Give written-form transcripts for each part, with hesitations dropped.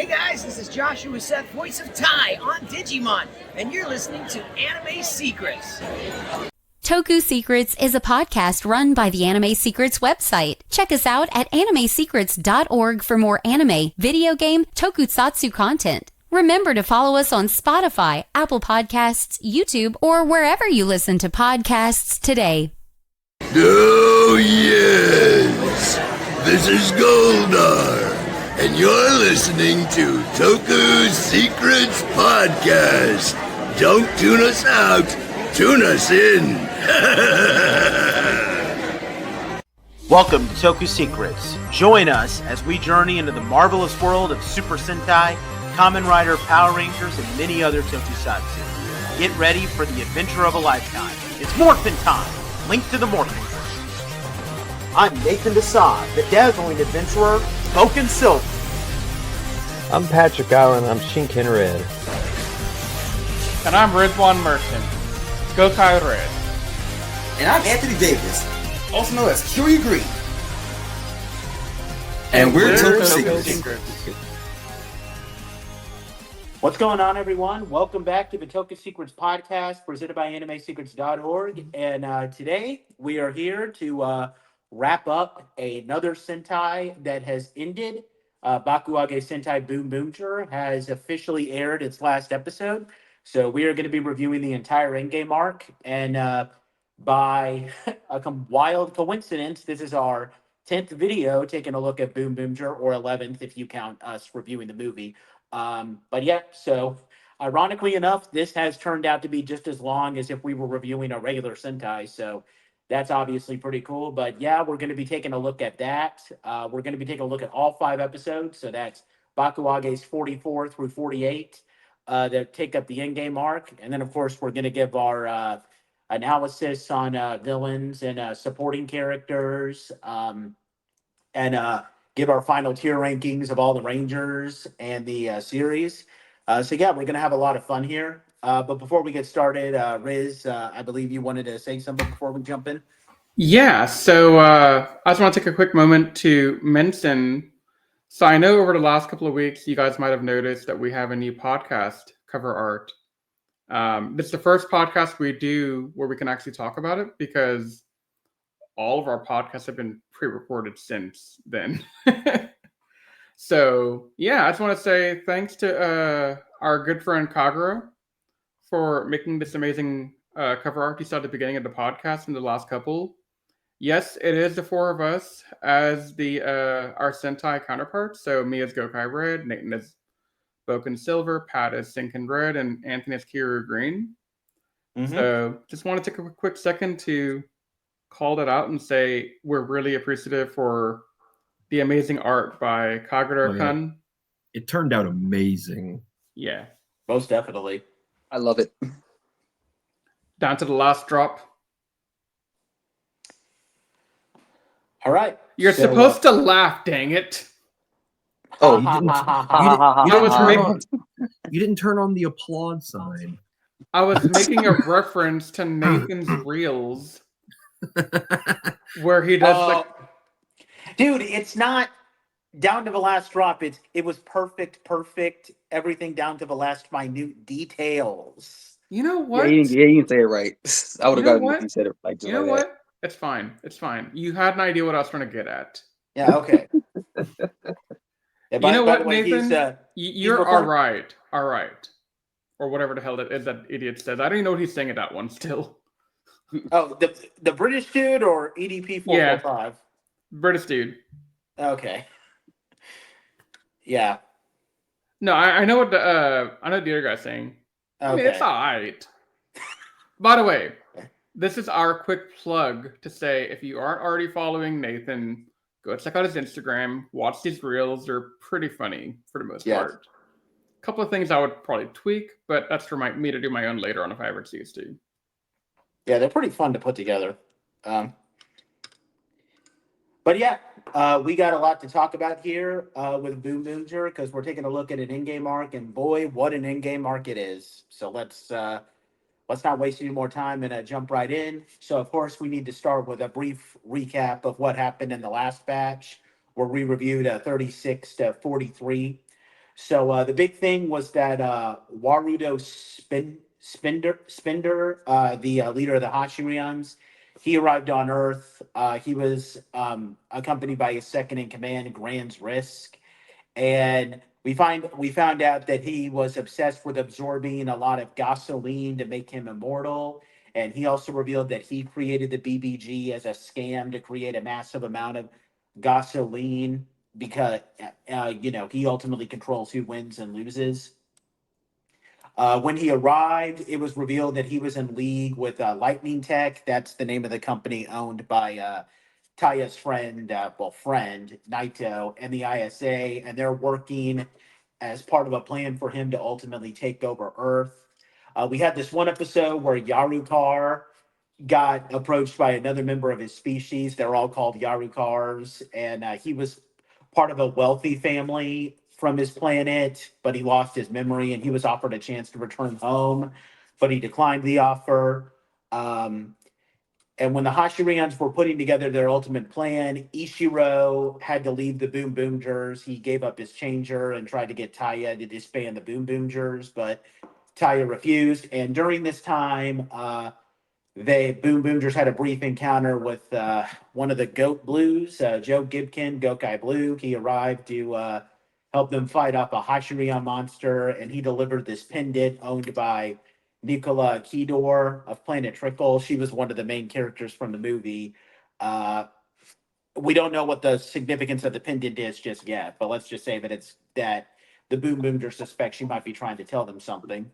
Hey guys, this is Joshua Seth, voice of Tai on Digimon, and you're listening to Anime Secrets. Toku Secrets is a podcast run by the Anime Secrets website. Check us out at animesecrets.org for more anime, video game, tokusatsu content. Remember to follow us on Spotify, Apple Podcasts, YouTube, or wherever you listen to podcasts today. Oh yes, this is Goldar, and you're listening to Toku Secrets Podcast. Don't tune us out, tune us in. Welcome to Toku Secrets. Join us as we journey into the marvelous world of Super Sentai, Kamen Rider, Power Rangers, and many other Tokusatsu. Get ready for the adventure of a lifetime. It's Morphin time! Link to the Morphin. I'm Nathan Desai, the dazzling adventurer, Spoken Silver. I'm Patrick Allen, I'm Shinken Red. And I'm Rizwan Merchant, Gokai Red. And I'm Anthony Davis, also known as Curie Green. And we're Toku Secrets. What's going on, everyone? Welcome back to the Toku Secrets Podcast, presented by animesecrets.org. And today we are here to wrap up another Sentai that has ended. Bakuage Sentai Boonboomger has officially aired its last episode. So we are going to be reviewing the entire endgame arc. And by a wild coincidence, this is our 10th video taking a look at Boonboomger, or 11th if you count us reviewing the movie. But yeah, so ironically enough, this has turned out to be just as long as if we were reviewing a regular Sentai. So that's obviously pretty cool. But yeah, we're going to be taking a look at that. We're going to be taking a look at all 5 episodes. So that's Bakuage's 44 through 48 that take up the endgame arc. And then, of course, we're going to give our analysis on villains and supporting characters, and give our final tier rankings of all the Rangers and the series. So yeah, we're going to have a lot of fun here. But before we get started, Riz, I believe you wanted to say something before we jump in? Yeah, so I just want to take a quick moment to mention, so I know over the last couple of weeks, you guys might have noticed that we have a new podcast cover art. This is the first podcast we do where we can actually talk about it, because all of our podcasts have been pre-recorded since then. So yeah, I just want to say thanks to our good friend Kagura for making this amazing cover art you saw at the beginning of the podcast and the last couple. Yes, it is the 4 of us as the our Sentai counterparts. So me as Gokai Red, Nathan as Boken Silver, Pat as Sinkin Red, and Anthony as Kiru Green. Mm-hmm. So just want to take a quick second to call that out and say we're really appreciative for the amazing art by Kagura-kun. It turned out amazing. Yeah. Most definitely. I love it. Down to the last drop. All right. You're supposed to laugh, dang it. Oh, you didn't turn on the applaud sign. I was making a reference to Nathan's Reels, where he does Dude, it's not down to the last drop. It was perfect, everything down to the last minute details. You know what? Yeah, you didn't say it right. I would have gotten it if you said it like you know what? That. It's fine. It's fine. You had an idea what I was trying to get at. Yeah, okay. You know what, Nathan? You're all right. All right. Or whatever the hell that is that idiot says. I don't even know what he's saying at that one still. Oh, the British dude or EDP 445? Yeah, British dude. Okay. Yeah. No, I know what I know the other guy's saying. Okay. I mean, it's all right. By the way, this is our quick plug to say, if you aren't already following Nathan, go check out his Instagram. Watch these reels. They're pretty funny for the most part. A couple of things I would probably tweak, but that's for me to do my own later on if I ever choose to. Yeah, they're pretty fun to put together. But yeah, we got a lot to talk about here with Boonboomger, because we're taking a look at an in-game arc, and boy, what an in-game arc it is. So let's not waste any more time and jump right in. So of course, we need to start with a brief recap of what happened in the last batch, where we reviewed 36 to 43. So the big thing was that Warudo Spender, the leader of the Hashirians, he arrived on Earth. He was accompanied by his second in command, Grand's Risk, and we found out that he was obsessed with absorbing a lot of gasoline to make him immortal. And he also revealed that he created the BBG as a scam to create a massive amount of gasoline because he ultimately controls who wins and loses. When he arrived, it was revealed that he was in league with Lightning Tech. That's the name of the company owned by Taya's friend Naito and the ISA, and they're working as part of a plan for him to ultimately take over Earth. We had this one episode where Yarukar got approached by another member of his species. They're all called Yarukars, and he was part of a wealthy family from his planet, but he lost his memory, and he was offered a chance to return home, but he declined the offer. Um, and when the Hashirians were putting together their ultimate plan, Ishiro had to leave the Boonboomgers. He gave up his changer and tried to get Taya to disband the Boonboomgers, but Taya refused. And during this time, Boonboomgers had a brief encounter with one of the Goat Blues, Joe Gibkin, Gokai Blue. He arrived to help them fight off a Hashirian monster, and he delivered this pendant owned by Nicola Kedor of Planet Trickle. She was one of the main characters from the movie. Uh, we don't know what the significance of the pendant is just yet, but let's just say that the Boonboomgers suspect she might be trying to tell them something.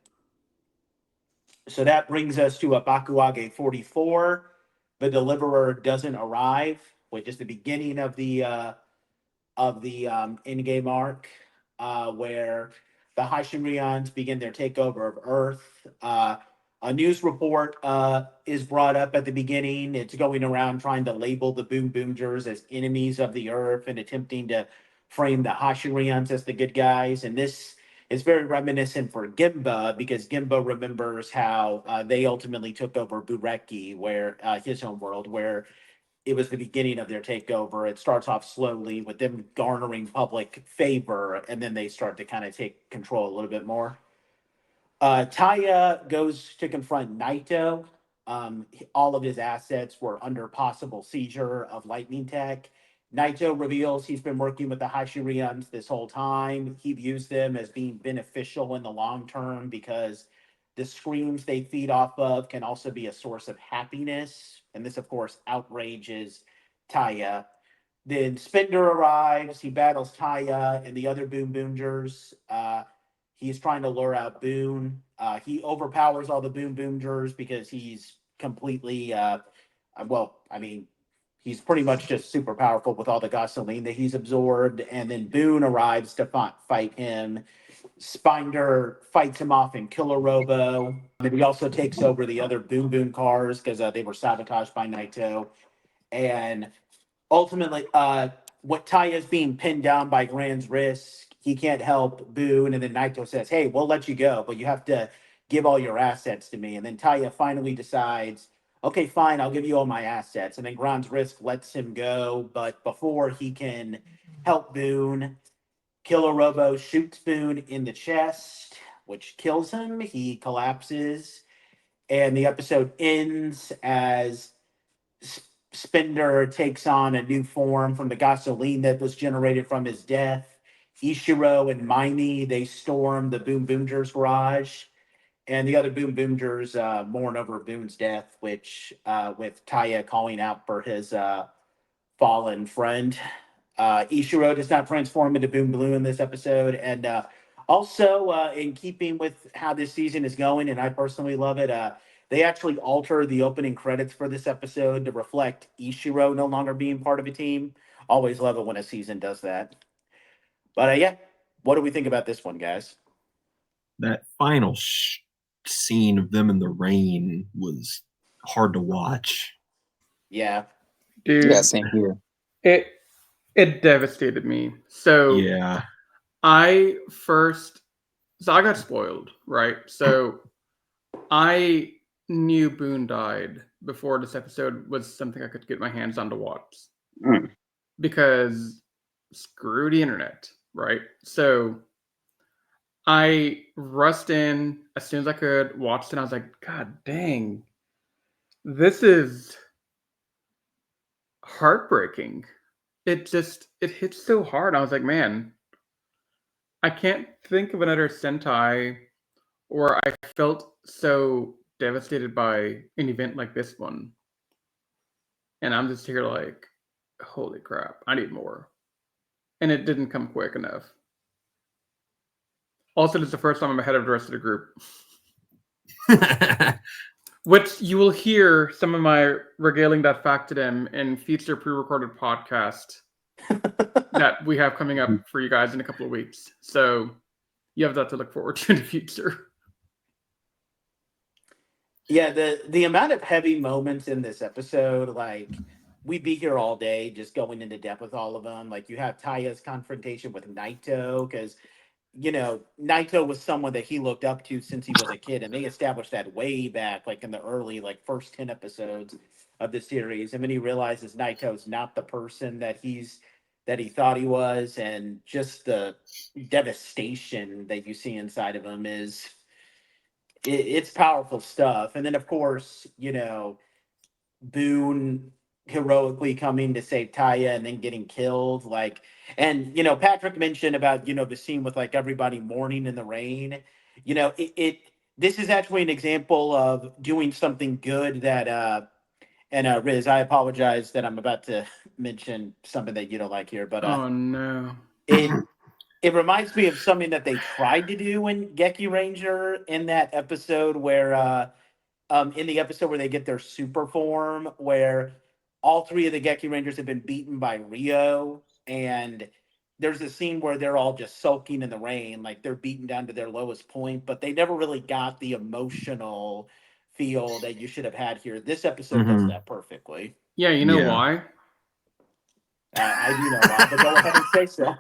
So that brings us to a Bakuage 44. The deliverer doesn't arrive, which is the beginning of the in-game arc, where the Hashirians begin their takeover of Earth. A news report is brought up at the beginning. It's going around trying to label the Boonboomgers as enemies of the Earth and attempting to frame the Hashirians as the good guys. And this is very reminiscent for Gimba because Gimba remembers how they ultimately took over Bureki, where his home world, where it was the beginning of their takeover. It starts off slowly with them garnering public favor, and then they start to kind of take control a little bit more. Taya goes to confront Naito. All of his assets were under possible seizure of Lightning Tech. Naito reveals he's been working with the Hashirians this whole time. He views them as being beneficial in the long term because the screams they feed off of can also be a source of happiness. And this, of course, outrages Taya. Then Spender arrives. He battles Taya and the other Boonboomgers. He's trying to lure out Boon. He overpowers all the Boonboomgers because he's completely, he's pretty much just super powerful with all the gasoline that he's absorbed. And then Boon arrives to fight him. Spinder fights him off in Killer Robo. And he also takes over the other Boom Boom cars because they were sabotaged by Naito. And ultimately, what Taya is being pinned down by Grand's Risk, he can't help Boone, and then Naito says, "Hey, we'll let you go, but you have to give all your assets to me." And then Taya finally decides, "Okay, fine, I'll give you all my assets." And then Grand's Risk lets him go, but before he can help Boone, Killer Robo shoots Boone in the chest, which kills him. He collapses, and the episode ends as Spender takes on a new form from the gasoline that was generated from his death. Ishiro and Maimi, they storm the Boonboomgers garage, and the other Boonboomgers mourn over Boone's death, which with Taya calling out for his fallen friend. Ishiro does not transform into Boom Blue in this episode, and also in keeping with how this season is going, and I personally love it. They actually alter the opening credits for this episode to reflect Ishiro no longer being part of a team. Always love it when a season does that. But yeah, what do we think about this one, guys? That final scene of them in the rain was hard to watch. Yeah, Dude, Yeah, same here. it devastated me. So Yeah. I got spoiled, right? So I knew Boone died before this episode was something I could get my hands on to watch. Mm. Because screw the internet, right? So I rushed in as soon as I could, watched it, and I was like, God dang, this is heartbreaking. It hits so hard. I was like, man, I can't think of another Sentai where I felt so devastated by an event like this one. And I'm just here like, holy crap, I need more. And it didn't come quick enough. Also, this is the first time I'm ahead of the rest of the group. Which you will hear some of my regaling that fact to them in future pre-recorded podcast that we have coming up for you guys in a couple of weeks. So you have that to look forward to in the future. Yeah, the amount of heavy moments in this episode, like we'd be here all day just going into depth with all of them. Like you have Taya's confrontation with Naito, because Naito was someone that he looked up to since he was a kid, and they established that way back, like in the early, like first 10 episodes of the series. And then he realizes Naito's not the person that he thought he was, and just the devastation that you see inside of him it's powerful stuff. And then of course, Boone heroically coming to save Taya and then getting killed. And Patrick mentioned about the scene with like everybody mourning in the rain. This is actually an example of doing something good that and Riz, I apologize that I'm about to mention something that you don't like here, but Oh no. it reminds me of something that they tried to do in Geki Ranger in that episode where in the episode where they get their super form, where all three of the Geki Rangers have been beaten by Rio, and there's a scene where they're all just soaking in the rain, like they're beaten down to their lowest point, but they never really got the emotional feel that you should have had here. This episode does that perfectly. Yeah, you know why? I do know why, but go ahead and say so.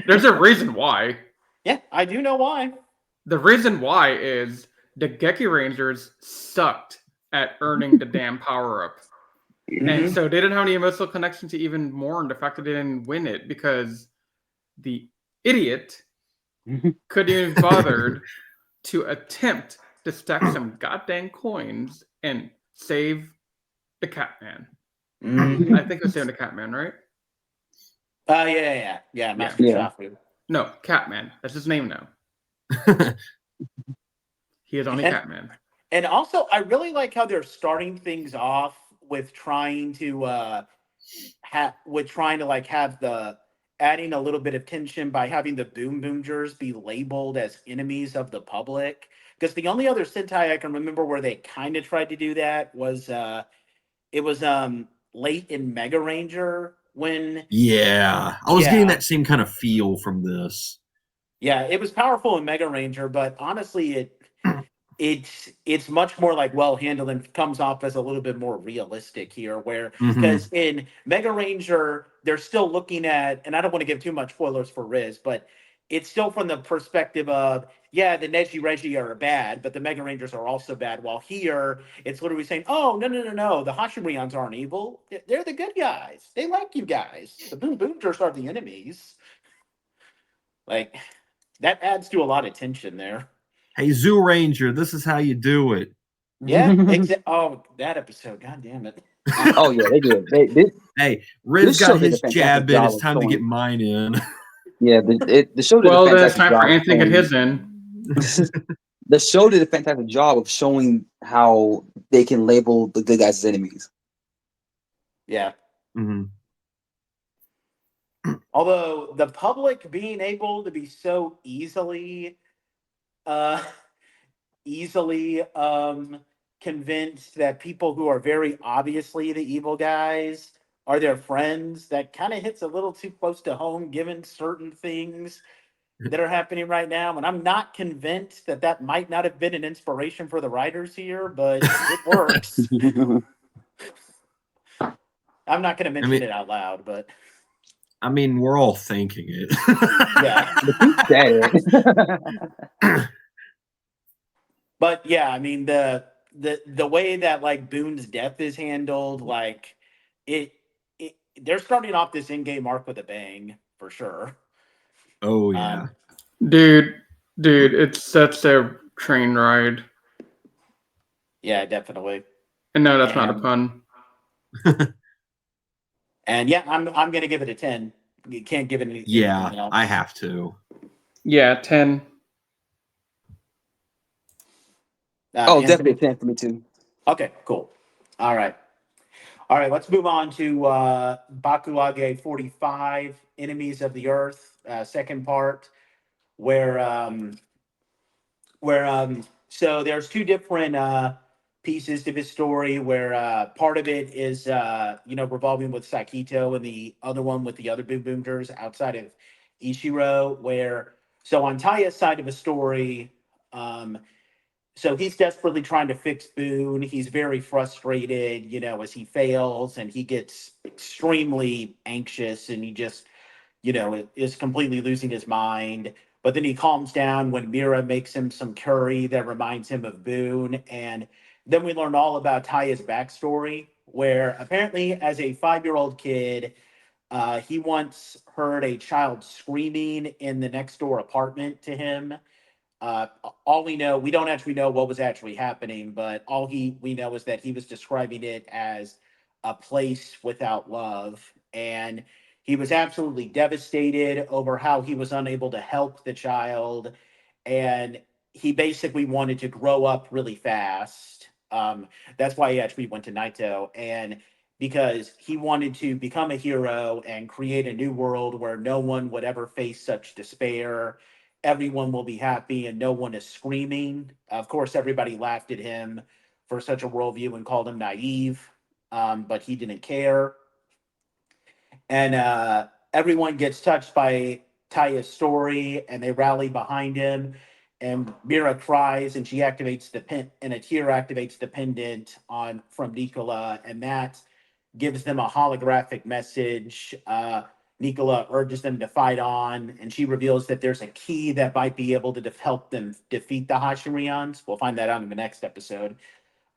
There's a reason why. Yeah, I do know why. The reason why is the Geki Rangers sucked at earning the damn power-up. And so they didn't have any emotional connection to even mourn the fact that they didn't win it, because the idiot couldn't even be bothered to attempt to stack some goddamn coins and save the Catman. I think it was saving the Catman, right? Yeah, Master Shafu. No, Catman. That's his name now. He is only Catman. And also, I really like how they're starting things off with trying to have the adding a little bit of tension by having the Boonboomgers be labeled as enemies of the public. Because the only other Sentai I can remember where they kind of tried to do that was late in Mega Ranger when I was getting that same kind of feel from this. Yeah, it was powerful in Mega Ranger, but honestly, it's much more like well handled and comes off as a little bit more realistic here. Where because in Mega Ranger, they're still looking at, and I don't want to give too much spoilers for Riz, but it's still from the perspective of the Neji Reggie are bad, but the Mega Rangers are also bad. While here, it's literally saying, oh no, the Hashirians aren't evil; they're the good guys. They like you guys. The Boonboomgers are the enemies. Like. That adds to a lot of tension there. Hey, Zoo Ranger, this is how you do it. Yeah. That episode. God damn it. Oh yeah, they do it. Hey, Riz got his jab in. It's time to get mine in. Yeah, the show did well, a then it's fantastic time job for Anthony to get his in. The show did a fantastic job of showing how they can label the good guys as enemies. Yeah. Although the public being able to be so easily convinced that people who are very obviously the evil guys are their friends, that kind of hits a little too close to home given certain things that are happening right now. And I'm not convinced that might not have been an inspiration for the writers here, but it works. I'm not going to mention it out loud, but I mean, we're all thinking it. Yeah. But yeah, I mean the way that like Boone's death is handled, like they're starting off this in-game arc with a bang for sure. Oh yeah. Dude, it's such a train ride. Yeah, definitely. And no, that's not a pun. And yeah, I'm gonna give it a 10. You can't give it anything Yeah, else. I have to. Yeah, 10. Oh, Anthony? definitely a 10 for me too. Okay, cool. All right. All right, let's move on to Bakuage 45, Enemies of the Earth, second part, where so there's two different pieces to this story where part of it is revolving with Sakito and the other one with the other Boonboomgers outside of Ishiro, where so on Taya's side of the story, um, so he's desperately trying to fix Boone. He's very frustrated, as he fails, and he gets extremely anxious, and he just, is completely losing his mind. But then he calms down when Mira makes him some curry that reminds him of Boone, and then we learn all about Taya's backstory, where apparently, as a 5-year-old kid, he once heard a child screaming in the next door apartment to him. All we don't actually know what was actually happening, but we know is that he was describing it as a place without love, and he was absolutely devastated over how he was unable to help the child, and he basically wanted to grow up really fast. That's why he actually went to Naito, and because he wanted to become a hero and create a new world where no one would ever face such despair, everyone will be happy and no one is screaming. Of course, everybody laughed at him for such a worldview and called him naive, but he didn't care. And everyone gets touched by Taya's story and they rally behind him. And Mira cries and she activates the pin, and a tear activates the pendant on from Nicola, and that gives them a holographic message. Nicola urges them to fight on, and she reveals that there's a key that might be able to help them defeat the Hashirians. We'll find that out in the next episode.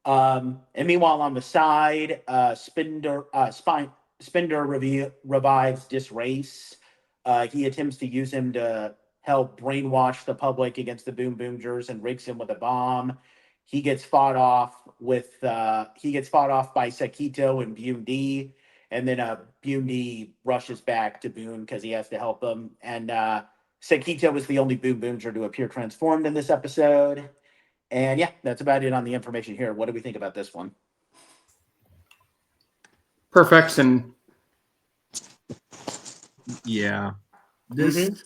And meanwhile, on the side, Spender revives Disrace. He attempts to use him to help brainwash the public against the Boonboomgers and rigs him with a bomb. He gets fought off by Sekito and Bundi, and then Bundi rushes back to Boone because he has to help him. And Sekito was the only Boonboomger to appear transformed in this episode. And yeah, that's about it on the information here. What do we think about this one? Perfection. Yeah. This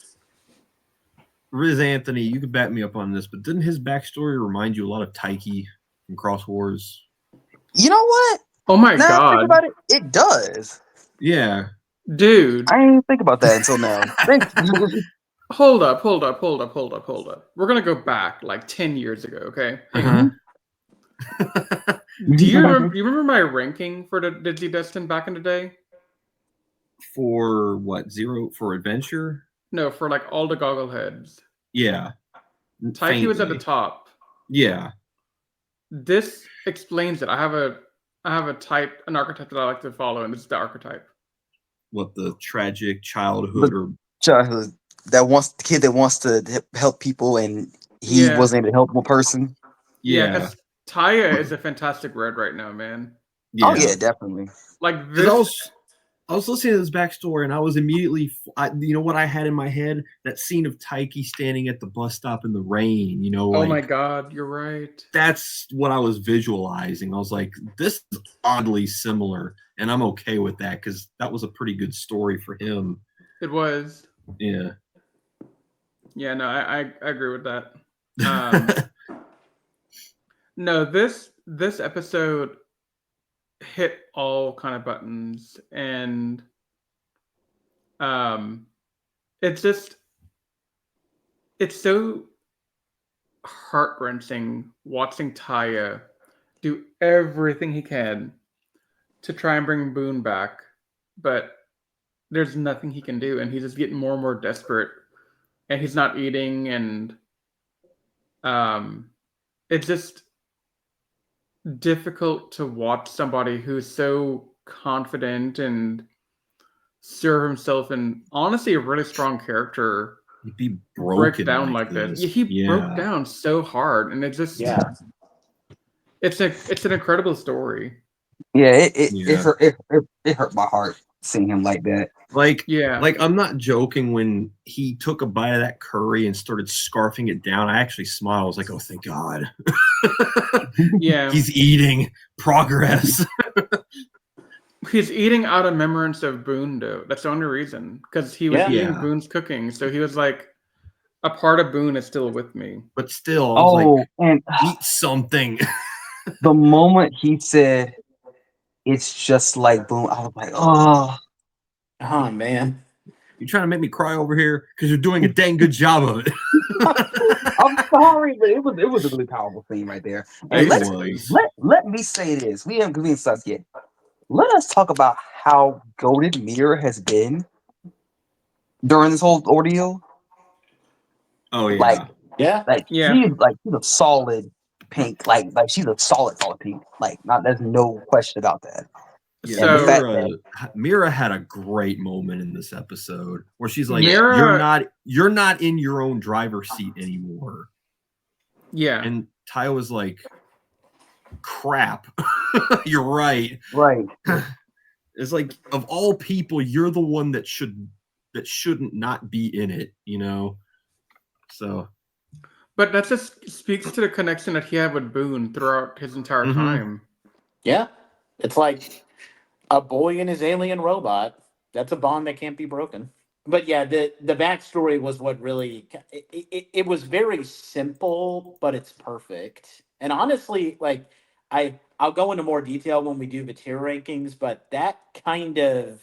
Riz Anthony, you could back me up on this, but didn't his backstory remind you a lot of Taiki from Cross Wars? You know what? Oh my Now I god. think about it, it does. Yeah. Dude. I didn't even think about that until now. Thank you. Hold up. We're gonna go back like 10 years ago, okay? Do you remember my ranking for the Digi Destin back in the day? For what? Zero for adventure? No, for like all the goggle heads. Yeah. Taiki was at the top. Yeah. This explains it. I have an archetype that I like to follow, and this is the archetype. What, the tragic childhood or childhood the kid that wants to help people and he wasn't able to help one person. Yeah, because Taya is a fantastic red right now, man. Yeah. Oh yeah, definitely. Like this. I was listening to this backstory and I was immediately, you know what I had in my head? That scene of Taiki standing at the bus stop in the rain, Oh my god, you're right. That's what I was visualizing. I was like, this is oddly similar, and I'm okay with that because that was a pretty good story for him. It was. Yeah. Yeah, no, I agree with that. No, this episode hit all kind of buttons, and it's so heart-wrenching watching Taya do everything he can to try and bring Boone back, but there's nothing he can do, and he's just getting more and more desperate, and he's not eating, and it's just difficult to watch somebody who's so confident and sure of himself and honestly a really strong character He'd be break broken down like this. this. He broke down so hard, and it just it's an incredible story. Yeah, it Yeah. it hurt my heart seeing him like that. Like Yeah. like I'm not joking. When he took a bite of that curry and started scarfing it down, I actually smiled. I was like, "Oh, thank God!" Yeah, He's eating progress. he's eating out of remembrance of Boone, though. That's the only reason, because he was eating Yeah. Boone's cooking, so he was like, a part of Boone is still with me. But still, I was like, and eat something. the moment he said, "It's just like Boone," I was like, "Oh, Oh man. You're trying to make me cry over here because you're doing a dang good job of it. I'm sorry," but it was a really powerful thing right there. And let me say this: we haven't convened us yet. Let us talk about how goated Mira has been during this whole ordeal. Oh yeah. Like Yeah. she's a solid pink. Like she's a solid pink. Like there's no question about that. Yeah, And the fact that Mira had a great moment in this episode where she's like, Mira- "You're not in your own driver's seat anymore." Yeah, and Ty was like, "Crap, you're right." Right. It's like, of all people, you're the one that shouldn't not be in it, you know. So, but that just speaks to the connection that he had with Boone throughout his entire time. Yeah. It's like a boy and his alien robot. That's a bond that can't be broken. But yeah, the backstory was what really it was very simple, but it's perfect. And honestly, like I'll go into more detail when we do the tier rankings, but that kind of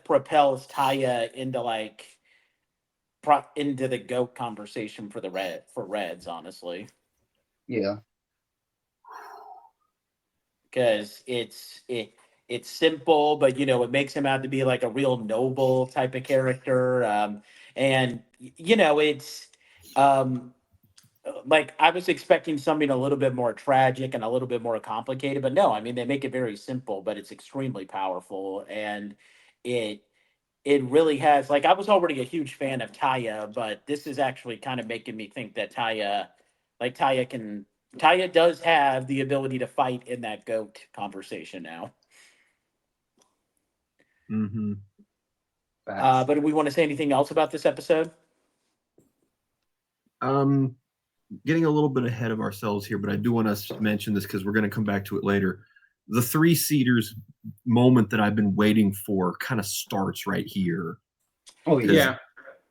propels Taya into like into the GOAT conversation for Reds, honestly. Yeah. Because it's simple, but it makes him out to be like a real noble type of character. And it's like I was expecting something a little bit more tragic and a little bit more complicated, but no, I mean they make it very simple, but it's extremely powerful, and it it really has, like, I was already a huge fan of Taya, but this is actually kind of making me think that Taya does have the ability to fight in that GOAT conversation now. mm-hmm. But do we want to say anything else about this episode? Getting a little bit ahead of ourselves here, but I do want us to mention this because we're going to come back to it later. The three-seaters moment that I've been waiting for kind of starts right here. Oh yeah.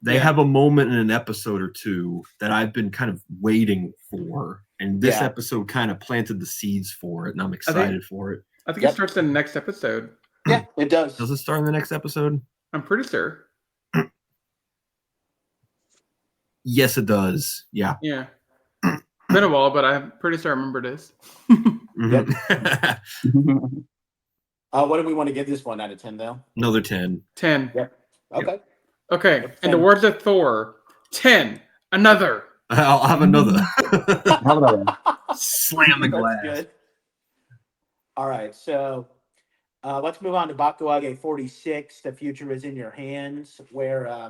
They have a moment in an episode or two that I've been kind of waiting for, and this episode kind of planted the seeds for it, and I'm excited for it. I think it starts in the next episode. Yeah, it does. Does it start in the next episode? I'm pretty sure. Yes, it does. Yeah. Yeah. Been a while, but I'm pretty sure I remember this. Yep. What do we want to give this one out of 10, though? Another 10. 10. Yep. Okay. Okay. In the words of Thor, 10. Another. I'll have another. Have another. Slam the glass. That's good. All right, so let's move on to Bakuage 46. The future is in your hands, where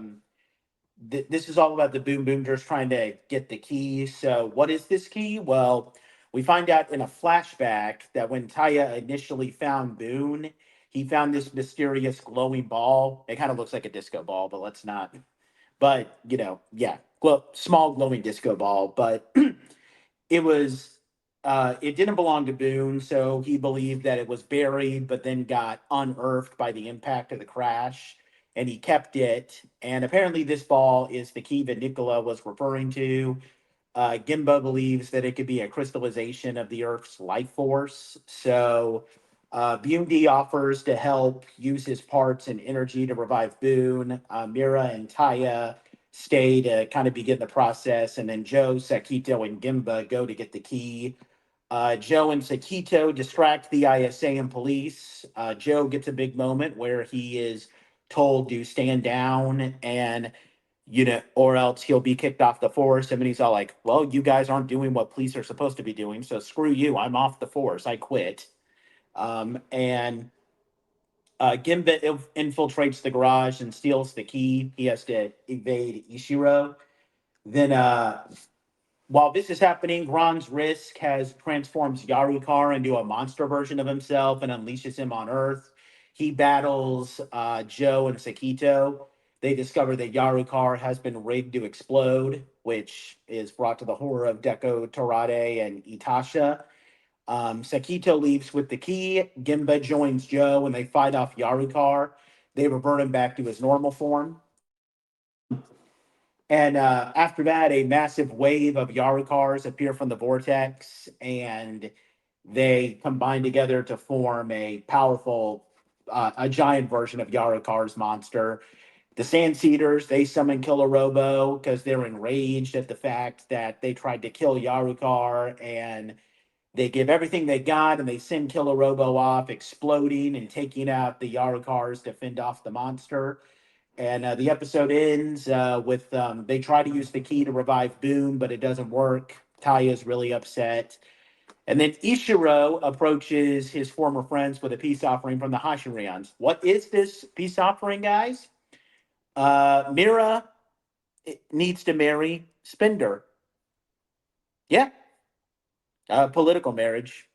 this is all about the Boonboomgers trying to get the key. So what is this key? Well, we find out in a flashback that when Taya initially found Boone, he found this mysterious glowing ball. It kind of looks like a disco ball, but let's not. But, small glowing disco ball. But it didn't belong to Boone, so he believed that it was buried, but then got unearthed by the impact of the crash, and he kept it. And apparently, this ball is the key that Nicola was referring to. Gimba believes that it could be a crystallization of the Earth's life force. So, Bundi offers to help use his parts and energy to revive Boone. Mira and Taya stay to kind of begin the process, and then Joe, Sakito, and Gimba go to get the key. Joe and Sakito distract the ISA and police. Joe gets a big moment where he is told to stand down and, or else he'll be kicked off the force. And then he's all like, well, you guys aren't doing what police are supposed to be doing, so screw you. I'm off the force. I quit. And Gimba infiltrates the garage and steals the key. He has to evade Ishiro. Then, while this is happening, Gron's Risk has transforms Yarukar into a monster version of himself and unleashes him on Earth. He battles Joe and Sakito. They discover that Yarukar has been rigged to explode, which is brought to the horror of Deko Torade and Itasha. Sakito leaves with the key. Gimba joins Joe and they fight off Yarukar. They revert him back to his normal form. And after that, a massive wave of Yarukars appear from the vortex, and they combine together to form a powerful, a giant version of Yarukar's monster. The Sand Seeders, they summon Killer Robo because they're enraged at the fact that they tried to kill Yarukar, and they give everything they got, and they send Killer Robo off, exploding and taking out the Yarukars to fend off the monster. And the episode ends with they try to use the key to revive Boom, but it doesn't work. Taya's really upset. And then Ishiro approaches his former friends with a peace offering from the Hashirians. What is this peace offering, guys? Mira needs to marry Spender. Yeah. Political marriage.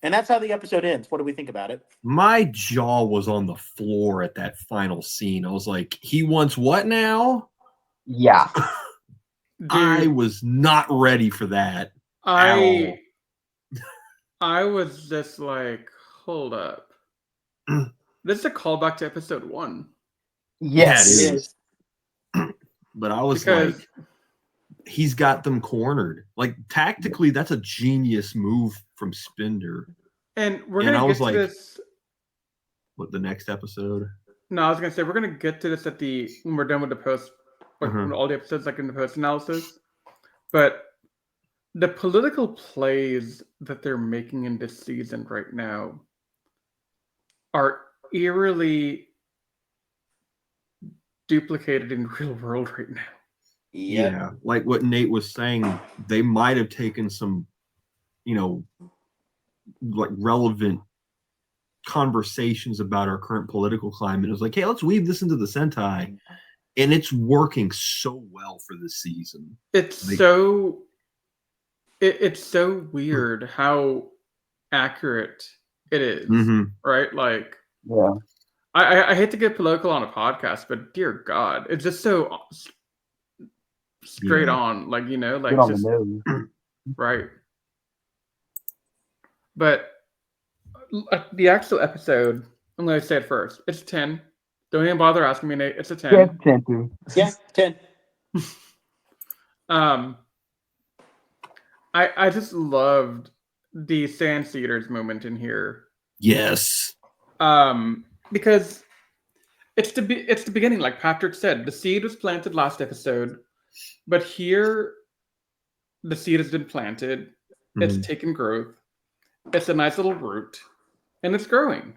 And that's how the episode ends. What do we think about it? My jaw was on the floor at that final scene. I was like, he wants what now? Yeah. I was not ready for that. I was just like, hold up. This is a callback to episode 1. Yes. Yeah, it is. But I was like, he's got them cornered. Like, tactically, that's a genius move from Spender. And we're going to get to this. What, the next episode? No, I was going to say, we're going to get to this when we're done with the post, like when all the episodes, like in the post analysis. But the political plays that they're making in this season right now are eerily duplicated in real world right now. Yep. Yeah, like what Nate was saying, they might have taken some, like relevant conversations about our current political climate. It was like, hey, let's weave this into the Sentai. And it's working so well for this season. It's so weird how accurate it is, right? Like, yeah. I hate to get political on a podcast, but dear God, it's just so straight on, like, like on just the nose. right. But the actual episode, I'm going to say it first. It's 10. Don't even bother asking me, Nate. It's a 10. Yeah, 10 too. Yeah, 10. I just loved the Sand Seeders moment in here. Yes. Because it's the beginning, like Patrick said. The seed was planted last episode, but here the seed has been planted. It's taken growth. It's a nice little root, and it's growing.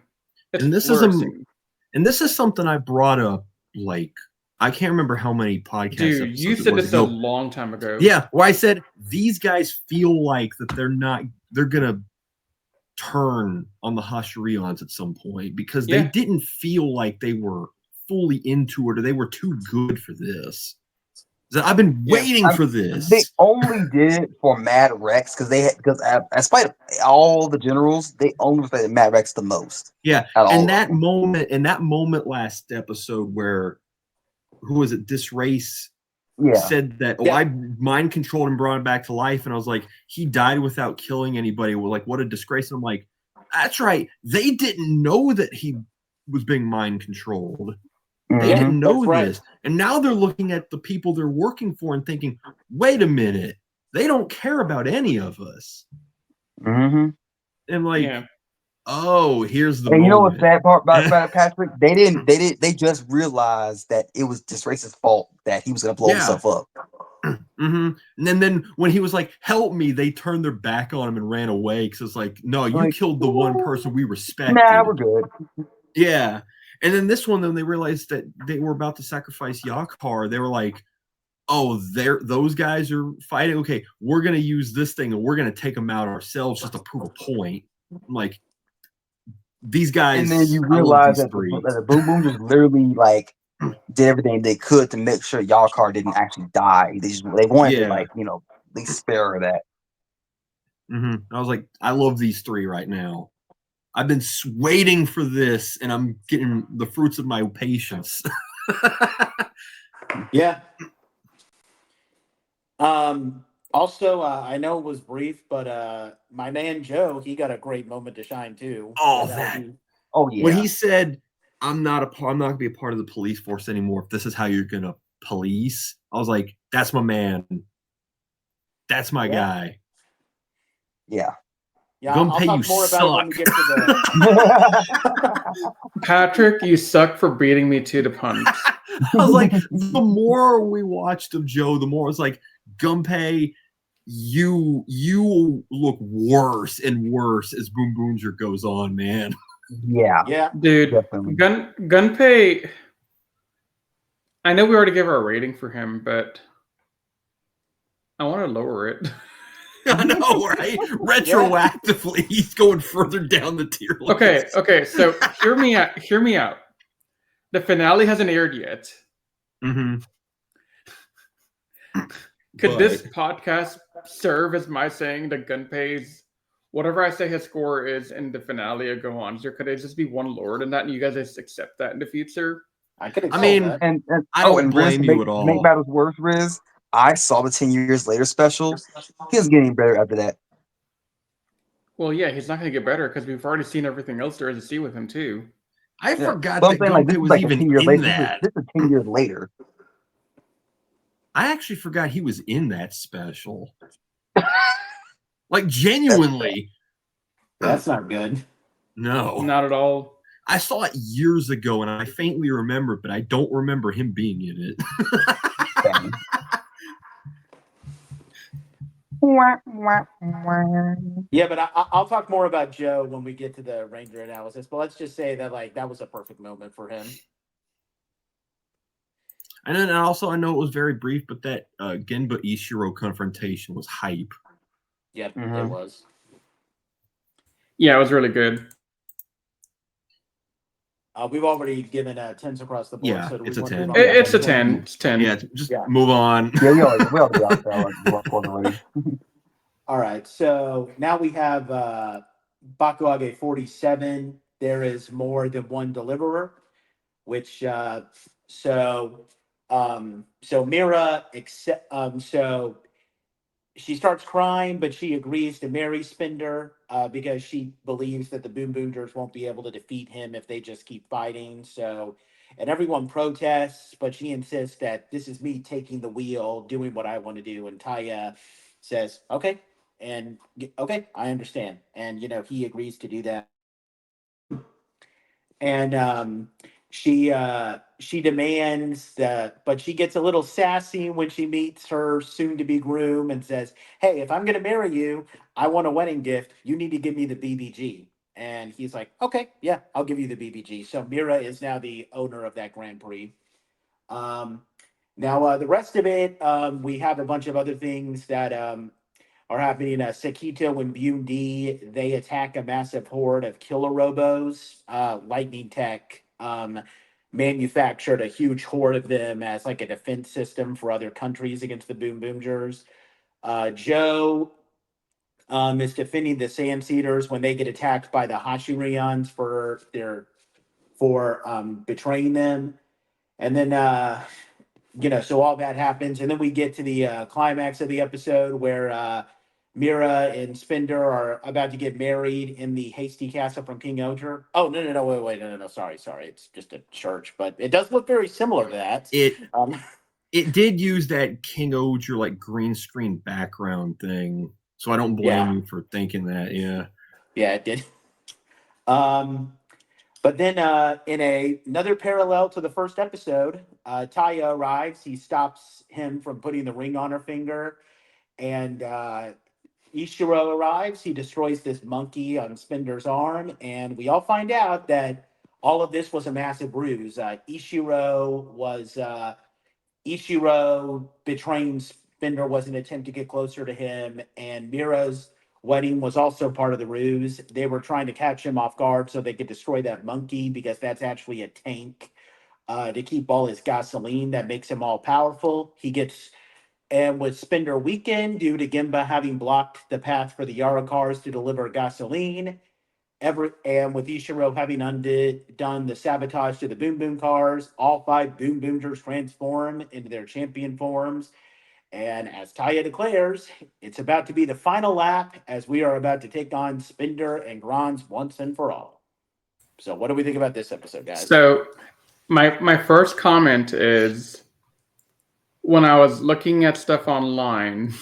It's flourishing. This is something I brought up, like, I can't remember how many podcasts. Dude, you said this a long time ago. Yeah, where I said these guys feel like that they're gonna turn on the Hashirians at some point because they didn't feel like they were fully into it or they were too good for this. I've been waiting for this. They only did it for Mad Rex because in spite of all the generals, they only respected Mad Rex the most. Yeah, and that moment last episode where who was it? Disrace said that I mind controlled and brought him back to life, and I was like, he died without killing anybody. We're like, what a disgrace! And I'm like, that's right. They didn't know that he was being mind controlled. They didn't know this. And now they're looking at the people they're working for and thinking, wait a minute, they don't care about any of us. And like, oh, here's the moment. You know what's sad part about Patrick? They just realized that it was Disrace's fault that he was gonna blow himself up. And then when he was like, help me, they turned their back on him and ran away because it's like, no, you killed the one person we respected. Nah, we're good. Yeah. And then this one, then they realized that they were about to sacrifice Yakar. They were like, oh, those guys are fighting. Okay, we're going to use this thing and we're going to take them out ourselves just to prove a point. I'm like, these guys, and then you I love realize these that three. the Boom Boom just literally like did everything they could to make sure Yalkar didn't actually die. They wanted to like at least spare her that. I was like, I love these three right now. I've been waiting for this, and I'm getting the fruits of my patience. Yeah. Also, I know it was brief, but my man Joe, he got a great moment to shine too. Oh, yeah. When he said, I'm not gonna be a part of the police force anymore if this is how you're gonna police, I was like, that's my man. That's my guy. Yeah. Yeah, I'll talk more about it when we get to the Patrick, you suck for beating me to the punch. I was like, the more we watched of Joe, the more it's like, Gunpei, you look worse and worse as Boonboomger goes on, man. Yeah. Dude, Gunpei, I know we already gave our rating for him, but I want to lower it. I know, right? Retroactively, he's going further down the tier list. Okay, so hear me out. The finale hasn't aired yet. Could this podcast serve as my saying that Gunpei's, whatever I say his score is in the finale of Go On, could it just be one Lord in that and you guys just accept that in the future? I could I mean, and I don't blame you at all. Make matters worse, Riz, I saw the 10 Years Later special. He was getting better after that. Well, yeah, he's not going to get better because we've already seen everything else there is to see with him, too. I forgot that Gunpei was even in that. This is 10 years later. I actually forgot he was in that special. Like, genuinely. That's not good. No. Not at all. I saw it years ago, and I faintly remember, but I don't remember him being in it. Yeah, but I'll talk more about Joe when we get to the Ranger analysis. But let's just say that that was a perfect moment for him. And then also, I know it was very brief, but that Genba Ishiro confrontation was hype. Yep, it was. Yeah, it was really good. We've already given 10s across the board. Yeah, so it's a 10. It's a 10. It's 10. Yeah, just move on. Yeah, we already got that already. All right, so now we have Bakuage 47. There is more than one deliverer, which so Mira so she starts crying, but she agrees to marry Spender because she believes that the Boonboomgers won't be able to defeat him if they just keep fighting. So, and everyone protests, but she insists that this is me taking the wheel, doing what I want to do. And Taya says, "Okay, and okay, I understand." And he agrees to do that. And she demands that, but she gets a little sassy when she meets her soon-to-be groom and says, "Hey, if I'm going to marry you, I want a wedding gift. You need to give me the BBG." And he's like, "Okay, yeah, I'll give you the BBG." So Mira is now the owner of that Grand Prix. Now the rest of it, we have a bunch of other things that are happening. Sekito and Bundi, they attack a massive horde of killer robos. Lightning Tech manufactured a huge horde of them as like a defense system for other countries against the Boonboomgers. Joe is defending the Sand Seeders when they get attacked by the Hashirians for betraying them. And then so all that happens, and then we get to the climax of the episode where Mira and Spender are about to get married in the hasty castle from King Oger. Oh no, wait, no, sorry, it's just a church, but it does look very similar to that. It did use that King Oger like green screen background thing, so I don't blame you for thinking that. Yeah, it did. But then in another parallel to the first episode, Taya arrives. He stops him from putting the ring on her finger. And Ishiro arrives. He destroys this monkey on Spender's arm. And we all find out that all of this was a massive ruse. Ishiro betraying Spender was an attempt to get closer to him. And Mira's wedding was also part of the ruse. They were trying to catch him off guard so they could destroy that monkey because that's actually a tank to keep all his gasoline that makes him all powerful. And with Spender Weekend, due to Gimba having blocked the path for the Yara cars to deliver gasoline, and with Ishiro having done the sabotage to the Boom Boom cars, all 5 Boonboomgers transform into their champion forms. And as Taya declares, it's about to be the final lap as we are about to take on Spender and Grons once and for all. So what do we think about this episode, guys? So my first comment is, when I was looking at stuff online,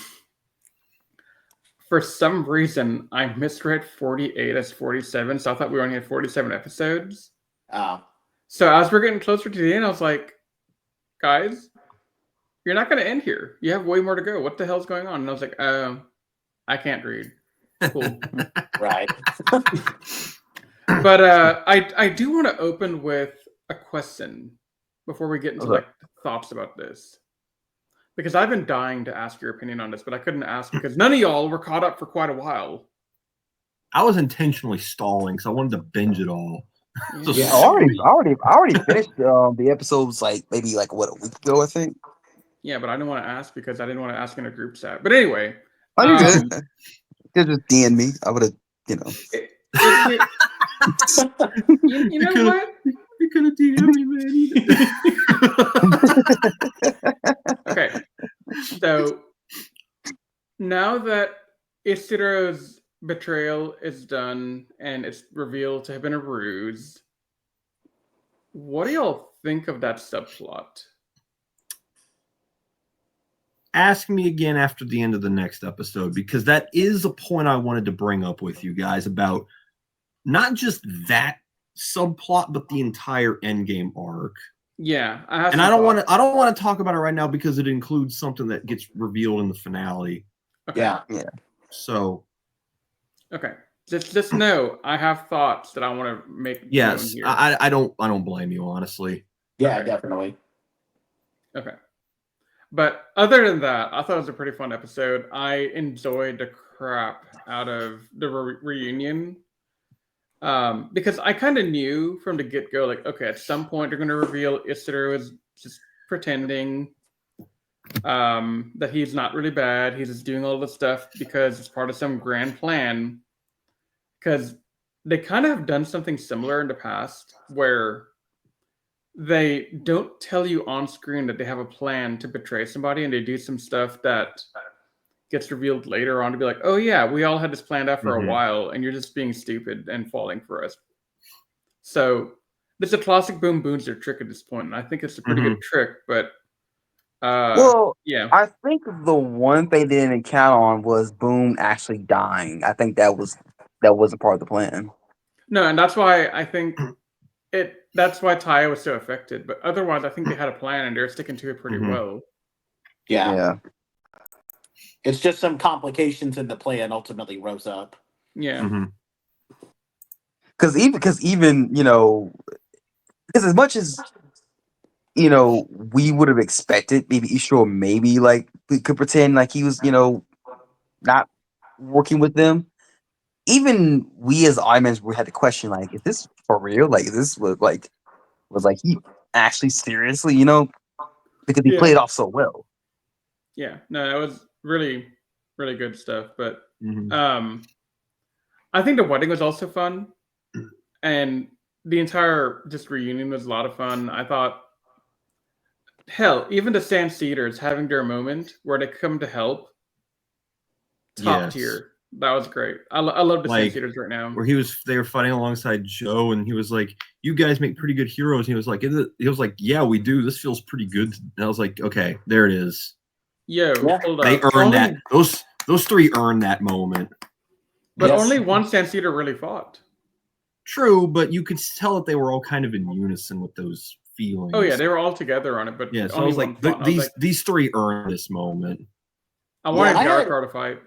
for some reason I misread 48 as 47, so I thought we only had 47 episodes. So as we're getting closer to the end, I was like, guys, you're not going to end here. You have way more to go. What the hell's going on? And I was like, I can't read. Cool. Right. But I do want to open with a question before we get into like thoughts about this, because I've been dying to ask your opinion on this, but I couldn't ask because none of y'all were caught up for quite a while. I was intentionally stalling, so I wanted to binge it all. I already finished the episodes maybe a week ago, I think. Yeah, but I didn't want to ask because I didn't want to ask in a group chat. But anyway, you good. You just DM me. I would have, you know what? You could have DM'd me, man. Okay, so now that Isiro's betrayal is done and it's revealed to have been a ruse, what do y'all think of that subplot? Ask me again after the end of the next episode, because that is a point I wanted to bring up with you guys about not just that subplot, but the entire endgame arc. Yeah, I don't want to talk about it right now because it includes something that gets revealed in the finale. Okay. Yeah. So, okay, just know I have thoughts that I want to make. Yes, here. I don't blame you, honestly. Yeah, okay. Definitely. Okay. But other than that, I thought it was a pretty fun episode. I enjoyed the crap out of the reunion. Because I kind of knew from the get-go, like, okay, at some point they're going to reveal Isuru is just pretending that he's not really bad. He's just doing all this stuff because it's part of some grand plan. Because they kind of have done something similar in the past where they don't tell you on screen that they have a plan to betray somebody, and they do some stuff that gets revealed later on to be like, oh yeah, we all had this planned out for a while, and you're just being stupid and falling for us. So this is a classic Boonboomger trick at this point, and I think it's a pretty good trick, but yeah. I think the one thing they didn't count on was Boom actually dying. I think that wasn't part of the plan. No, and that's why I think that's why Taya was so affected. But otherwise, I think they had a plan and they're sticking to it pretty well. Yeah. It's just some complications in the plan ultimately rose up. Yeah. Because even because as much as we would have expected maybe Ishiro we could pretend like he was not working with them. Even we as audience, we had to question is this for real? This was he actually seriously because he played off so well. Yeah, no, that was really, really good stuff. But I think the wedding was also fun, and the entire just reunion was a lot of fun. I thought, hell, even the Sand Cedars having their moment where they come to help, top tier. That was great. I love the Sand Cedars right now. Where they were fighting alongside Joe, and he was like, "You guys make pretty good heroes." And he was like, "Yeah, we do. This feels pretty good." And I was like, "Okay, there it is." Hold up. They earned that. Those three earned that moment. But only one Sand Cedar really fought. True, but you could tell that they were all kind of in unison with those feelings. Oh yeah, they were all together on it. But yeah, so I was like, these three earned this moment. I wanted Yaracar to fight.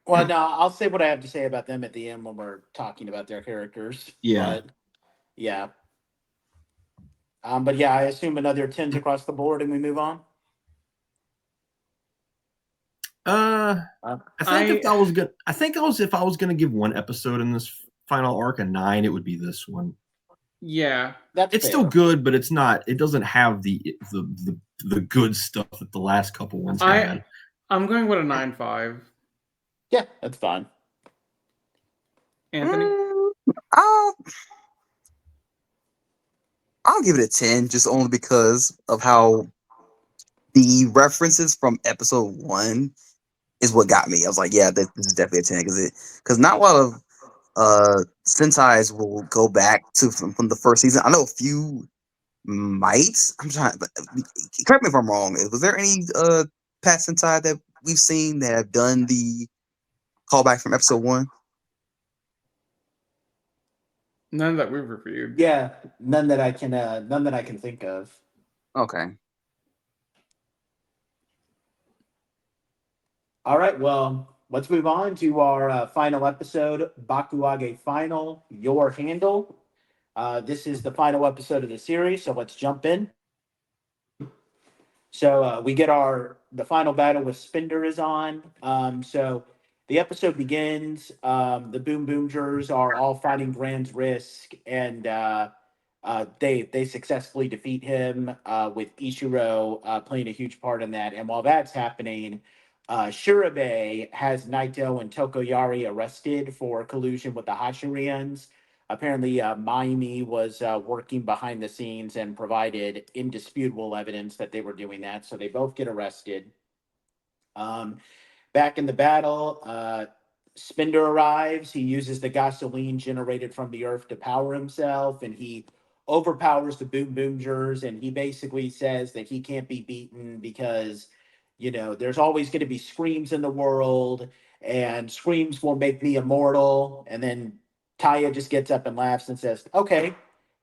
Well, no, I'll say what I have to say about them at the end when we're talking about their characters. Yeah. But, yeah. But yeah, I assume another 10s across the board and we move on? if I was gonna give one episode in this final arc a 9, it would be this one. Yeah, it's still good, but it's not. It doesn't have the good stuff that the last couple ones had. I'm going with a 9.5. Yeah, that's fine. Anthony, I'll give it a 10, just only because of how the references from episode 1 is what got me. I was like, yeah, this is definitely a 10 because not a lot of Sentai's will go back to from the first season. I know a few might. I'm trying, but correct me if I'm wrong. Was there any past Sentai that we've seen that have done the callback from episode 1? None that we've reviewed. Yeah, none that I can think of. Okay. All right, well, let's move on to our final episode, Bakuage Final, Your Handle. This is the final episode of the series, so let's jump in. So we get the final battle with Spinder is on. So the episode begins. The Boonboomgers are all fighting Grand's Risk, and they successfully defeat him with Ishiro playing a huge part in that. And while that's happening, Shirabe has Naito and Tokoyari arrested for collusion with the Hashirians. Apparently, Mayumi was working behind the scenes and provided indisputable evidence that they were doing that. So they both get arrested. Back in the battle, Spinder arrives. He uses the gasoline generated from the earth to power himself, and he overpowers the Boonboomgers. And he basically says that he can't be beaten because, there's always going to be screams in the world, and screams will make me immortal. And then Taya just gets up and laughs and says, "Okay,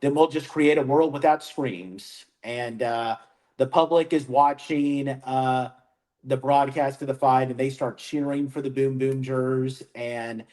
then we'll just create a world without screams." And the public is watching the broadcast of the fight, and they start cheering for the Boonboomgers. And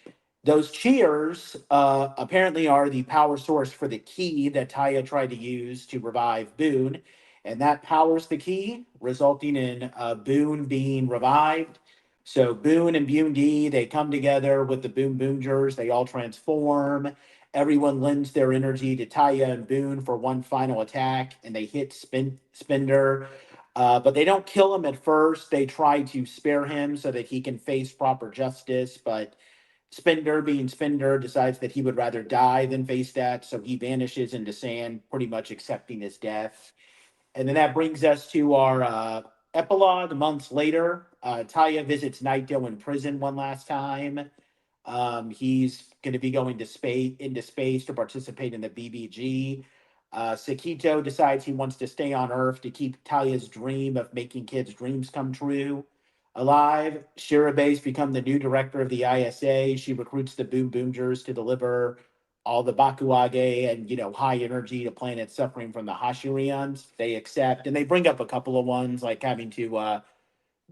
those cheers apparently are the power source for the key that Taya tried to use to revive Boone. And that powers the key, resulting in Boone being revived. So Boone and Boone D, they come together with the Boonboomgers. They all transform. Everyone lends their energy to Taya and Boone for one final attack, and they hit Spender. But they don't kill him at first. They try to spare him so that he can face proper justice. But Spender, being Spender, decides that he would rather die than face that. So he vanishes into sand, pretty much accepting his death. And then that brings us to our epilogue months later. Taya visits Naito in prison one last time. He's going to be going into space to participate in the BBG. Sakito decides he wants to stay on Earth to keep Taya's dream of making kids' dreams come true alive. Shirabe's become the new director of the ISA. She recruits the Boonboomgers to deliver all the Bakuage and high energy to planets suffering from the Hashirians. They accept, and they bring up a couple of ones like having to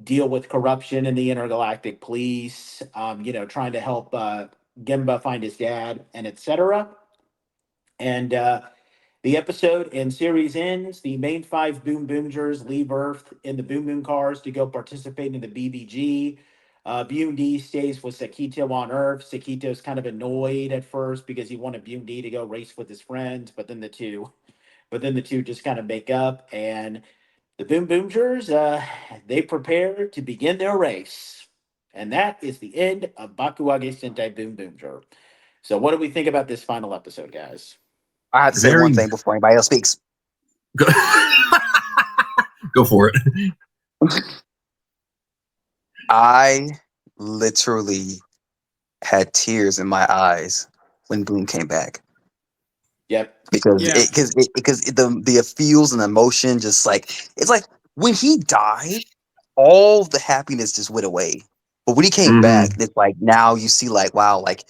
deal with corruption in the intergalactic police, trying to help Gemba find his dad, and etc. And the episode and series ends. The main 5 Boonboomgers leave Earth in the Boom Boom cars to go participate in the BBG. Boom D stays with Sakito on Earth. Sakito's kind of annoyed at first because he wanted Boom D to go race with his friends, but then the two just kind of make up, and the Boonboomgers, they prepare to begin their race. And that is the end of Bakuage Sentai Boonboomger. So what do we think about this final episode, guys? I have to say one thing before anybody else speaks. Go for it. I literally had tears in my eyes when Boone came back. Yep. Because the feels and emotion, just like it's like when he died, all the happiness just went away. But when he came back, it's like now you see like wow, like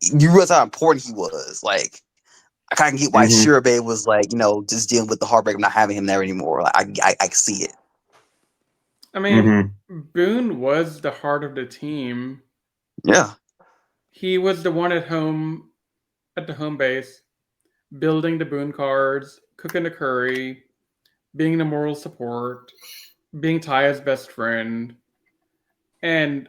you realize how important he was. Like I kind of get why Shirabe was like just dealing with the heartbreak of not having him there anymore. Like I see it. I mean, Boone was the heart of the team. Yeah. He was the one at home, at the home base, building the Boone cards, cooking the curry, being the moral support, being Taya's best friend. and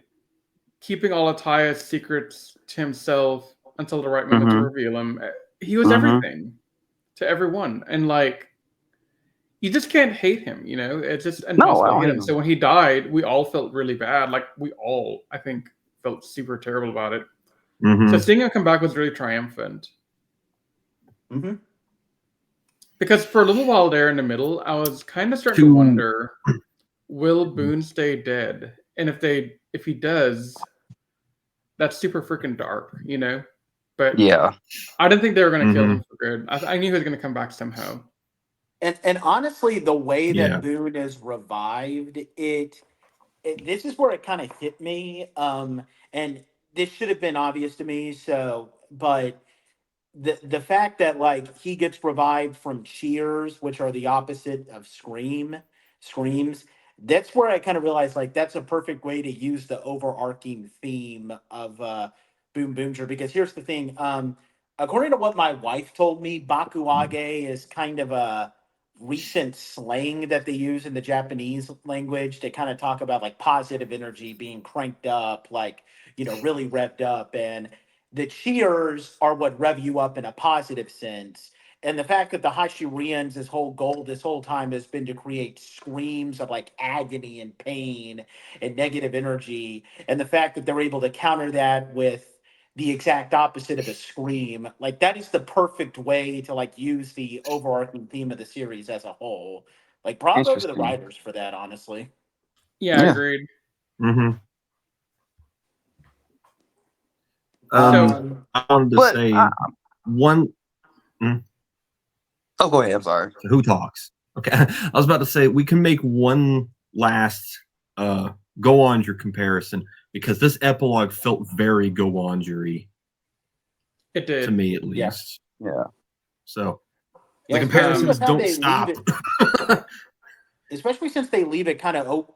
keeping all of Taya's secrets to himself until the right moment to reveal them. He was everything to everyone, and like you just can't hate him. You know, it's just impossible to hate him. So when he died, we all felt really bad. Like we all, I think, felt super terrible about it. So seeing him come back was really triumphant. Because for a little while there in the middle, I was kind of starting to wonder, will Boone stay dead? And if he does, that's super freaking dark, you know? But I didn't think they were going to kill him for good. I knew he was going to come back somehow. And honestly, the way that Boone is revived, this is where it kind of hit me. And this should have been obvious to me. But the fact that like he gets revived from cheers, which are the opposite of screams, that's where I kind of realized like that's a perfect way to use the overarching theme of Boonboomger. Because here's the thing, according to what my wife told me, Bakuage is kind of a recent slang that they use in the Japanese language to kind of talk about like positive energy being cranked up, like, you know, really revved up. And the cheers are what rev you up in a positive sense. And the fact that the Hashirians, his whole goal this whole time has been to create screams of like agony and pain and negative energy. And the fact that they're able to counter that with the exact opposite of a scream, like that is the perfect way to like use the overarching theme of the series as a whole. Like bravo to the writers for that, honestly. Yeah, agreed. I wanted to say one. Oh, go ahead. I'm sorry. Who talks? Okay, I was about to say we can make one last go on your comparison because this epilogue felt very go on jury. It did to me at least. Yeah. So the comparisons don't stop. Especially since they leave it kind of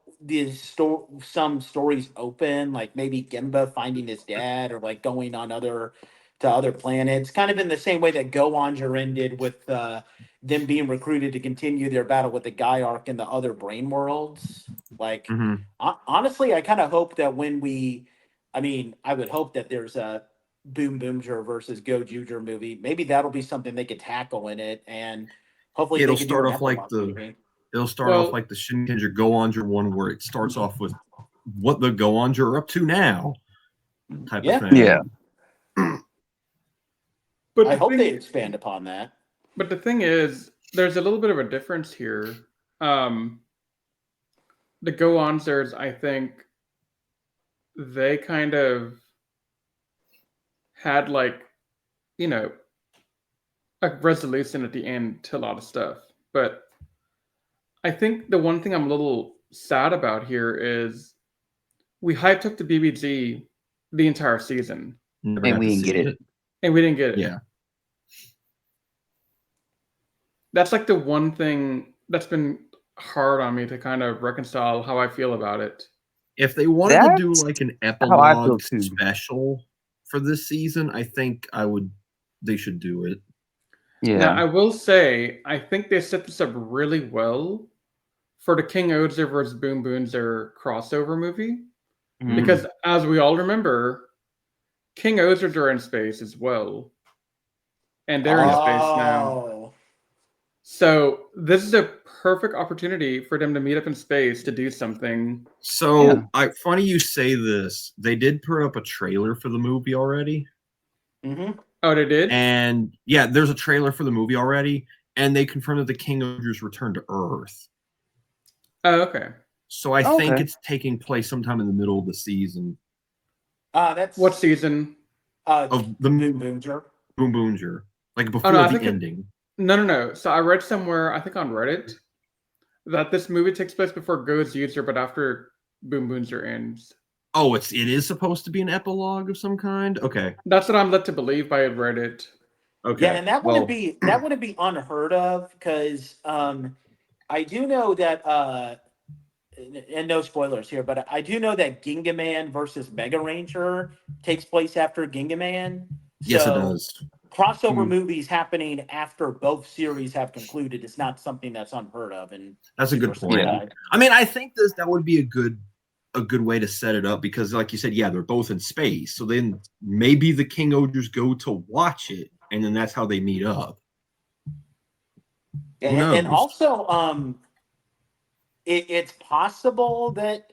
some stories open, like maybe Gemba finding his dad or like going on other planets, kind of in the same way that Go Onger ended with them being recruited to continue their battle with the Guy Arc and the other brain worlds. Like, honestly, I kind of hope that I would hope that there's a Boonboomger versus Go Juger movie. Maybe that'll be something they could tackle in it, and hopefully it'll they start off like It'll start off like the Shinkenger Go-Onger one, where it starts off with what the Go-Onger are up to now, type of thing. Yeah. But I hope they expand upon that. But the thing is, there's a little bit of a difference here. The Go-Ongers, I think, they kind of had like, you know, a resolution at the end to a lot of stuff, but I think the one thing I'm a little sad about here is we hyped up the BBG the entire season. And we didn't get it. And we didn't get it. Yeah. That's like the one thing that's been hard on me to kind of reconcile how I feel about it. If they wanted to do like an epilogue special for this season, I think they should do it. Yeah. Now, I will say, I think they set this up really well for the King Ozer versus Boonboomger crossover movie. Because as we all remember, King Ozer are in space as well. And they're in space now. So this is a perfect opportunity for them to meet up in space to do something. So funny you say this. They did put up a trailer for the movie already. Oh, they did? And yeah, there's a trailer for the movie already, and they confirmed that the King Ogers return to Earth. Oh, okay. So I think it's taking place sometime in the middle of the season. That's what season? Of the Boonboomger. Boonboomger. Like before the ending. No. So I read somewhere, I think on Reddit, that this movie takes place before Go's User, but after Boonboomger ends. Oh, it is supposed to be an epilogue of some kind? Okay. That's what I'm led to believe by Reddit. Okay. Yeah, and that wouldn't be unheard of, because I do know that and no spoilers here, but I do know that Gingaman versus Mega Ranger takes place after Gingaman. Yes, it does. Crossover movies happening after both series have concluded is not something that's unheard of. And that's a good point. Yeah. I mean, I think that would be a good a good way to set it up because, like you said, yeah, they're both in space. So then maybe the King Ogres go to watch it, and then that's how they meet up. Who knows? And also, it's possible that,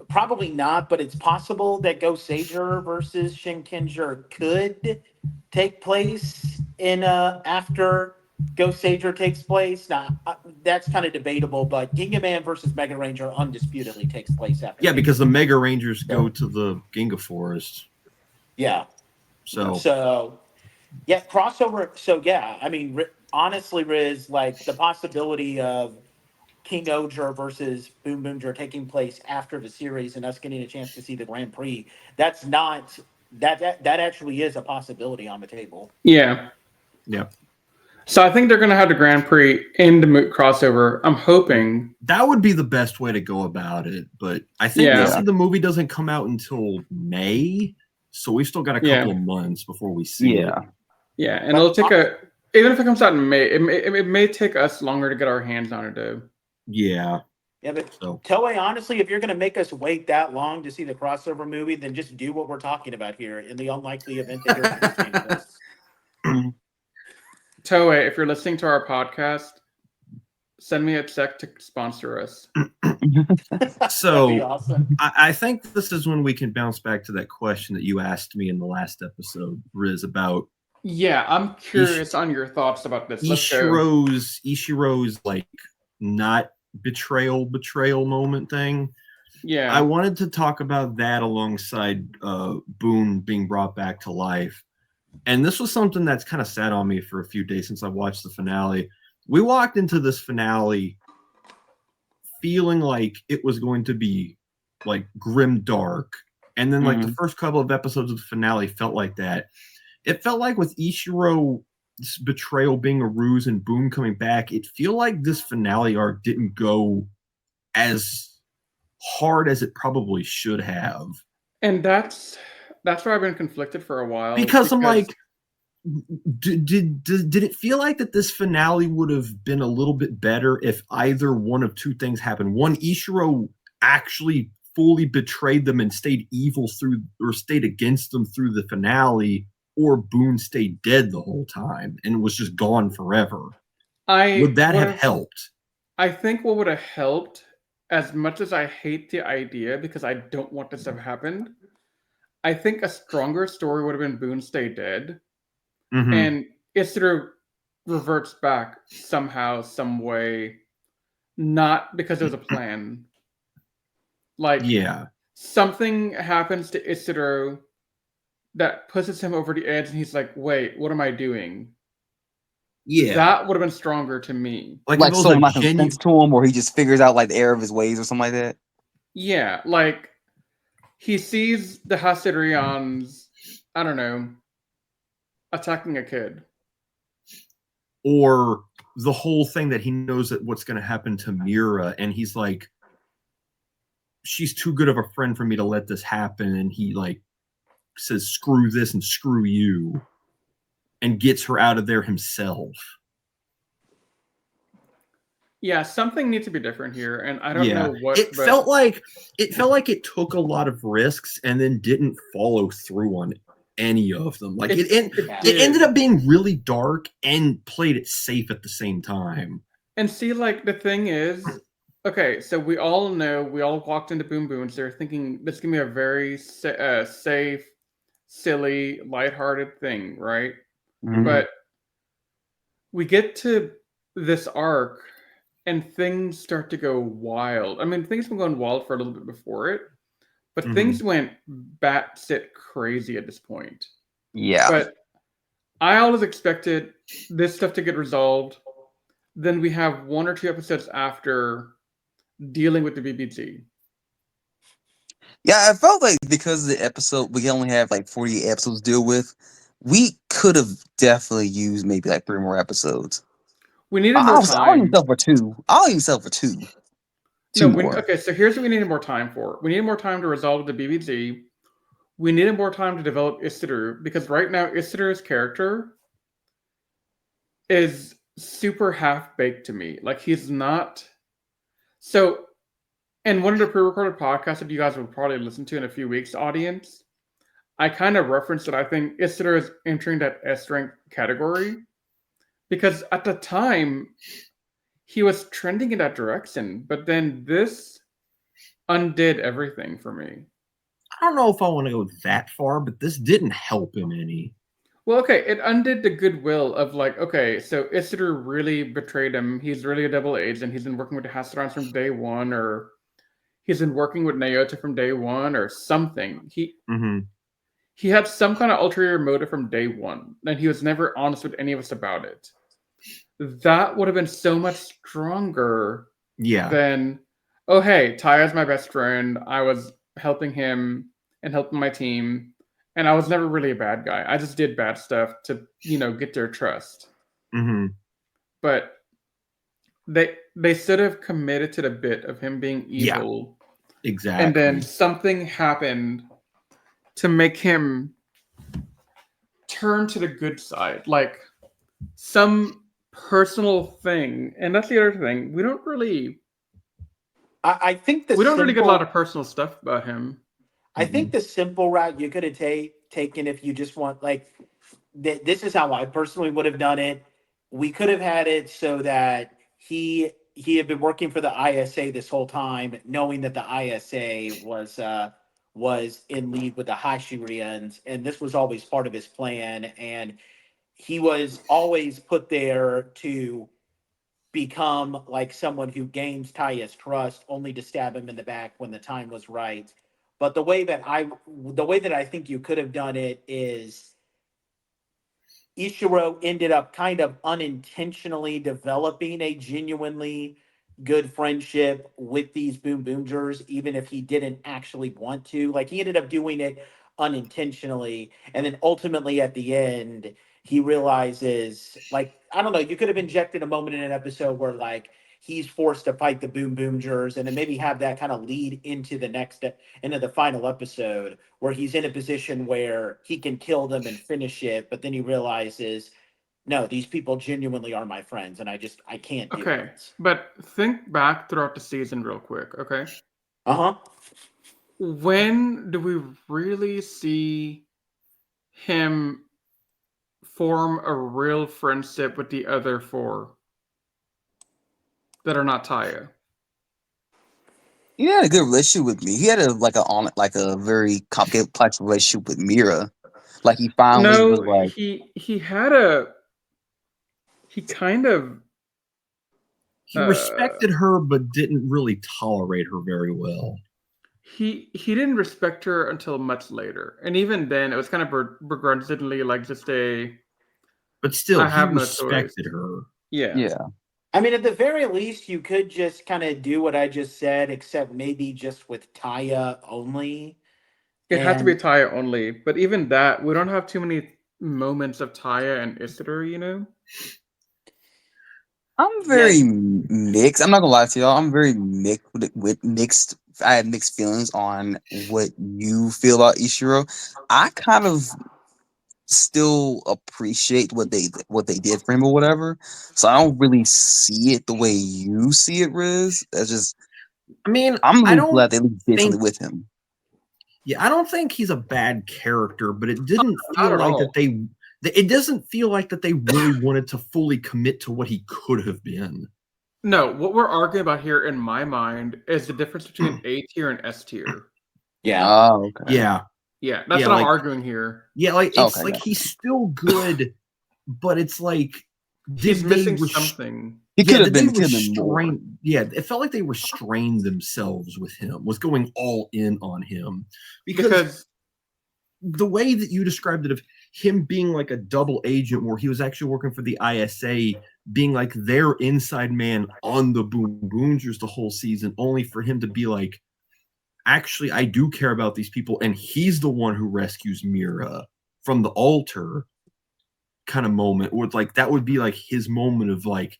probably not, but it's possible that Ghost Sager versus Shinkenger could take place in after Ghost Sager takes place. Now, that's kind of debatable, but Ginga Man versus Mega Ranger undisputedly takes place after. Yeah, because the Mega Rangers go to the Ginga Forest. Yeah. So yeah, crossover. So yeah, I mean, honestly, Riz, like the possibility of King Ogre versus Boonboomger taking place after the series and us getting a chance to see the Grand Prix, that's not that actually is a possibility on the table. Yeah. Yeah. So I think they're going to have the Grand Prix in the crossover. I'm hoping that would be the best way to go about it. But I think the movie doesn't come out until May, so we've still got a couple of months before we see it. Yeah, and it'll take even if it comes out in May, it may take us longer to get our hands on it, though. Yeah. Yeah, but Toei, honestly, if you're going to make us wait that long to see the crossover movie, then just do what we're talking about here in the unlikely event that you're listening to this. Toei, if you're listening to our podcast, send me a check to sponsor us. So awesome. I think this is when we can bounce back to that question that you asked me in the last episode, Riz, about. Yeah, I'm curious on your thoughts about this. Ishiro's like not betrayal moment thing. Yeah, I wanted to talk about that alongside Boone being brought back to life. And this was something that's kind of sat on me for a few days since I watched the finale. We walked into this finale feeling like it was going to be like grim dark. And then like the first couple of episodes of the finale felt like that. It felt like with Ishiro's betrayal being a ruse and Boone coming back, it feel like this finale arc didn't go as hard as it probably should have. And that's where I've been conflicted for a while. Because I'm like, did it feel like that this finale would have been a little bit better if either one of two things happened? One, Ishiro actually fully betrayed them and stayed evil through, or stayed against them through the finale, or Boone stayed dead the whole time and was just gone forever. Would that have helped? I think what would have helped, as much as I hate the idea because I don't want this to have happened, I think a stronger story would have been Boone stay dead. And Ishido reverts back somehow, some way, not because there's a plan. Like, something happens to Ishido that pushes him over the edge, and he's like, "Wait, what am I doing?" Yeah, that would have been stronger to me. Like someone like sense to him, or he just figures out like the error of his ways, or something like that. Yeah, like he sees the Hasidians, I don't know, attacking a kid, or the whole thing that he knows that what's going to happen to Mira, and he's like, "She's too good of a friend for me to let this happen," and he like says, "Screw this and screw you," and gets her out of there himself. Yeah, something needs to be different here, and I don't know what. It felt like it took a lot of risks and then didn't follow through on any of them. Like it ended up being really dark and played it safe at the same time. And see, like the thing is, okay, so we all know, we all walked into Boonboomgers, they're thinking this is gonna be a very safe, silly, lighthearted thing, right? But we get to this arc and things start to go wild. I mean, things have been going wild for a little bit before it, but things went batshit crazy at this point. Yeah. But I always expected this stuff to get resolved. Then we have 1 or 2 episodes after dealing with the BBG. Yeah, I felt like because of the episode, we only have like 48 episodes to deal with. We could have definitely used maybe like 3 more episodes. We needed more time. I'll even sell for 2. I'll even sell for 2. Okay, so here's what we needed more time for. We needed more time to resolve the BBG. We needed more time to develop Ishido, because right now Ishido's character is super half-baked to me. Like, he's not... So, in one of the pre-recorded podcasts that you guys will probably listen to in a few weeks, audience, I kind of referenced that I think Isitor is entering that S rank category because at the time he was trending in that direction, but then this undid everything for me. I don't know if I want to go that far, but this didn't help him any. Well, okay, it undid the goodwill of like, okay, so Isitor really betrayed him. He's really a double agent. He's been working with the Hasserons from day one, or he's been working with Naota from day one, or something. He had some kind of ulterior motive from day one, and he was never honest with any of us about it. That would have been so much stronger than, oh, hey, Taya's my best friend. I was helping him and helping my team, and I was never really a bad guy. I just did bad stuff to, get their trust. But they sort of committed to the bit of him being evil. Yeah, exactly. And then something happened to make him turn to the good side. Like some personal thing. And that's the other thing. We don't really... I think we don't really get a lot of personal stuff about him. I think the simple route you could have taken if you just want, like, this is how I personally would have done it. We could have had it so that he had been working for the ISA this whole time, knowing that the ISA was in league with the Hashirians, and this was always part of his plan. And he was always put there to become like someone who gains Taya's trust, only to stab him in the back when the time was right. But the way that I think you could have done it is Ishiro ended up kind of unintentionally developing a genuinely good friendship with these Boonboomgers, even if he didn't actually want to. Like, he ended up doing it unintentionally. And then ultimately at the end, he realizes, like, I don't know, you could have injected a moment in an episode where, like, he's forced to fight the Boonboomgers, and then maybe have that kind of lead into the final episode where he's in a position where he can kill them and finish it, but then he realizes, no, these people genuinely are my friends, and I can't do it. But think back throughout the season real quick, okay? When do we really see him form a real friendship with the other four that are not Taya? He had a good relationship with me. He had a very complicated relationship with Mira. Like, he finally was like, he respected her, but didn't really tolerate her very well. He didn't respect her until much later, and even then, it was kind of begrudgingly, like, just a. But still, I have he no respected choice. her. Yeah. I mean, at the very least, you could just kind of do what I just said, except maybe just with Taya only. It had to be Taya only, but even that, we don't have too many moments of Taya and Isitor, I'm very mixed. I'm not gonna lie to y'all. I'm very mixed. I have mixed feelings on what you feel about Ishiro. I kind of still appreciate what they did for him or whatever. So I don't really see it the way you see it, Riz. That's just. I mean, I'm really glad they did something with him. Yeah, I don't think he's a bad character, but it didn't feel like that they. It doesn't feel like that they really wanted to fully commit to what he could have been. No, what we're arguing about here, in my mind, is the difference between A tier and S tier. Yeah. Oh, okay. Yeah, that's what I'm arguing here. Yeah, like it's like he's still good, but it's like he's missing something. He could have been more. Yeah, it felt like they restrained themselves with him, was going all in on him. Because the way that you described it, of him being like a double agent where he was actually working for the ISA, being like their inside man on the Boonboomgers the whole season, only for him to be like, actually, I do care about these people, and he's the one who rescues Mira from the altar kind of moment, where it's like that would be like his moment of like,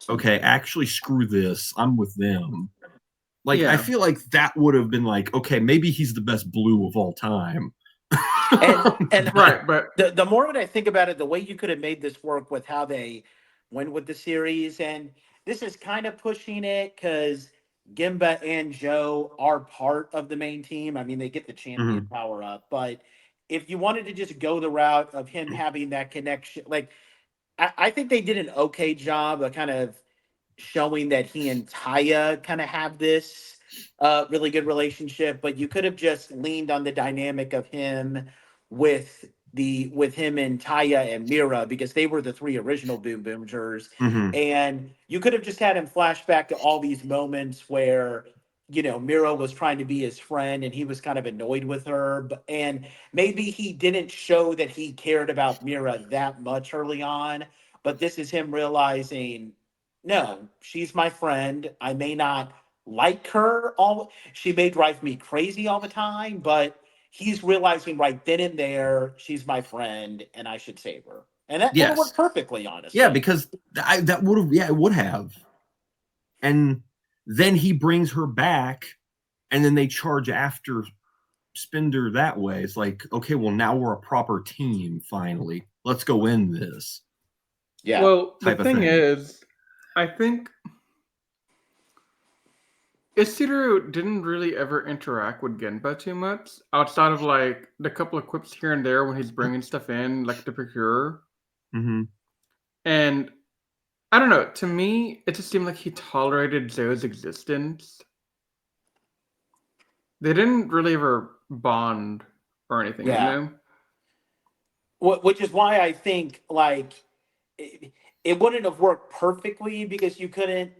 okay, actually screw this, I'm with them. Like, I feel like that would have been like, okay, maybe he's the best blue of all time. and right, but the more that I think about it, the way you could have made this work with how they went with the series, and this is kind of pushing it because Gimba and Joe are part of the main team. I mean, they get the champion power up, but if you wanted to just go the route of him having that connection, like I think they did an okay job of kind of showing that he and Taya kind of have this really good relationship, but you could have just leaned on the dynamic of him with him and Taya and Mira because they were the three original Boonboomgers, and you could have just had him flashback to all these moments where Mira was trying to be his friend and he was kind of annoyed with her, and maybe he didn't show that he cared about Mira that much early on, but this is him realizing, no, she's my friend. I may not like her she may drive me crazy all the time, but he's realizing right then and there she's my friend and I should save her. And that worked perfectly, honestly. Yeah, because that would have, it would have. And then he brings her back, and then they charge after Spender that way. It's like, okay, well, now we're a proper team, finally. Let's go in this. Yeah. Well, the thing is, I think Isuru didn't really ever interact with Genba too much, outside of like the couple of quips here and there when he's bringing stuff in, like the Procure. And I don't know, to me, it just seemed like he tolerated Zoe's existence. They didn't really ever bond or anything, you know? Which is why I think, like, it wouldn't have worked perfectly because you couldn't,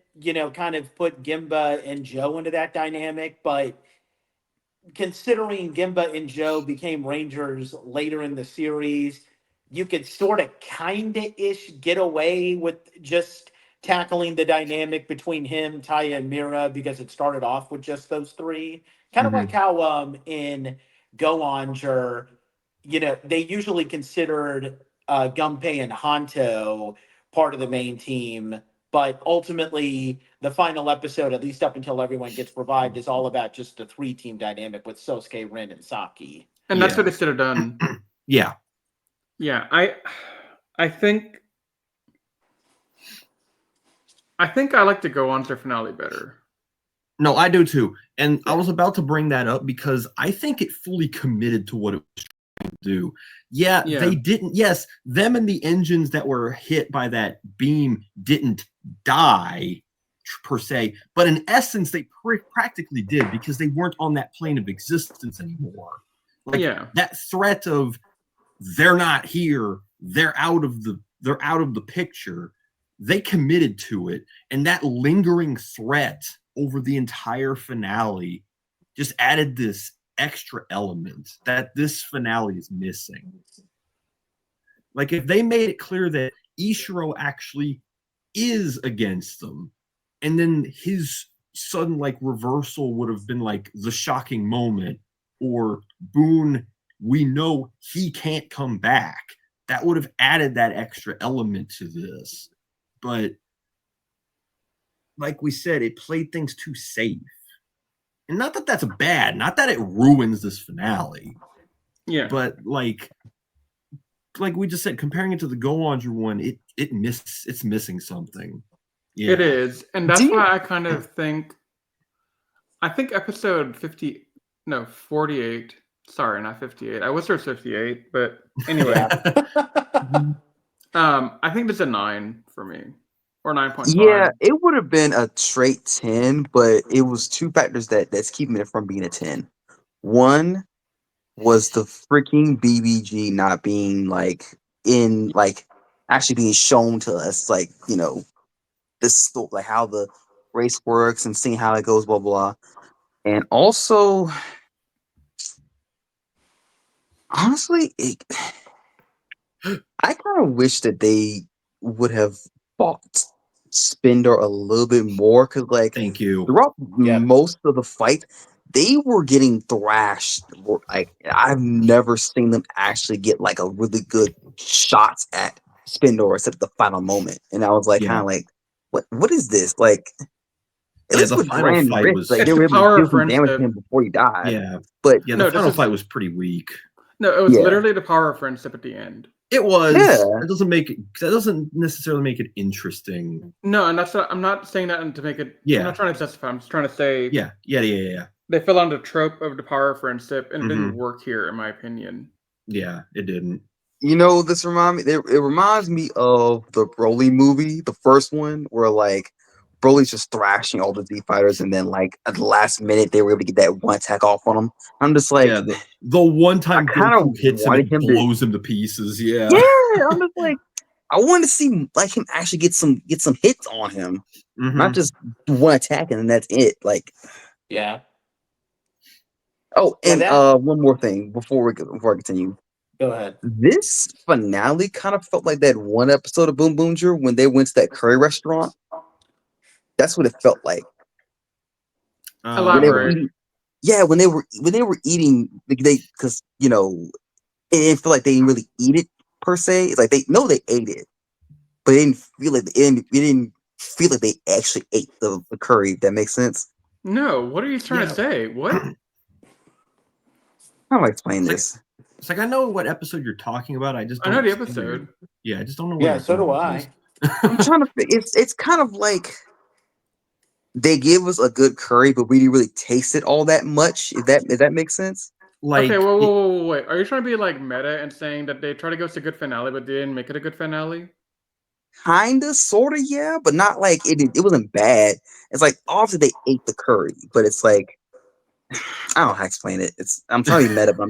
kind of put Gimba and Joe into that dynamic. But considering Gimba and Joe became Rangers later in the series, you could sort of kind of ish get away with just tackling the dynamic between him, Taya, and Mira because it started off with just those three. Kind of like how in Goanger, they usually considered Gunpei and Hanto part of the main team, but ultimately the final episode, at least up until everyone gets revived, is all about just the 3-team dynamic with Sosuke, Rin, and Saki. And that's what they should have done. Yeah, I think I like the Goanger finale better. No, I do too. And I was about to bring that up because I think it fully committed to what it was trying to do. Yeah, they didn't. Yes, them and the engines that were hit by that beam didn't die per se, but in essence, they practically did because they weren't on that plane of existence anymore. Like that threat of they're not here, they're out of the picture. They committed to it, and that lingering threat over the entire finale just added this extra element that this finale is missing. Like if they made it clear that Ishiro actually is against them, and then his sudden like reversal would have been like the shocking moment, or Boon, we know he can't come back. That would have added that extra element to this. But like we said, it played things too safe. And not that that's bad, not that it ruins this finale. Yeah. But like we just said, comparing it to the Goanger one, it's missing something. Yeah. It is. And that's why I kind of think episode 48. Sorry, not 58. I wish there was 58, but anyway. I think it's a 9 for me. Or 9.5. Yeah, it would have been a straight 10, but it was two factors that's keeping it from being a 10. One was the freaking BBG not being like in like actually being shown to us, like, this like how the race works and seeing how it goes, blah blah. And also, honestly, I kind of wish that they would have fought Spender a little bit more, because like thank you throughout most of the fight they were getting thrashed. Like I've never seen them actually get like a really good shot at Spender except at the final moment, and I was like kind of like, what is this like? At least the with final Grand fight Rift, was like they were able to do some damage friendship. to him before he died. Yeah, but the final fight was pretty weak. No, it was literally the power of friendship at the end. It was. Yeah. That doesn't necessarily make it interesting. No, and that's not, I'm not saying that to make it. Yeah. I'm not trying to justify. I'm just trying to say. Yeah. They fell on the trope of the power of friendship, and it didn't Mhm. work here, in my opinion. Yeah, it didn't. You know, this it reminds me of the Broly movie, the first one, where like Broly's just thrashing all the Z fighters, and then like at the last minute they were able to get that one attack off on him. I'm just like, yeah, the one time I kinda Goku hits him, wanted it him to- blows him to pieces. Yeah. yeah, I'm just like, I want to see like him actually get some hits on him, not just one attack and then that's it. Like, Yeah. oh, and that- one more thing before I continue. Go ahead. This finale kind of felt like that one episode of Boonboomger when they went to that curry restaurant. That's what it felt like. When they were Elaborate. eating, yeah, when they were eating, because you know, it didn't feel like they didn't really eat it per se. It's like they ate it, but they didn't feel like they actually ate the curry. If that makes sense. No, what are you trying to say? What? How do I explain this? It's like I know what episode you're talking about. I just don't I know the understand episode. Yeah, I just don't know. Yeah, so do I. I'm trying to. It's kind of like they give us a good curry, but we didn't really taste it all that much. If that makes sense. Like, okay, whoa, wait. Are you trying to be like meta and saying that they try to go to a good finale, but they didn't make it a good finale? Kinda, sorta, yeah, but not like it. It wasn't bad. It's like obviously they ate the curry, but it's like I don't know how to explain it. I'm trying to be meta, but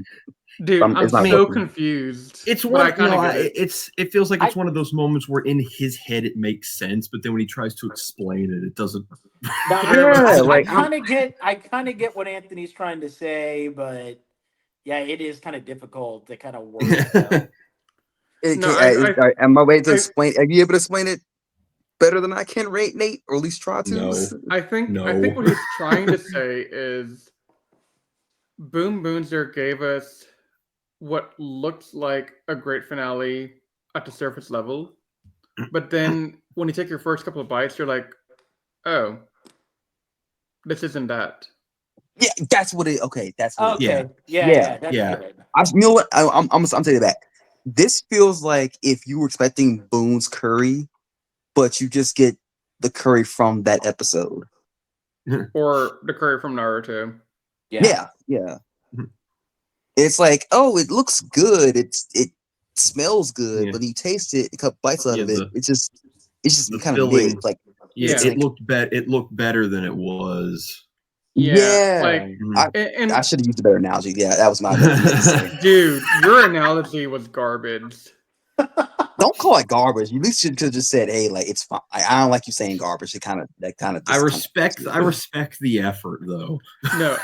Dude, I'm it's not so working. confused. It's but one. I kind of get it. It feels like it's one of those moments where in his head it makes sense, but then when he tries to explain it, it doesn't. I kind of get what Anthony's trying to say, but yeah, it is kind of difficult to kind of work it out. Am I waiting to explain? Are you able to explain it better than I can, right, Nate? Or at least try to? No. I think what he's trying to say is Boonboomger gave us what looks like a great finale at the surface level, but then when you take your first couple of bites, you're like, oh, this isn't that. Yeah, that's what it. Okay, that's what. Okay. It, Yeah. That's good. you know what? I'm telling you that. This feels like if you were expecting Boone's curry, but you just get the curry from that episode, or the curry from Naruto. Yeah. It's like, oh, it looks good. It smells good, but you taste it, a couple bites out of it. It's just kind of mid. It's like it looked better than it was. Yeah. I should have used a better analogy. Yeah, that was my dude. Your analogy was garbage. Don't call it garbage. You at least should have just said, "Hey, like it's fine." I don't like you saying garbage. I respect the effort, though. No,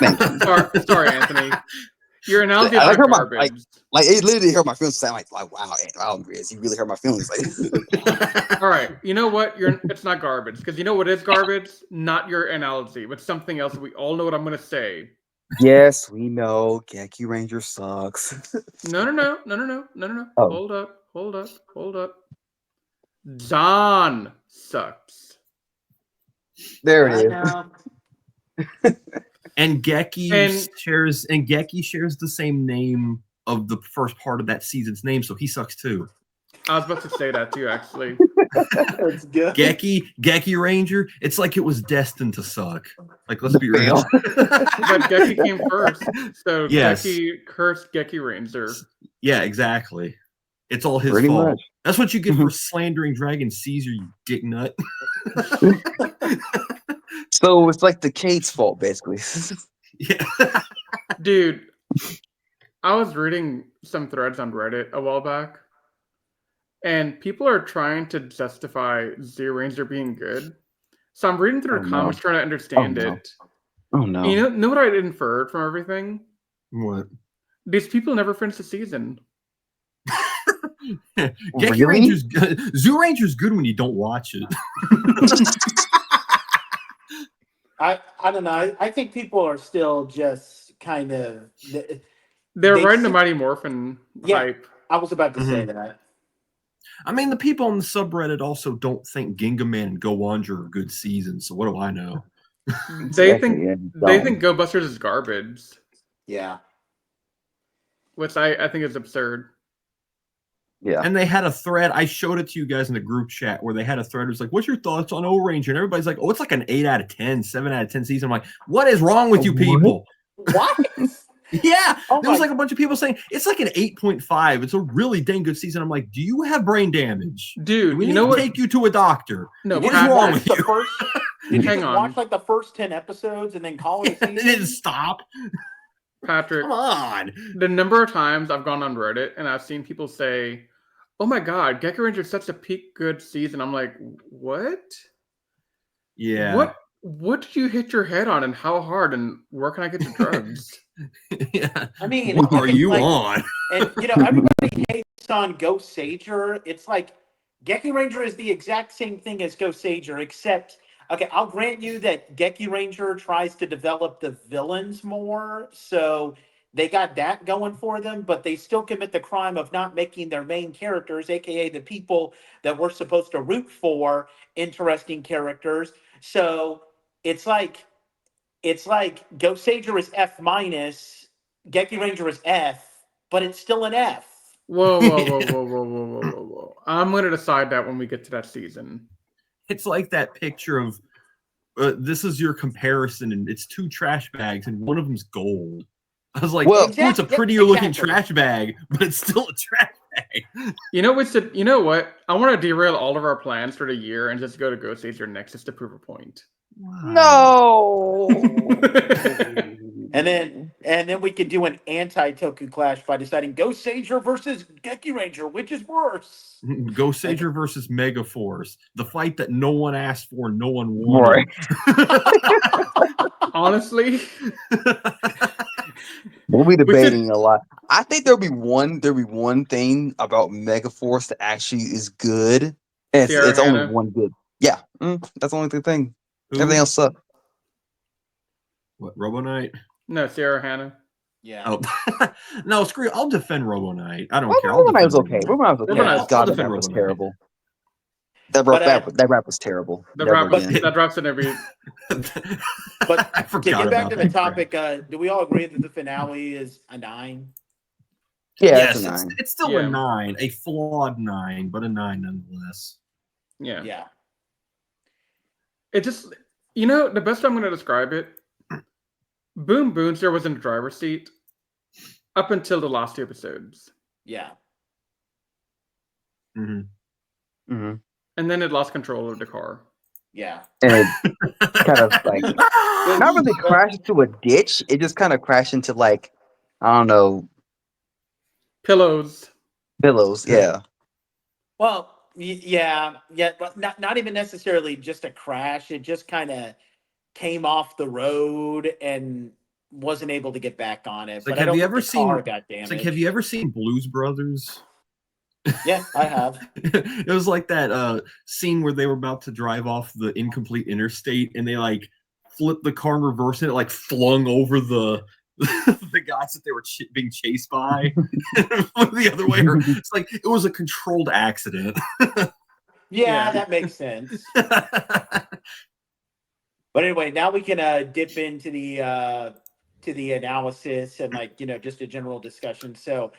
sorry, Anthony. Your analogy is like garbage. Like it literally hurt my feelings. Like wow, Grizz, you really hurt my feelings. Like, all right, you know what? It's not garbage because you know what is garbage? Not your analogy, but something else. We all know what I'm gonna say. Yes, we know. Geki Ranger sucks. No. Oh. Hold up. Zahn sucks. There it is. And Geki shares the same name of the first part of that season's name, so he sucks too. I was about to say that too, actually. That's good. Geki Ranger, it's like it was destined to suck. Like, let's be real. But Geki came first, so yes. Geki cursed Geki Ranger. Yeah, exactly. It's all his Pretty fault. much. That's what you get for slandering Dragon Caesar, you dick nut. So it's like the Kate's fault, basically. Yeah. Dude, I was reading some threads on Reddit a while back, and people are trying to justify Z Ranger being good. So I'm reading through the comments trying to understand it. Oh no. You know what I inferred from everything? What? These people never finished the season. Geki Ranger's good. Zoo Ranger's good when you don't watch it. I don't know. I think people are still just kind of. They're riding the Mighty Morphin hype. I was about to say that. I mean, the people on the subreddit also don't think Gingaman and Go Wanger are good seasons. So what do I know? They think Go Busters is garbage. Yeah. Which I think is absurd. Yeah. And they had a thread. I showed it to you guys in the group chat where they had a thread. It was like, what's your thoughts on O-Ranger? And everybody's like, oh, it's like an 8 out of 10, 7 out of 10 season. I'm like, what is wrong with you people? What? Yeah. Oh there was my- like a bunch of people saying it's like an 8.5. It's a really dang good season. I'm like, do you have brain damage? Dude, Do we you need know to what? take you to a doctor? No, What is Patrick, wrong with the you? first, did you Hang just on. watch like the first 10 episodes and then call it a And season? then stop. Patrick, Come on. the number of times I've gone on Reddit and I've seen people say, "Oh my God, Geki Ranger is such a peak good season." I'm like, what? Yeah. What did you hit your head on, and how hard, and where can I get the drugs? Yeah. I mean, What are you like, on? And everybody hates on Ghost Sager. It's like Geki Ranger is the exact same thing as Ghost Sager, except okay, I'll grant you that Geki Ranger tries to develop the villains more, so they got that going for them, but they still commit the crime of not making their main characters, aka the people that we're supposed to root for, interesting characters. So it's like Ghost Sager is F minus, Geki Ranger is F, but it's still an F. Whoa. I'm going to decide that when we get to that season. It's like that picture of this is your comparison, and it's 2 trash bags, and one of them's gold. I was like, Well, it's a prettier looking trash bag, but it's still a trash bag. You know what? I want to derail all of our plans for the year and just go to Ghost Sager next just to prove a point. No. And then we could do an anti-Toku clash by deciding Ghost Sager versus Geki Ranger, which is worse. Ghost Sager versus Mega Force, the fight that no one asked for, no one wanted. Honestly, we'll be debating a lot. I think there'll be one thing about Megaforce that actually is good. And it's only one good. Yeah, that's the only thing. Who? Everything else sucks. What, Robo Knight? No, Sarah Hannah. Yeah. Oh. No, screw it. I'll defend Robo Knight. I don't care. Robo Knight was okay. Robo Knight was okay. Robo Knight- God, I'll that defend was Robo Knight. terrible. That rap was terrible. The Never rap, again. that rap's in every. But I to forgot get back about to the that topic, do we all agree that the finale is a 9? Yeah, yes, it's a 9. it's still a 9, a flawed 9, but a 9 nonetheless. Yeah. Yeah. It just, the best I'm going to describe it, Boonboomger was in the driver's seat up until the last 2 episodes. Yeah. Mm-hmm. And then it lost control of the car. Yeah. And it kind of like not really crashed into a ditch. It just kind of crashed into like, I don't know, Pillows. Yeah. Well, yeah, but not even necessarily just a crash. It just kind of came off the road and wasn't able to get back on it. It's But like, I don't have you think ever the car seen? got It's damaged. like, have you ever seen Blues Brothers? Yeah, I have. It was like that scene where they were about to drive off the incomplete interstate, and they like flipped the car in reverse, and it like flung over the the guys that they were being chased by the other way. It's like it was a controlled accident. Yeah, that makes sense. But anyway, now we can dip into the analysis and just a general discussion. So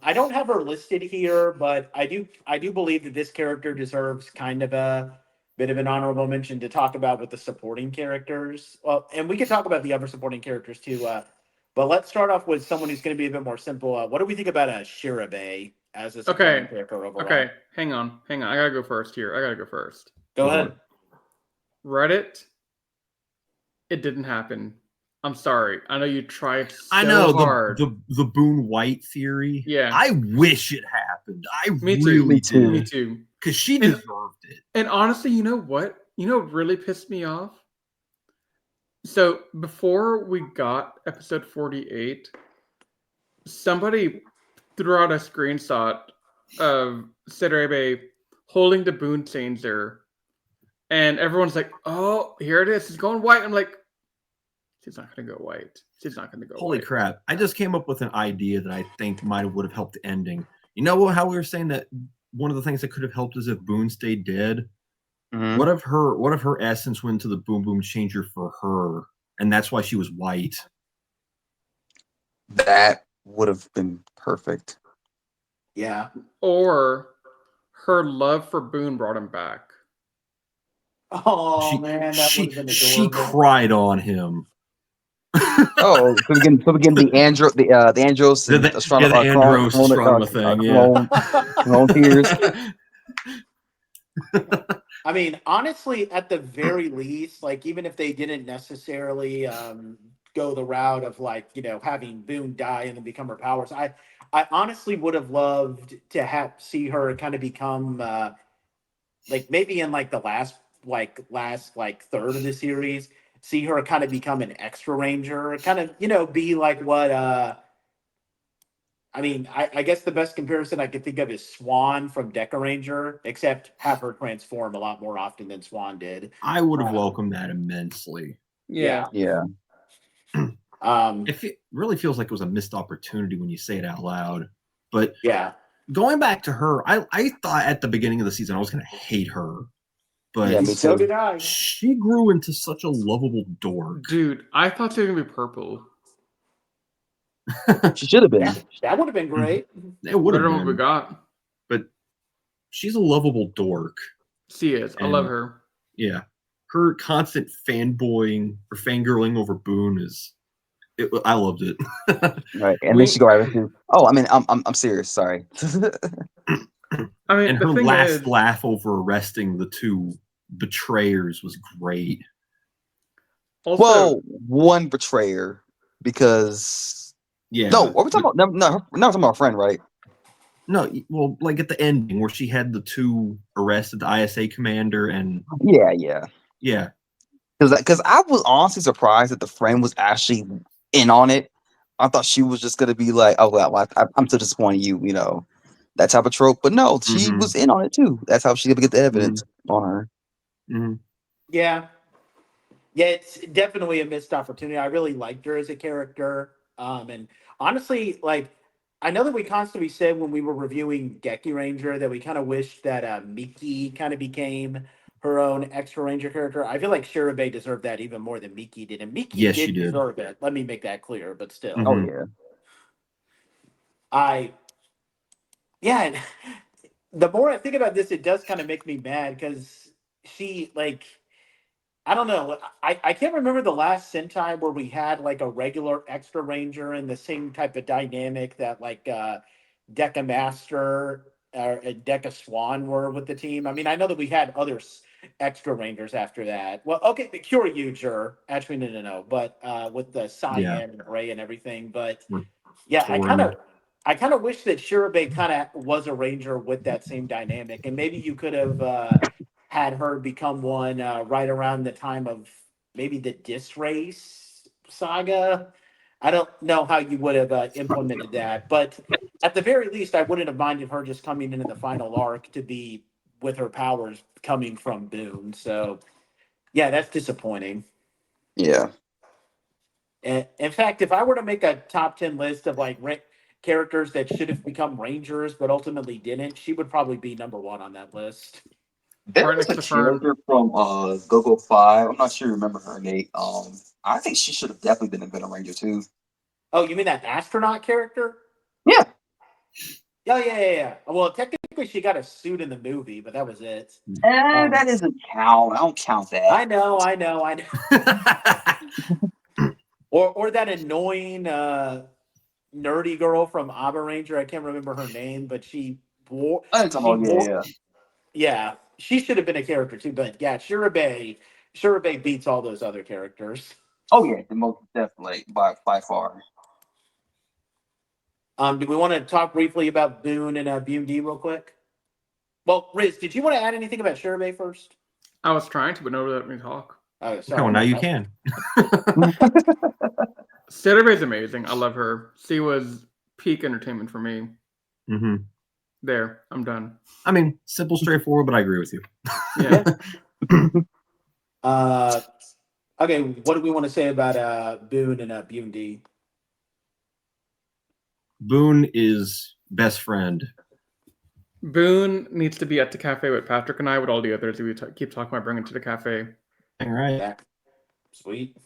I don't have her listed here, but I do believe that this character deserves kind of a bit of an honorable mention to talk about with the supporting characters. Well, and we can talk about the other supporting characters too. But let's start off with someone who's going to be a bit more simple. What do we think about Shirabe as a supporting character overall? Okay, hang on. I gotta go first here. Go ahead. Reddit. It didn't happen. I'm sorry. I know you tried so I know hard. the Boone White theory. Yeah. I wish it happened. Me really too. do. Me too. Because she deserved it. And honestly, you know what? What really pissed me off? So before we got episode 48, somebody threw out a screenshot of Sederebe holding the Boon Changer, and everyone's like, "Oh, here it is. It's going white." I'm like, "She's not going to go white. She's not going to go." Holy white. crap! I just came up with an idea that I think would have helped the ending. You know how we were saying that one of the things that could have helped is if Boone stayed dead. Mm-hmm. What if her essence went to the Boom Boom Changer for her, and that's why she was white? That would have been perfect. Yeah. Or her love for Boone brought him back. Oh man, that would have been she adorable. cried on him. Oh, so we getting the Andros and the Andros Astronema thing, clone tears. I mean, honestly, at the very least, like even if they didn't necessarily go the route of like having Boone die and then become her powers, I honestly would have loved to see her kind of become like maybe in like the last third of the series, see her kind of become an extra ranger, kind of be like what I mean, I guess the best comparison I could think of is Swan from Deca Ranger, except have her transform a lot more often than Swan did. I would have welcomed that immensely. Yeah. It really feels like it was a missed opportunity when you say it out loud. But yeah, going back to her, I thought at the beginning of the season I was going to hate her. But so did I. She grew into such a lovable dork. Dude, I thought she was going to be purple. She should have been. That would have been great. It would have been. What we got. But she's a lovable dork. She is. I love her. Yeah. Her constant fanboying or fangirling over Boone I loved it. Right. And then she go right into, oh, I mean, I'm serious. Sorry. I mean, and her last laugh over arresting the two betrayers was great. Also, well, one betrayer, because no, are we talking about? No, we're not talking about a friend, right? No, well, like at the ending where she had the two arrested, the ISA commander and yeah. Because I was honestly surprised that the friend was actually in on it. I thought she was just gonna be like, oh well, I'm so disappointed you know. That type of trope, but no, she was in on it too. That's how she could get the evidence on her. Yeah, it's definitely a missed opportunity. I really liked her as a character, and honestly, like I know that we constantly said when we were reviewing Geki Ranger that we kind of wished that Miki kind of became her own extra Ranger character. I feel like Shirabe deserved that even more than Miki did, and Miki did deserve it. Let me make that clear, but still, oh yeah, and the more I think about this, it does kind of make me mad because she, like, I don't know. I can't remember the last Sentai where we had like a regular extra ranger and the same type of dynamic that like Deca Master or Deca Swan were with the team. I mean, I know that we had other extra rangers after that. Well, okay, the Kyoryuger, actually, no. But with the Cyan and Ray and everything. But yeah, I kind of wish that Shirabe kind of was a ranger with that same dynamic, and maybe you could have had her become one right around the time of maybe the Disc Race saga. I don't know how you would have implemented that, but at the very least, I wouldn't have minded her just coming into the final arc to be with her powers coming from Boone. So, yeah, that's disappointing. Yeah. In fact, if I were to make a top 10 list of like characters that should have become Rangers but ultimately didn't, she would probably be number one on that list. There was a character from Go-Go 5. I'm not sure you remember her, Nate. I think she should have definitely been a Venom Ranger too. Oh, you mean that astronaut character? Yeah. Oh, yeah. Well, technically she got a suit in the movie, but that was it. That doesn't count. I don't count that. I know. or that annoying nerdy girl from Abba Ranger. I can't remember her name, but she wore. Yeah, she should have been a character too. But yeah, Shirabe beats all those other characters. Oh yeah, the most definitely by far. Do we want to talk briefly about Boone and BMD real quick? Well, Riz, did you want to add anything about Shirabe first? I was trying to, but nobody let me talk. Oh, sorry. Well, now you can. Shirabe's amazing. I love her. She was peak entertainment for me. There, I'm done. I mean, simple, straightforward, but I agree with you. Yeah. Okay, what do we want to say about Boone and BMD? Boone is best friend. Boone needs to be at the cafe with Patrick and I, with all the others we keep talking about bringing to the cafe. All right. Yeah. Sweet.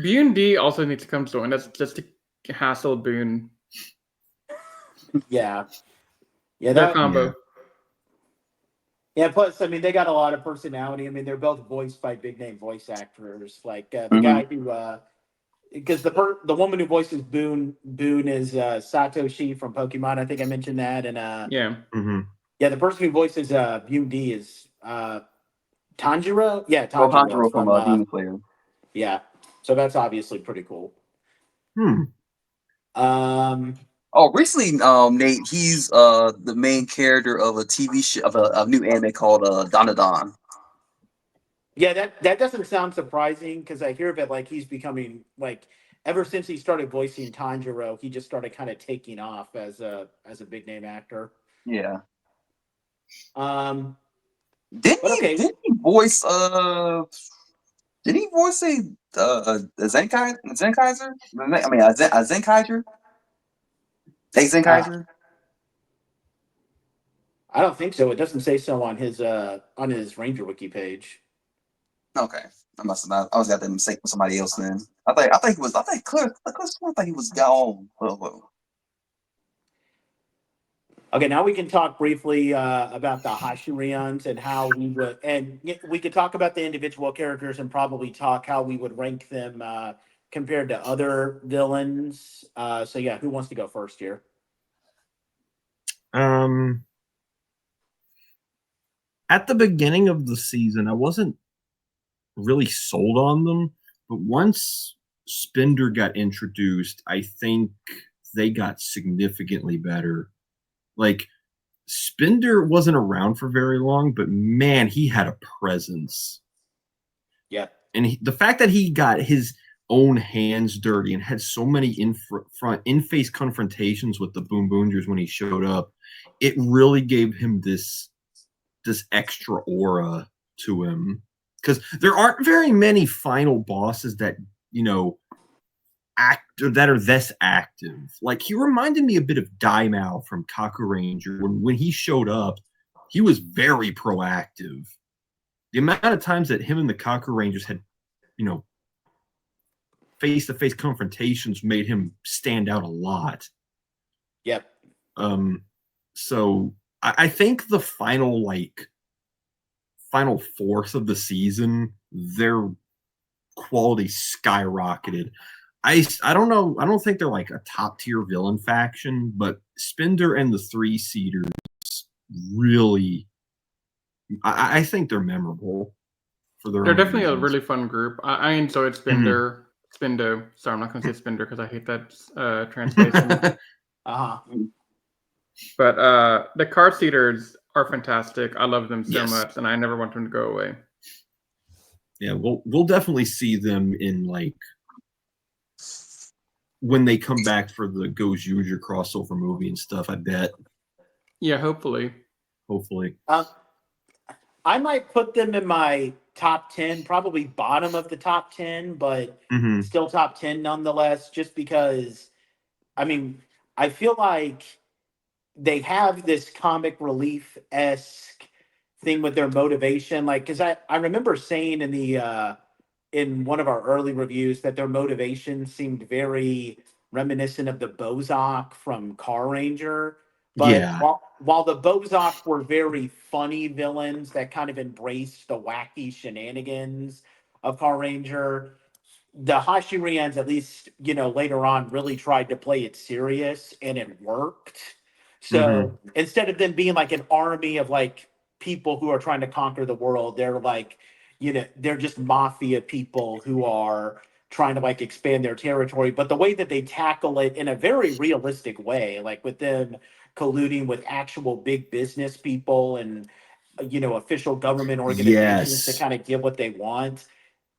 B&D also needs to come join us just to hassle Boone. Yeah. Their combo. Yeah, plus, I mean, they got a lot of personality. I mean, they're both voiced by big name voice actors. Like the guy who, because the woman who voices Boone is Satoshi from Pokemon. I think I mentioned that. And Yeah. yeah, the person who voices Boone D is Tanjiro. Yeah, Tanjiro Tanjiro from from Demon Slayer. yeah. So that's obviously pretty cool. Recently, Nate, he's the main character of a TV show of a new anime called Danadon. Yeah, that doesn't sound surprising because I hear of it like he's becoming like ever since he started voicing Tanjiro, he just started kind of taking off as a big name actor. Yeah. Okay. Didn't he voice Did he voice a Zenkaiser? I mean, a Zenkaiser? A Zenkaiser? I don't think so. It doesn't say so on his Ranger Wiki page. Okay, I must have. I was got that mistake with somebody else. Then I think he was. I think he was gone. Okay, now we can talk briefly about the Hashirians and how we would, and we could talk about the individual characters and probably talk how we would rank them compared to other villains. So yeah, who wants to go first here? At the beginning of the season, I wasn't really sold on them, but once Spender got introduced, I think they got significantly better. Like, Spender wasn't around for very long, but man, he had a presence. Yeah. And the fact that he got his own hands dirty and had so many in-face confrontations with the Boonboomgers when he showed up, it really gave him this extra aura to him. Because there aren't very many final bosses that, that are this active. Like, he reminded me a bit of Daimao from Kaku Ranger. When he showed up, he was very proactive. The amount of times that him and the Kaku Rangers had, face-to-face confrontations made him stand out a lot. Yep. So I think the final fourth of the season, their quality skyrocketed. I don't know. I don't think they're like a top tier villain faction, but Spender and the Three Seaters really, I think they're memorable for their. They're definitely a really fun group. I enjoyed Spender. Spindo. Sorry, I'm not going to say Spender because I hate that translation. But the Car Seaters are fantastic. I love them so much, and I never want them to go away. Yeah, we'll definitely see them in when they come back for the Gojuja crossover movie and stuff. I bet. Yeah, hopefully. I might put them in my top 10, probably bottom of the top 10, but still top 10 nonetheless, just because, I mean, I feel like they have this comic relief-esque thing with their motivation. Like, because I remember saying in one of our early reviews that their motivation seemed very reminiscent of the Bozak from Car Ranger. But while the Bozak were very funny villains that kind of embraced the wacky shenanigans of Car Ranger, the Hashirians, at least, later on, really tried to play it serious, and it worked. So instead of them being like an army of like people who are trying to conquer the world, they're like, they're just mafia people who are trying to like expand their territory. But the way that they tackle it in a very realistic way, like with them colluding with actual big business people and official government organizations to kind of get what they want.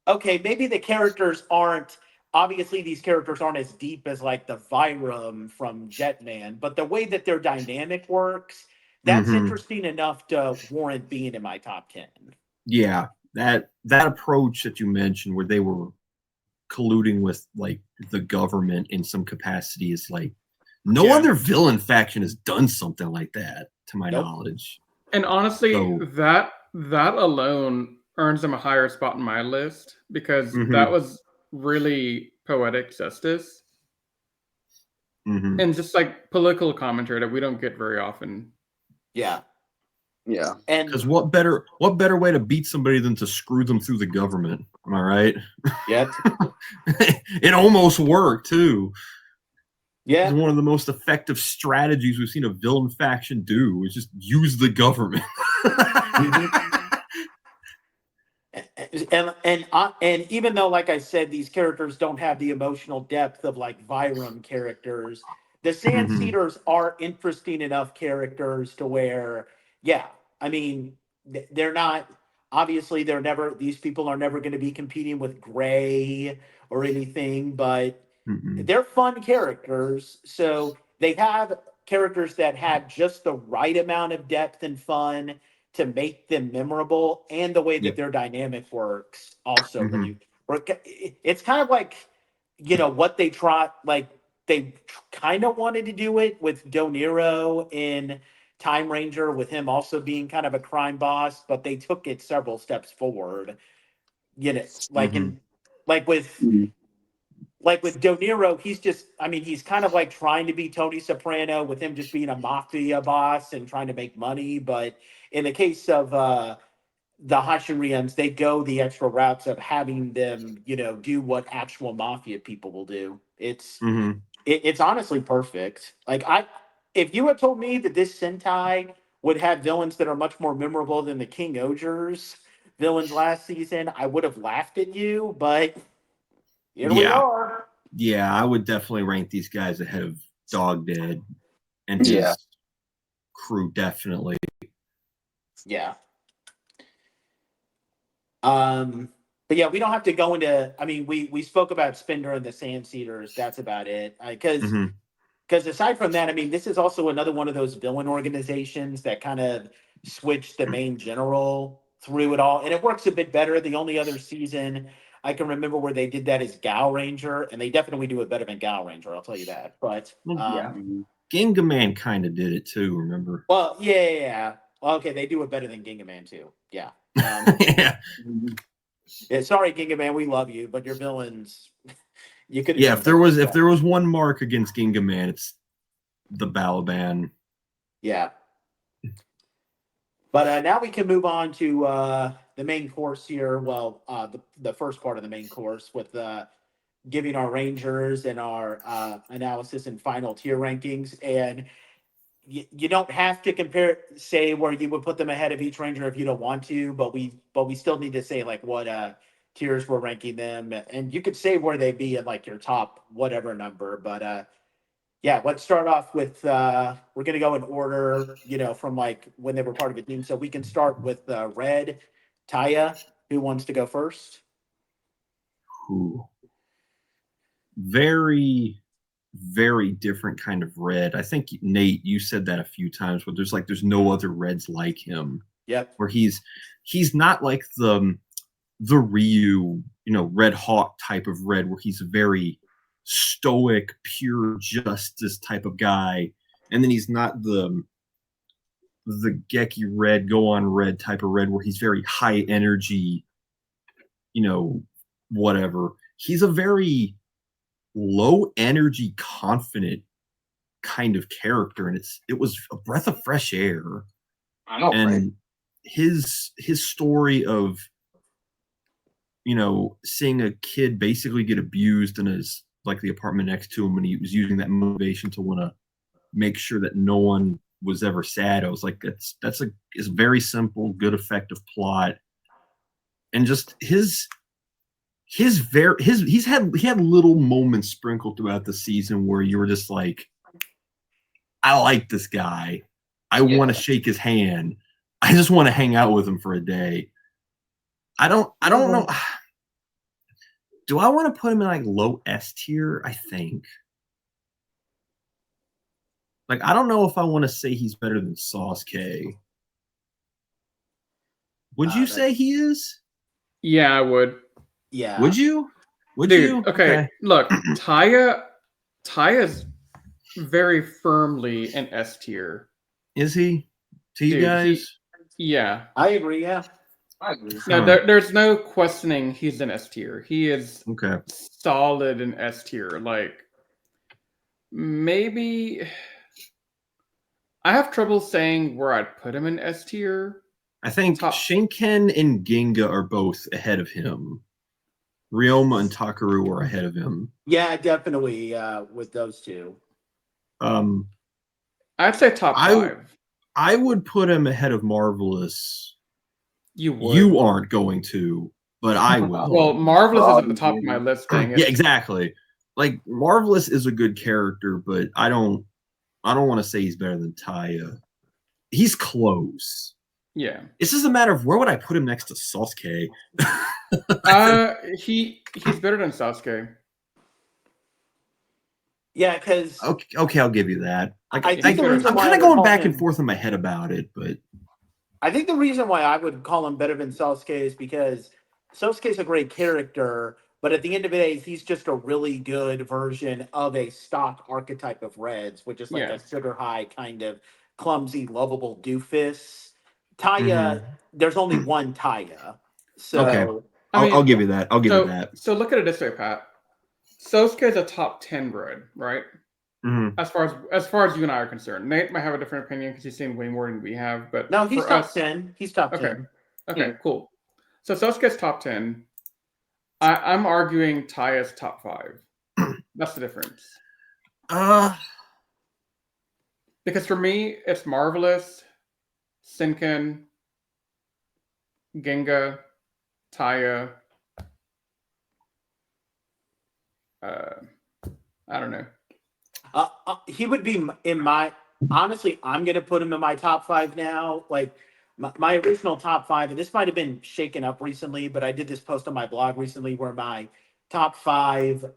Okay, maybe the characters aren't obviously these characters aren't as deep as like the Vyram from Jetman, but the way that their dynamic works, that's interesting enough to warrant being in my top 10. Yeah, that approach that you mentioned where they were colluding with like the government in some capacity is like no other villain faction has done something like that to my knowledge. And honestly, that alone earns them a higher spot in my list because that was really poetic justice. and just like political commentary that we don't get very often. Yeah. And because what better way to beat somebody than to screw them through the government? Am I right? Yep. It almost worked too. Yeah. It's one of the most effective strategies we've seen a villain faction do is just use the government. And even though, like I said, these characters don't have the emotional depth of like Vyram characters, the Sand Seeders are interesting enough characters to where, yeah, I mean, they're not, obviously these people are never going to be competing with Gray or anything, but they're fun characters. So they have characters that have just the right amount of depth and fun to make them memorable, and the way that their dynamic works also when you work. It's kind of like, what they try, like they kind of wanted to do it with Doniro in Time Ranger, with him also being kind of a crime boss, but they took it several steps forward. Like with Doniro, he's kind of like trying to be Tony Soprano with him just being a mafia boss and trying to make money. But in the case of the Hashirians, they go the extra routes of having them, do what actual mafia people will do. It's honestly perfect. If you had told me that this Sentai would have villains that are much more memorable than the King Ogres villains last season, I would have laughed at you, but here we are. Yeah, I would definitely rank these guys ahead of Dog Dead and his crew, definitely. Yeah. But yeah, we don't have to go into. I mean, we spoke about Spender and the Sand Seeders. That's about it. Because aside from that, I mean, this is also another one of those villain organizations that kind of switched the main general through it all, and it works a bit better. The only other season I can remember where they did that is Gal Ranger, and they definitely do it better than Gal Ranger. I'll tell you that. But Gingaman kind of did it too. Remember? Well, yeah. Well, okay, they do it better than Gingaman too. Yeah. Yeah. Yeah. Sorry, Gingaman, we love you, but your villains, you could. Yeah, if there was one mark against Gingaman, it's the Balaban. Yeah. But now we can move on to the main course here. Well, the first part of the main course with giving our Rangers and our analysis and final tier rankings. And you don't have to say where you would put them ahead of each Ranger if you don't want to, but we still need to say like what tiers we're ranking them, and you could say where they be in like your top whatever number. But yeah, let's start off with we're gonna go in order, from like when they were part of the team. So we can start with Red. Taya, who wants to go first? Ooh. Very, very different kind of Red. I think Nate, you said that a few times, but there's no other Reds like him. Yep. Where he's not like the Ryu, Red Hawk type of Red, where he's a very stoic, pure justice type of guy, and then he's not the Geki Red, Go On Red type of Red, where he's very high energy, whatever. He's a very low energy, confident kind of character, and it was a breath of fresh air. I know, and right? his story of seeing a kid basically get abused in his the apartment next to him, and he was using that motivation to want to make sure that no one was ever sad. I was like, it's a very simple, good, effective plot, and just he had little moments sprinkled throughout the season where you were just like, I like this guy. I want to shake his hand. I just want to hang out with him for a day. I don't know. Do I want to put him in like low S tier? I think. I don't know if I want to say he's better than Sasuke. Would you say he is? Yeah, I would. Yeah. Would you? Okay. Look, Taya's very firmly an S tier. Is he? To you guys? Yeah. I agree, yeah. I agree. No, there's no questioning he's an S tier. He is okay. Solid in S tier. Maybe I have trouble saying where I'd put him in S tier. I think Shinken and Ginga are both ahead of him. Ryoma and Takaru are ahead of him. Yeah, definitely with those two. I'd say top 5. I would put him ahead of Marvelous. You would. You aren't going to, but I will. Well, Marvelous is at the top of my list. Yeah, exactly. Like Marvelous is a good character, but I don't want to say he's better than Taya. He's close. Yeah. It's just a matter of where would I put him next to Sasuke? He's better than Sasuke. Yeah, because okay, I'll give you that. Like, I'm kind of going back and forth in my head about it, but I think the reason why I would call him better than Sasuke is because Sasuke's a great character, but at the end of the day, he's just a really good version of a stock archetype of Reds, which is like a sugar high kind of clumsy, lovable doofus. Taya, there's only one Taya. So okay. I'll give you that. I'll give you that. So look at it this way, Pat. Sasuke is a top 10 Red, right? Mm-hmm. As far as you and I are concerned. Nate might have a different opinion because he's seen way more than we have, but no, he's top 10. He's top 10. Okay, cool. So Sasuke's top 10. I'm arguing Taya's top 5. That's the difference. Because for me, it's Marvelous, Shinken, Genga, Taya. I don't know. He would be in my. Honestly, I'm gonna put him in my top 5 now. Like my original top 5, and this might have been shaken up recently, but I did this post on my blog recently where my top 5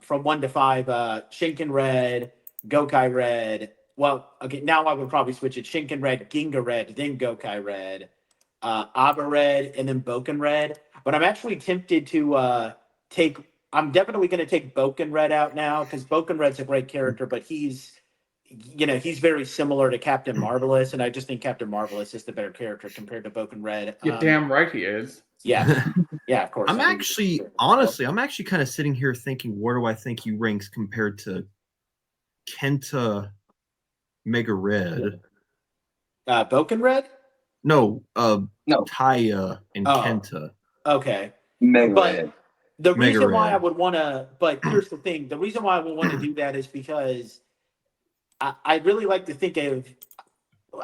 from 1 to 5: Shinken Red, Gokai Red. Well, okay, now I would probably switch it: Shinken Red, Ginga Red, then Gokai Red, Aba Red, and then Boken Red. But I'm actually tempted to take. I'm definitely going to take Boken Red out now because Boken Red's a great character, but he's very similar to Captain Marvelous, and I just think Captain Marvelous is the better character compared to Boken Red. You're damn right he is. Yeah, yeah, of course. I'm actually kind of sitting here thinking, where do I think he ranks compared to Kenta, Mega Red? Boken Red? No, Taya and Kenta. Okay, Mega Red. The reason why I would want to, but here's the thing: the reason why I would want to do that is because I really like to think of.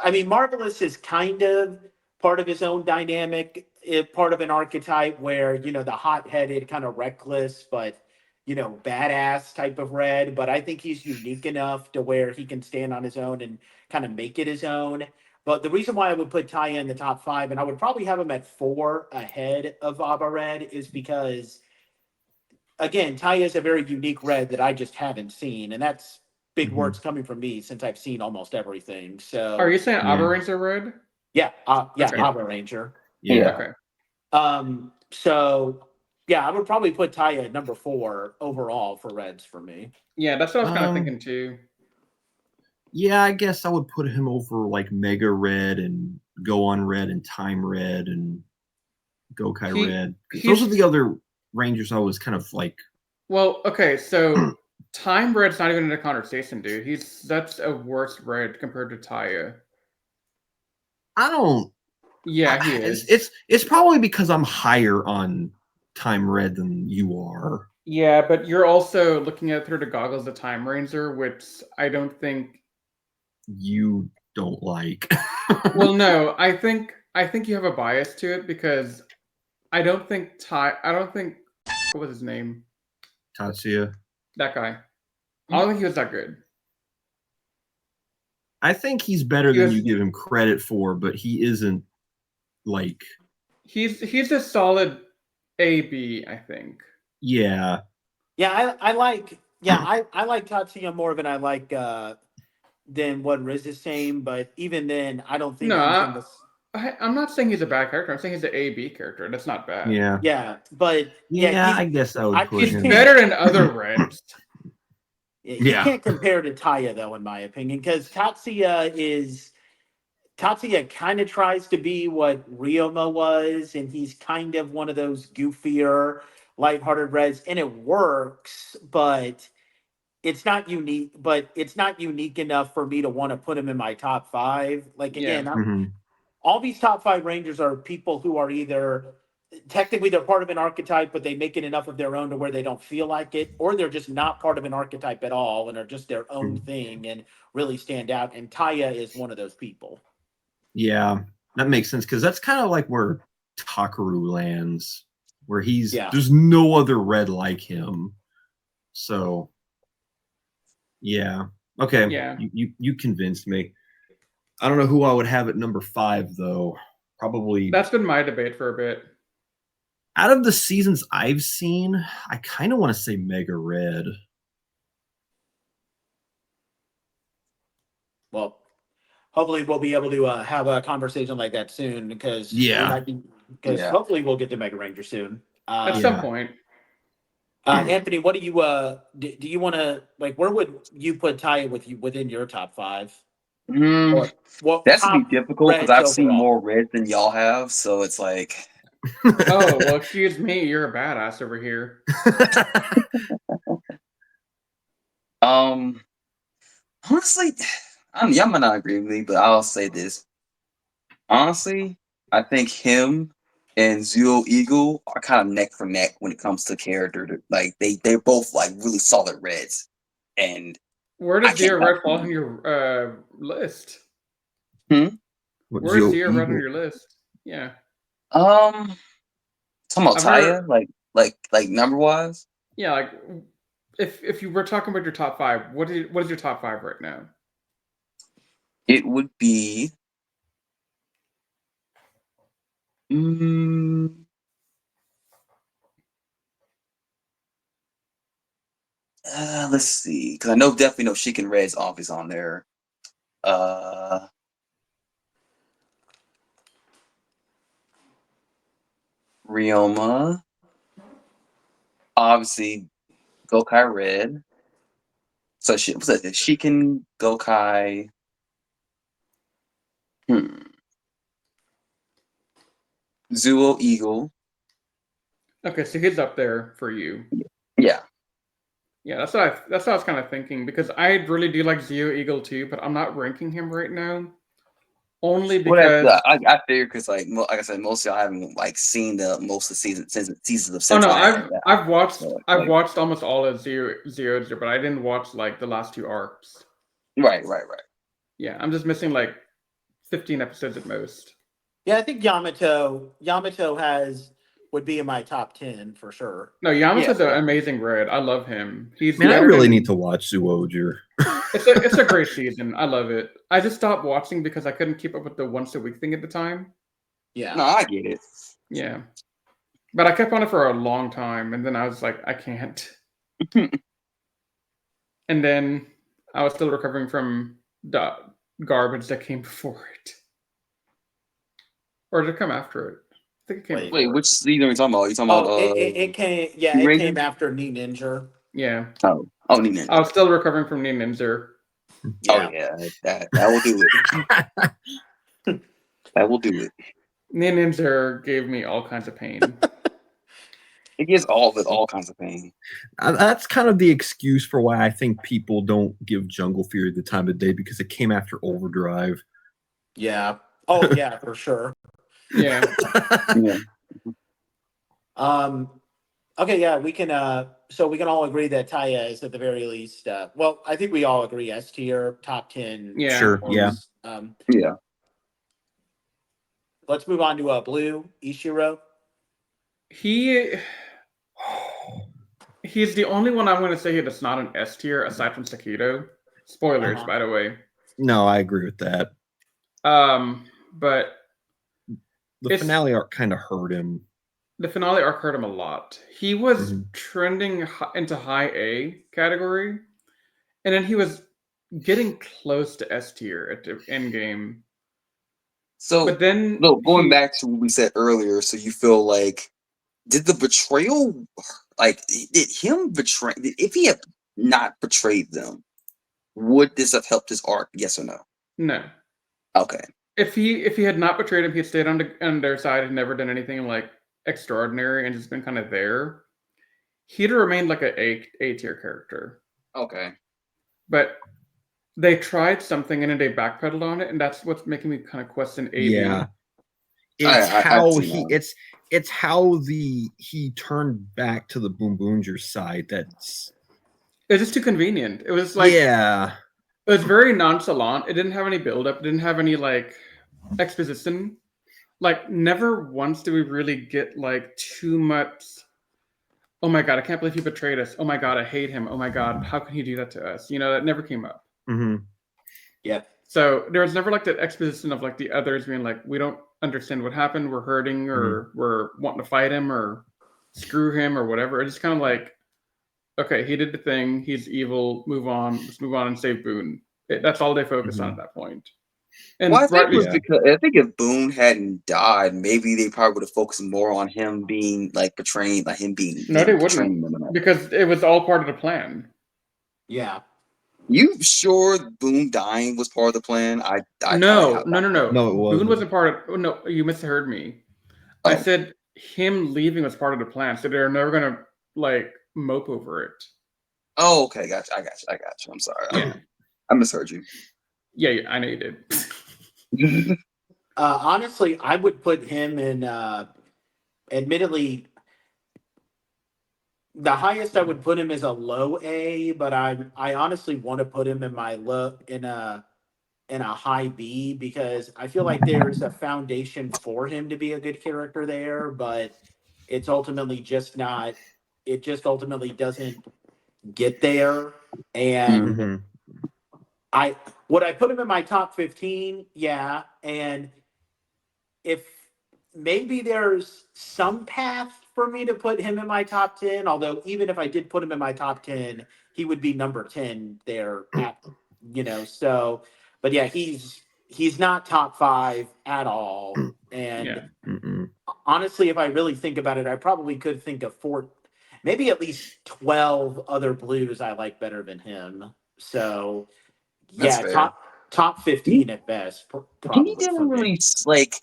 I mean, Marvelous is kind of part of his own dynamic, part of an archetype where the hot-headed, kind of reckless, but badass type of Red. But I think he's unique enough to where he can stand on his own and kind of make it his own. But the reason why I would put Taya in the top 5, and I would probably have him at 4 ahead of Aba Red, is because, again, Taya is a very unique Red that I just haven't seen, and that's big words coming from me since I've seen almost everything. So, are you saying Aba Ranger Red? Yeah, okay. Aba Ranger. Yeah. Okay. So yeah, I would probably put Taya at number 4 overall for Reds for me. Yeah, that's what I was kind of thinking too. Yeah, I guess I would put him over like Mega Red and Go On Red and Time Red and Gokai Red. Those are the other Rangers I was kind of like. Well, okay, so Time Red's not even in the conversation, dude. That's a worse Red compared to Taya. I don't. Yeah, he is. It's probably because I'm higher on Time Red than you are. Yeah, but you're also looking at through the goggles of Time Ranger, which I don't think you don't like. Well, no, I think you have a bias to it because I don't think what was his name? Tatsuya. That guy. I don't think he was that good. I think he's better than you give him credit for, but he isn't like he's a solid A-B, I think. Yeah. Yeah, I like Tatsuya more than I like than what Riz is saying, but even then I don't think I'm not saying he's a bad character. I'm saying he's an A-B character. That's not bad. Yeah. Yeah, but I guess I would put he's him better than other Reds. You can't compare to Taya though, in my opinion, because Tatsuya kind of tries to be what Ryoma was, and he's kind of one of those goofier, lighthearted Reds, and it works, but it's not unique, but it's not unique enough for me to want to put him in my top 5. Like again, all these top 5 Rangers are people who are either technically they're part of an archetype, but they make it enough of their own to where they don't feel like it, or they're just not part of an archetype at all and are just their own thing and really stand out. And Taya is one of those people. Yeah, that makes sense because that's kind of like where Takaru lands, where there's no other red like him. So, yeah, okay, Yeah, you convinced me. I don't know who I would have at number 5 though. Probably that's been my debate for a bit. Out of the seasons I've seen, I kind of want to say Mega Red. Well, hopefully we'll be able to have a conversation like that soon because hopefully we'll get to Mega Ranger soon. At some point. Anthony, what do you do you want to like? Where would you put Taya within your top 5? That's gonna be difficult because I've seen more red than y'all have, so it's like. Oh well, excuse me, you're a badass over here. Honestly, y'all might not agree with me, but I'll say this. Honestly, I think him and Zero Eagle are kind of neck for neck when it comes to character. Like they're both like really solid reds. And where does Zero Red fall on your list? Where is Zero Red on your list? Yeah. Talking about Taya, like number wise. Yeah, like if you were talking about your top 5, what is your top 5 right now? It would be. Let's see, because I definitely know Chicken Red's office on there. Ryoma, obviously, Gokai Red. So what's that? Shiken Gokai. Zuo Eagle. Okay, so he's up there for you. Yeah. Yeah, that's what I was kind of thinking because I really do like Zeo Eagle too, but I'm not ranking him right now. Only because I figured because like I said, most of y'all haven't like seen most of the seasons of Sentai. Oh no, I've watched almost all of Zero, but I didn't watch like the last 2 arcs. Right. Yeah, I'm just missing like 15 episodes at most. Yeah, I think Yamato would be in my top 10 for sure. No, Yamato's an amazing red. I love him. I really need to watch Zyuohger. It's a great season. I love it. I just stopped watching because I couldn't keep up with the once a week thing at the time. Yeah. No, I get it. Yeah. But I kept on it for a long time, and then I was like, I can't. And then I was still recovering from the garbage that came before it. Or did it come after it? I think it came Wait, which season are you talking about? You talking about it came after Ninja. Yeah. Oh, Ninja. I was still recovering from Ninja. Yeah. Oh yeah, that will do it. That will do it. Ninja gave me all kinds of pain. It gives all kinds of pain. That's kind of the excuse for why I think people don't give Jungle Fury the time of day because it came after Overdrive. Yeah. Oh yeah, for sure. Yeah. Okay, yeah, we can so we can all agree that Taya is at the very least well, I think we all agree S tier, top 10. Yeah. Sure, yeah. Yeah. Let's move on to Blue Ishiro. He's the only one I'm going to say that's not an S tier aside from Sakito. Spoilers, by the way. No, I agree with that. But the finale arc kind of hurt him. The finale arc hurt him a lot. He was trending into high A category, and then he was getting close to S tier at the end game. So, but then going back to what we said earlier, so you feel like, did the betrayal, like, if he had not betrayed them, would this have helped his arc? Yes or no? No. Okay. If he had not betrayed him, he had stayed on their side and never done anything like extraordinary and just been kind of there, he'd have remained like a tier character. Okay. But they tried something and then they backpedaled on it, and that's what's making me kind of question AB. Yeah. It's how he turned back to the Boonboomgers side. It's just too convenient. It was like it was very nonchalant. It didn't have any build-up. It didn't have any like exposition. Like never once do we really get like too much. Oh my god, I can't believe he betrayed us. Oh my god, I hate him. Oh my god, how can he do that to us? That never came up. Mm-hmm. Yeah. So there was never like that exposition of like the others being like, we don't understand what happened. We're hurting, or we're wanting to fight him, or screw him, or whatever. It's just kind of like, okay, he did the thing. He's evil. Move on. Let's move on and save Boone. That's all they focused on at that point. And I think if Boone hadn't died, maybe they probably would have focused more on him being like betraying, like him being. No, they wouldn't, because it was all part of the plan. Yeah. You sure Boone dying was part of the plan? No, Boone wasn't part of. No, you misheard me. Oh. I said him leaving was part of the plan, so they're never gonna like mope over it. Oh, okay, gotcha. I got you. I'm sorry. Yeah. I misheard you. Yeah, I know you did. Honestly, I would put him in. Admittedly, the highest I would put him is a low A, but I honestly want to put him in my in a high B, because I feel like there's a foundation for him to be a good character there, but it's ultimately just not. It just ultimately doesn't get there, and would I put him in my top 15? Yeah, and if maybe there's some path for me to put him in my top 10, although even if I did put him in my top 10, he would be number 10 there so, but yeah, he's not top 5 at all. And honestly, if I really think about it, I probably could think of maybe at least 12 other blues I like better than him. So yeah, top 15 at best. He didn't really like.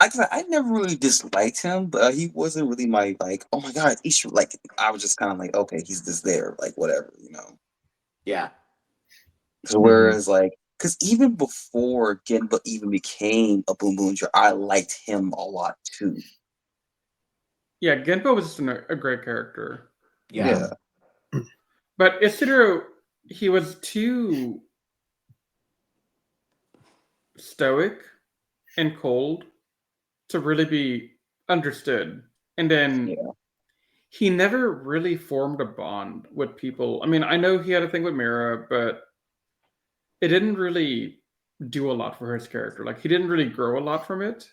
I never really disliked him, but he wasn't really my like. Oh my god, he's like. I was just kind of like, okay, he's just there, like whatever, Yeah. So whereas because even before Genba even became a Boonboomger, I liked him a lot too. Yeah, Genba was a great character. Yeah. But Isidoro, he was too stoic and cold to really be understood. And then he never really formed a bond with people. I mean, I know he had a thing with Mira, but it didn't really do a lot for his character. Like, he didn't really grow a lot from it.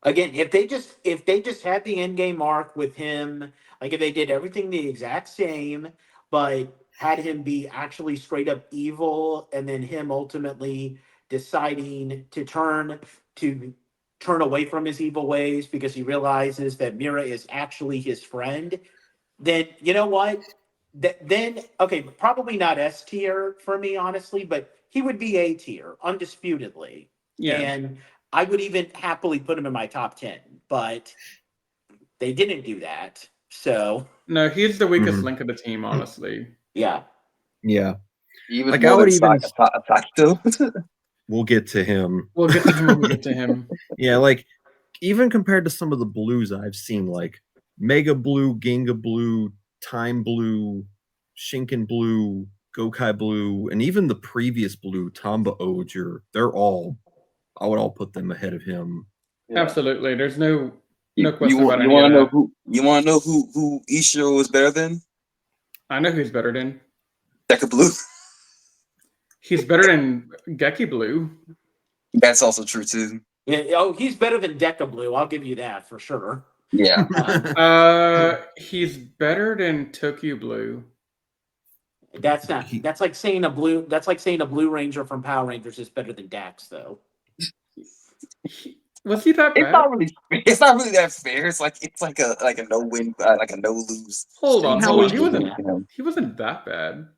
Again, if they just had the end game arc with him, like if they did everything the exact same, but had him be actually straight up evil, and then him ultimately deciding to turn away from his evil ways because he realizes that Mira is actually his friend, then you know what? Then okay, probably not S tier for me, honestly, but he would be A tier, undisputedly. Yeah. And I would even happily put him in my top 10, but they didn't do that. So no, he's the weakest link of the team, honestly. Yeah. Yeah. Even like I would even we'll get to him. We'll get to him when we get to him. Yeah, like even compared to some of the blues I've seen, like Mega Blue, Ginga Blue, Time Blue, Shinken Blue, Gokai Blue, and even the previous blue, Tamba Oger, I would all put them ahead of him. Yeah. Absolutely. There's no question you about you want to know who you want to know who Ishiro is better than? I know who's better than Deca Blue. He's better than Geki Blue. That's also true too. Yeah, he's better than Deca Blue. I'll give you that for sure. Yeah. He's better than Tokyo Blue. That's not. That's like saying a blue. That's like saying a Blue Ranger from Power Rangers is better than Dax, though. Was he that bad? It's not really that fair. It's like a no win, like a no lose. Hold on. He wasn't that bad.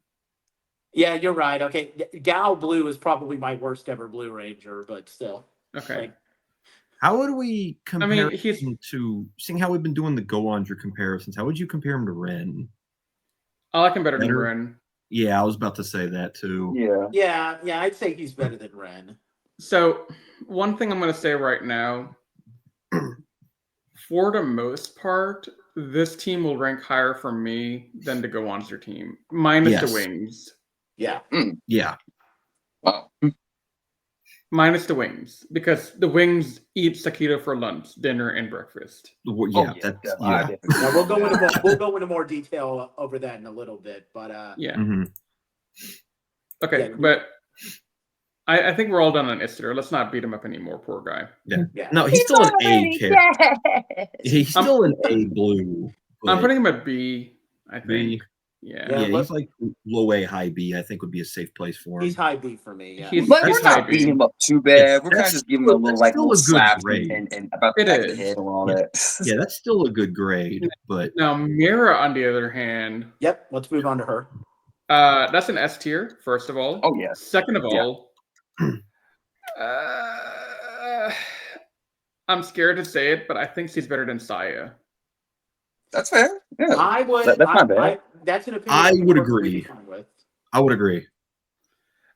Yeah, you're right. Okay, Gao Blue is probably my worst ever Blue Ranger, but still. Okay. How would we compare him to, seeing how we've been doing the Go-Onger comparisons, how would you compare him to Ren? I like him better than Better? Ren. Yeah, I was about to say that too. Yeah. Yeah, I'd say he's better than Ren. So, one thing I'm going to say right now, for the most part, this team will rank higher for me than the Go Monster team, minus the Yes. wings. Yeah. Yeah. Wow. Minus the wings, because the wings eat Sakita for lunch, dinner, and breakfast. Yeah, that's yeah. Now we'll go into more detail over that in a little bit, but Yeah. Mhm. Okay, Yeah. but I think we're all done on Ister. Let's not beat him up anymore, poor guy. Yeah. No, he's still an A character. He's still an A blue. I'm but putting him at B, I think. B. Yeah. Yeah, Yeah, he's like low A, high B. I think would be a safe place for him. He's high B for me. Yeah. He's- But He's we're not high B. beating him up too bad. We're kind of That's just giving him a little that's like still little a good slaps grade. and about It the back of the is. head and all Yeah. that. Yeah, that's still a good grade, but Now, Mira, on the other hand, Yep. Let's move on to her. that's an S tier, first of all. Oh, yeah. Second of Yeah. all, I'm scared to say it, but I think she's better than Saya. That's fair. Yeah. I would. That's not bad. That's an opinion. I would we're agree. fine with. I would agree.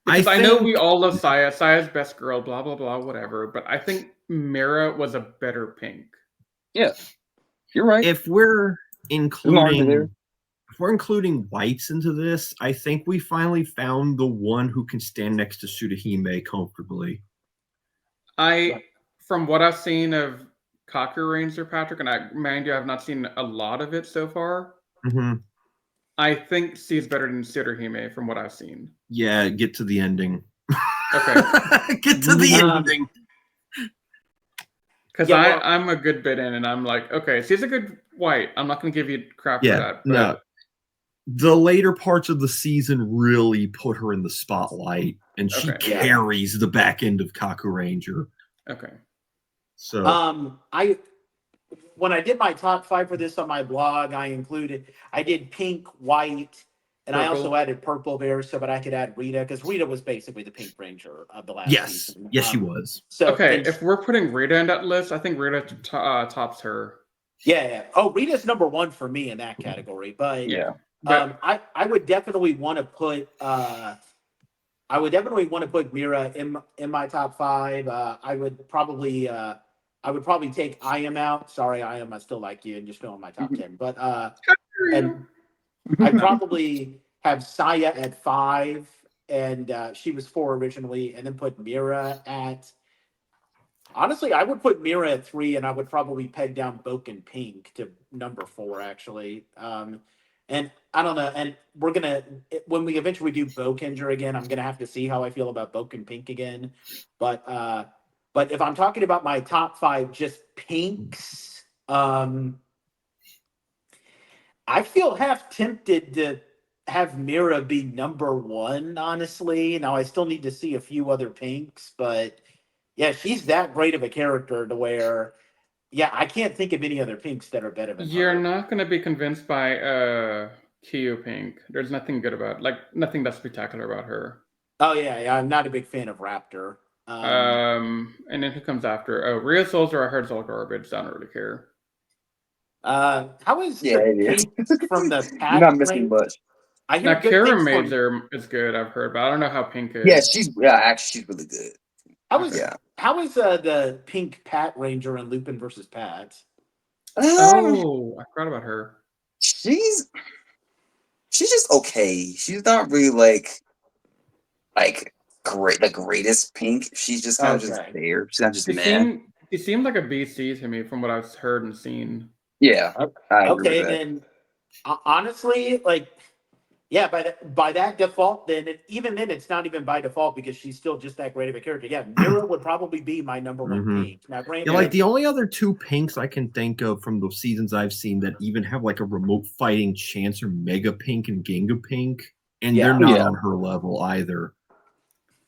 Because I know think- we all love Saya. Saya's best girl, blah, blah, blah, whatever. But I think Mira was a better pink. Yeah. You're right. If we're Largely there. including whites into this, I think we finally found the one who can stand next to Sudahime comfortably. From what I've seen of Kaku Ranger, Patrick, and mind you, I've not seen a lot of it so far. Mm-hmm. I think she's better than Tsuruhime from what I've seen. Yeah, get to the ending. Okay. Get to the ending. Because Yeah, I'm a good bit in, and I'm like, okay, she's a good white. I'm not going to give you crap for Yeah, that. But no. The later parts of the season really put her in the spotlight, and she Okay. Yeah. carries the back end of Kaku Ranger. Okay. So When I did my top 5 for this on my blog, I did pink, white, and I Purple. also added purple there so that I could add Rita, because Rita was basically the Pink Ranger of the last yes, season. yes, she was. So Okay, and- if we're putting Rita in that list, I think Rita tops her. yeah. Oh, Rita's number 1 for me in that category. But Yeah. I would definitely want to put Mira in my top 5. I would probably take I Am out. Sorry, I Am. I still like you, and you're still in my top 10. But and I'd probably have Saya at 5, and she was 4 originally, and then put Mira at. Honestly, I would put Mira at 3, and I would probably peg down Boken Pink to number 4, actually. And I don't know. And we're gonna when we eventually do Bokenger again, I'm gonna have to see how I feel about Boken Pink again. But if I'm talking about my top 5 just pinks, I feel half tempted to have Mira be number 1, honestly. Now I still need to see a few other pinks, but yeah, she's that great of a character to where, yeah, I can't think of any other pinks that are better than You're her. not going to be convinced by Kyo Pink. There's nothing good about, nothing that's spectacular about her. Oh yeah, I'm not a big fan of Raptor. And then who comes after? Oh, Rio Soldier, I heard it's all garbage. I don't really care. How is Yeah, the it is. pink from the You're pack not missing range? much. I hear Now, good Kara things Maids from. is good, I've heard, but I don't know how Pink is. Yeah, actually she's really good. How is Yeah. the pink Pat Ranger in Lupin versus Pat? Oh, I forgot about her. She's just okay. She's not really like great, the greatest pink. She's just kind of just Okay. there. She's not just She mad. seemed like a BC to me from what I've heard and seen. Yeah, I agree Okay, with that. then honestly, yeah, by that default, then even then it's not even by default because she's still just that great of a character. Yeah, Mira would probably be my number 1 Mhm. pink. Now, granted, Yeah, like the only other 2 pinks I can think of from the seasons I've seen that even have like a remote fighting chance are Mega Pink and Ginga Pink, and they're not on her level either.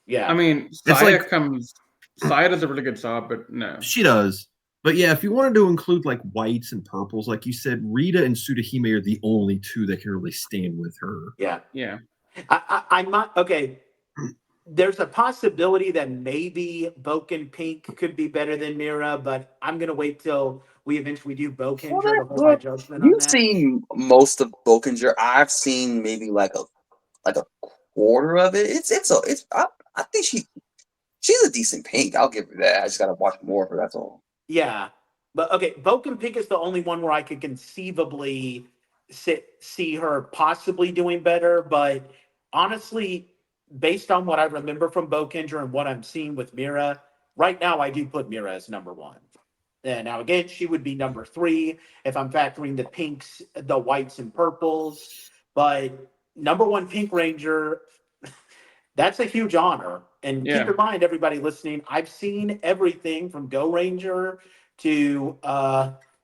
yeah, I mean, Saya does a really good job, but no. She does. But yeah, if you wanted to include like whites and purples, like you said, Rita and Sudahime are the only 2 that can really stand with her. yeah. Yeah. I'm not okay. There's a possibility that maybe Boken Pink could be better than Mira, but I'm gonna wait till we eventually do Boonboomger, Well, the whole my judgment on you've that. seen most of Boonboomger. I've seen maybe like a quarter of it. I think she's a decent pink. I'll give her that. I just gotta watch more of her. That's all. Yeah, but okay, Boonboomger is the only one where I could conceivably see her possibly doing better. But honestly, based on what I remember from Boonboomger and what I'm seeing with Mira, right now I do put Mira as number one. And now again, she would be number three if I'm factoring the pinks, the whites, and purples. But number one Pink Ranger, that's a huge honor. And keep Yeah. in mind, everybody listening, I've seen everything from Go Ranger to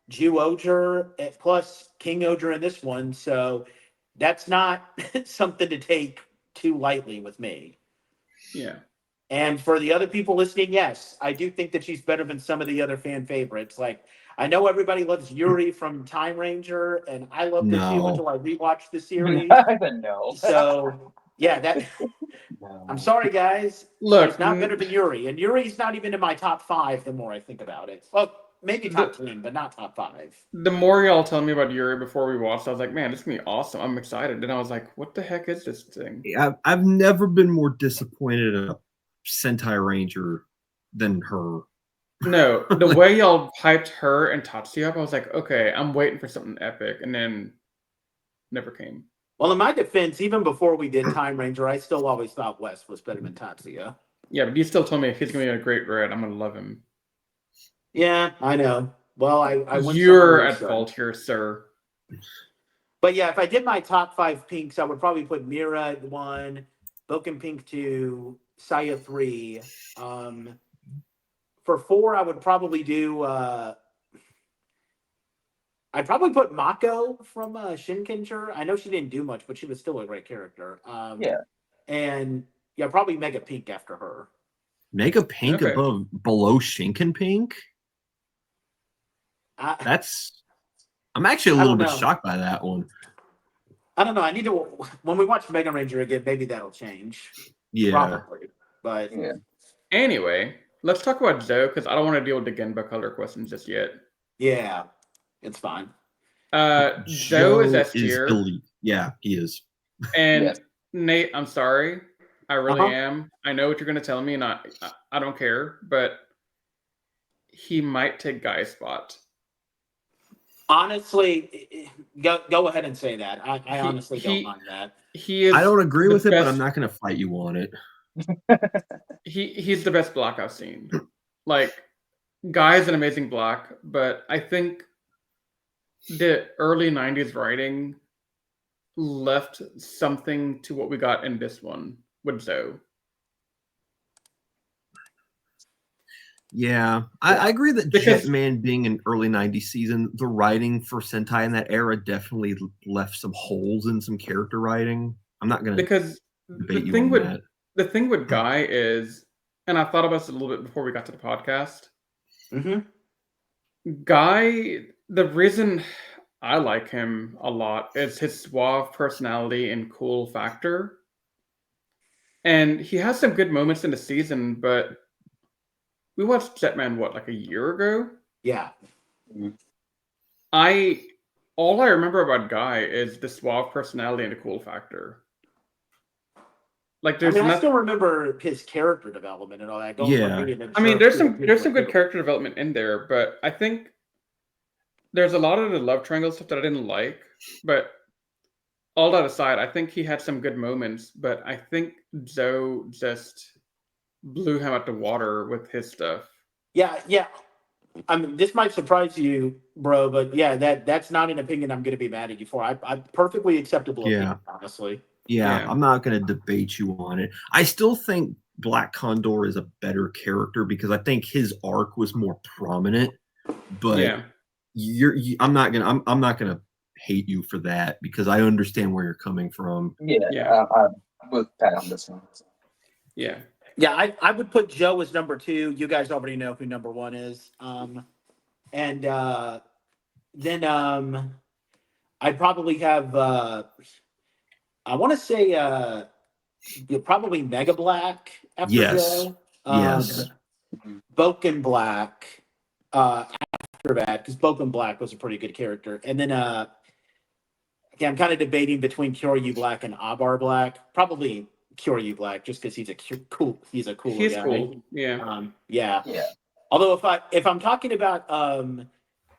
Jew Oger, plus King Oger in this one. So that's not something to take too lightly with me. Yeah. And for the other people listening, yes, I do think that she's better than some of the other fan favorites. Like, I know everybody loves Yuri from Time Ranger, and I loved her too until I rewatched the series. No. So, yeah, that. I'm sorry, guys. Look, She's not better than Yuri, and Yuri's not even in my top 5. The more I think about it, well, maybe top 10, but not top 5. The more y'all tell me about Yuri before we watched, I was like, man, this is gonna be awesome. I'm excited. And I was like, what the heck is this thing? I've never been more disappointed in a Sentai Ranger than her. No, the way y'all hyped her and Tatsuya up, I was like, okay, I'm waiting for something epic, and then never came. Well, in my defense, even before we did Time Ranger, I still always thought West was better than Tatsuya. Yeah, but you still told me if he's gonna be a great red, I'm gonna love him. Yeah, I know. Well, I went You're somewhere at else, so. fault here, sir. But yeah, if I did my top 5 pinks, I would probably put Mira at 1, Boken Pink 2, Saya 3. For 4, I would probably do. I'd probably put Mako from Shinkenger. I know she didn't do much, but she was still a great character. Yeah. And yeah, probably Mega Pink after her. Mega Pink Okay. below Shinken Pink? I'm actually a little bit shocked by that one. I don't know. I need to, when we watch Mega Ranger again, maybe that'll change. Yeah. Probably. But Yeah. Anyway, let's talk about Zoe, because I don't want to deal with the Genba color questions just yet. yeah, it's fine. Zoe is S tier. Yeah, he is. And Yes. Nate, I'm sorry. I really am. I know what you're going to tell me, and I don't care, but he might take Guy's spot. Honestly, go ahead and say that. I honestly don't mind that. He is. I don't agree with it, but I'm not going to fight you on it. He's the best block I've seen. Like, Guy is an amazing block, but I think the early 90s writing left something to what we got in this one with Zoe. Yeah, I agree that Jetman being an early 90s season, the writing for Sentai in that era definitely left some holes in some character writing. I'm not going to debate you on that. The thing with Guy is, and I thought about this a little bit before we got to the podcast, Guy, the reason I like him a lot is his suave personality and cool factor. And he has some good moments in the season, but we watched Jetman, like a year ago? Yeah. All I remember about Guy is the suave personality and the cool factor. Like, I still remember his character development and all that. There's some good character development in there, but I think there's a lot of the love triangle stuff that I didn't like. But all that aside, I think he had some good moments, but I think Zoe just blew him out the water with his stuff. Yeah. I mean, this might surprise you, bro, but yeah, that's not an opinion I'm going to be mad at you for. I'm perfectly acceptable opinion, honestly. Yeah, I'm not going to debate you on it. I still think Black Condor is a better character because I think his arc was more prominent. But I'm not gonna hate you for that because I understand where you're coming from. I'm with Pat on this one. Yeah, I would put Joe as number 2. You guys already know who number 1 is. Then I'd probably have I want to say probably Mega Black after Joe. Yes. Boken Black after after that, because Bokum Black was a pretty good character. And then again, I'm kind of debating between Kyoryu Black and Abar Black. Probably Kyoryu Black, just because he's a cooler He's guy. cool. Yeah. Yeah. Although if I'm talking about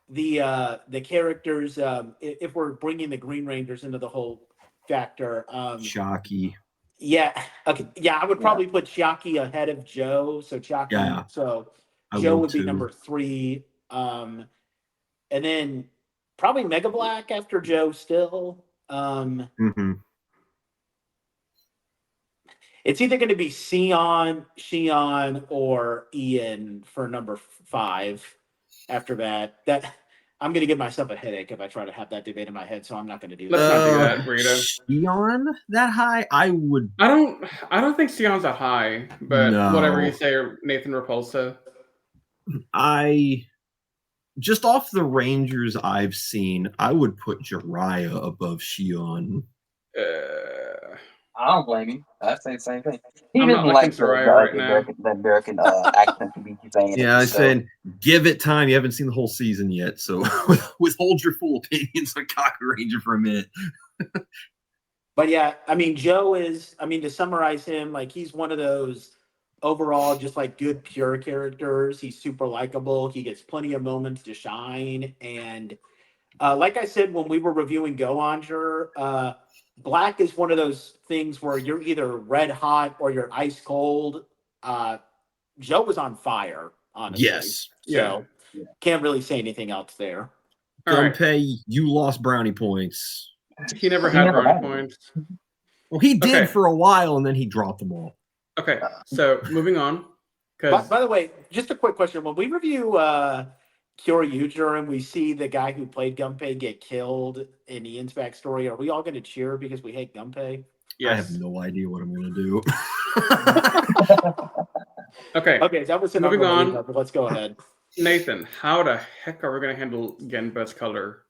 the characters, if we're bringing the Green Rangers into the whole factor, Shocky. yeah, okay, yeah, I would probably put Chiaki ahead of Joe. So Chiaki, Yeah. so I Joe would would be too. number 3, and then probably Mega Black after Joe still. Mhm. It's either going to be Shion, or Ian for number 5. After that, I'm going to give myself a headache if I try to have that debate in my head. So I'm not going to do Let's that. not do that, Rita. Shion that high? I would. I don't think Sion's that high, but No. whatever you say, Nathan Repulsa. Just off the Rangers I've seen, I would put Jiraiya above Shion. I don't blame you. I say the same thing. He I'm doesn't not like liking Soraya right now. the American accent to be saying. Yeah, I said give it time. You haven't seen the whole season yet, so withhold your full opinions on Kaku Ranger for a minute. But yeah, I mean, Joe is, I mean, to summarize him, like he's one of those overall just like good pure characters. He's super likable. He gets plenty of moments to shine. And like I said when we were reviewing Go-Onger, Black is one of those things where you're either red hot or you're ice cold. Joe was on fire, honestly. Yes. So can't really say anything else there. Gunpei, you lost brownie points. He never had brownie points. Well, he did for a while, and then he dropped them all. Okay, so moving on. By the way, just a quick question. When we review Kyoryu and we see the guy who played Gunpei get killed in Ian's backstory, are we all going to cheer because we hate Gunpei? Yes. I have no idea what I'm going to do. Okay, that was moving on. But let's go ahead. Nathan, how the heck are we going to handle Genba's color?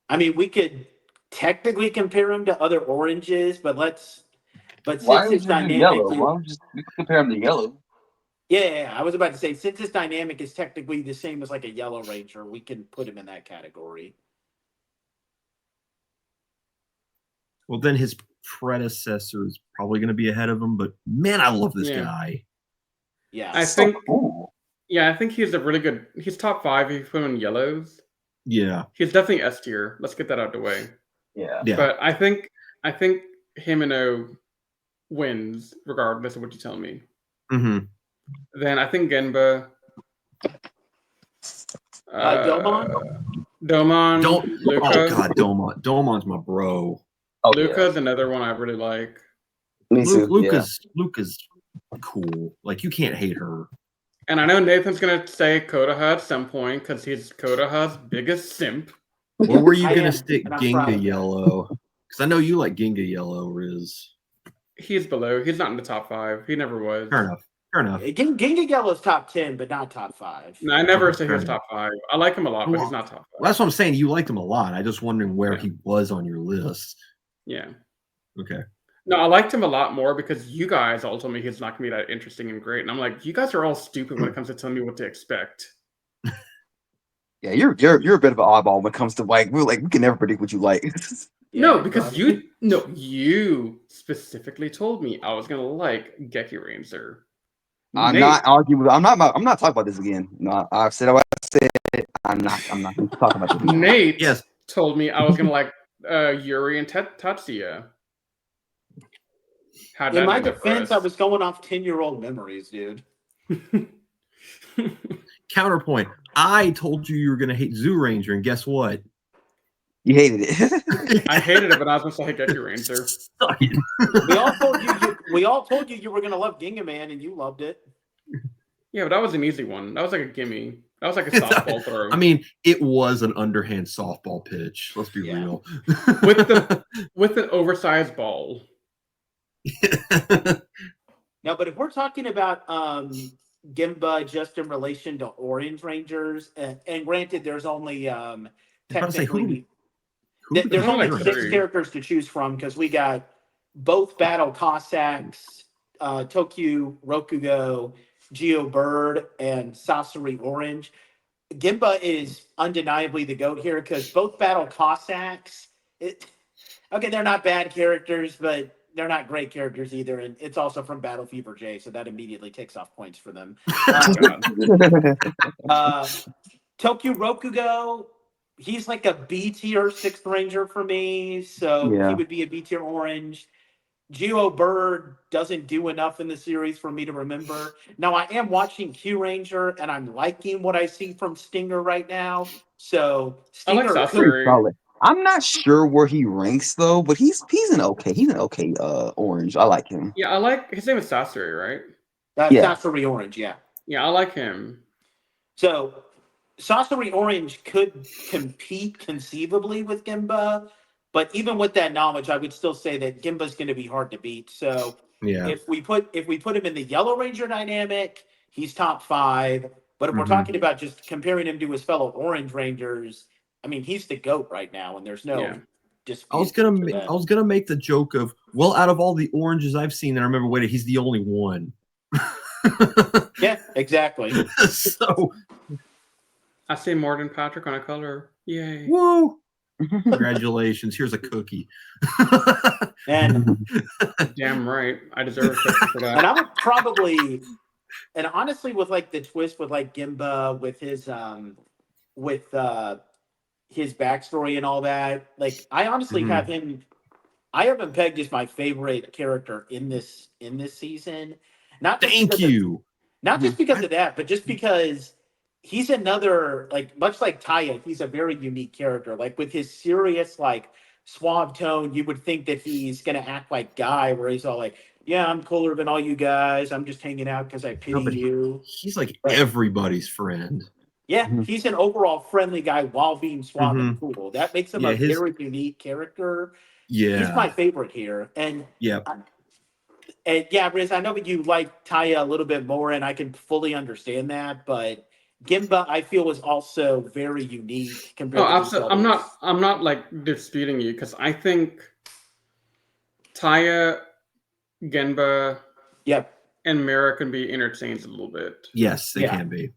I mean, we could technically compare him to other oranges, but since it's dynamic, yellow? Why don't we compare him to yellow? Yeah, I was about to say, since his dynamic is technically the same as like a Yellow Ranger, we can put him in that category. Well, then his predecessor is probably going to be ahead of him, but man, I love this guy. Yeah, I think he's a really good. He's top 5 if you put him in yellows. Yeah, he's definitely S tier. Let's get that out of the way. Yeah. But I think Himeno wins regardless of what you tell me. Mm-hmm. Then I think Genba. Domon. Luca. Oh god, Domon's my bro. Luca's another one I really like. Me too. Luca's cool. Like you can't hate her. And I know Nathan's gonna say Kodaha at some point because he's Kodaha's biggest simp. Or were you gonna stick Ginga yellow? Because I know you like Ginga yellow, Riz. He's below. He's not in the top 5. He never was. Fair enough. Ginga Yellow's top 10, but not top 5. No, I never said he was top 5. I like him a lot, but he's not top 5. Well, that's what I'm saying. You liked him a lot. I just wondering where he was on your list. Yeah. Okay. No, I liked him a lot more because you guys all told me he's not going to be that interesting and great. And I'm like, you guys are all stupid when it comes to telling me what to expect. Yeah, you're a bit of an oddball when it comes to like we can never predict what you like. No, because you specifically told me I was going to like Geki Ranger. I'm not arguing. I'm not talking about this again. No, I've said what I said. I'm not talking about this. Nate told me I was going to like Yuri and Tatsuya. In my defense, I was going off 10-year-old memories, dude. Counterpoint. I told you were going to hate Zoo Ranger, and guess what? You hated it. I hated it, but I was going to say Geki Ranger. We all told you were going to love Ginga Man, and you loved it. Yeah, but that was an easy one. That was like a gimme. That was like a softball throw. I mean, it was an underhand softball pitch. Let's be real. with an oversized ball. No, but if we're talking about Gimba just in relation to Orange Rangers, and granted, there's only technically there's only 6 characters to choose from because we got both Battle Cossacks, Tokyo, Rokugo, Geo Bird and Sasori Orange. Gimba is undeniably the GOAT here because both Battle Cossacks, okay, they're not bad characters, but they're not great characters either. And it's also from Battle Fever J, so that immediately takes off points for them. Tokyo Rokugo, he's like a B tier sixth ranger for me, so he would be a B tier orange. Geo Bird doesn't do enough in the series for me to remember. Now I am watching Q Ranger and I'm liking what I see from Stinger right now. So Stinger Sasori. Solid. I'm not sure where he ranks though, but he's an okay orange. I like him. Yeah, I like his name is Sasori, right? Sasori Orange, yeah. Yeah, I like him. So Sasori Orange could compete conceivably with Gimba, but even with that knowledge, I would still say that Gimba's going to be hard to beat. So if we put him in the Yellow Ranger dynamic, he's top 5. But if we're talking about just comparing him to his fellow Orange Rangers, I mean, he's the GOAT right now, and there's no dispute. I was gonna make the joke of, well, out of all the oranges I've seen, and I remember waiting, he's the only one. Yeah, exactly. So I say more than Patrick on a color. Yay! Woo! Congratulations! Here's a cookie. And damn right, I deserve a cookie for that. And I would probably, and honestly, with like the twist with like Gimba, with his backstory and all that, like I honestly have him. I have him pegged as my favorite character in this season. Not just not just because of that, but just because he's another, like, much like Taya, he's a very unique character. Like with his serious, like, suave tone, you would think that he's gonna act like Guy, where he's all like, "Yeah, I'm cooler than all you guys. I'm just hanging out because I pity you." He's like everybody's friend. Yeah, he's an overall friendly guy while being suave and cool. That makes him a very unique character. Yeah, he's my favorite here. And and yeah, Riz, I know that you like Taya a little bit more, and I can fully understand that. But Gimba, I feel, was also very unique compared to absolutely. I'm not like disputing you, because I think Taya, Genba, and Mira can be interchanged a little bit. Yes, they can be.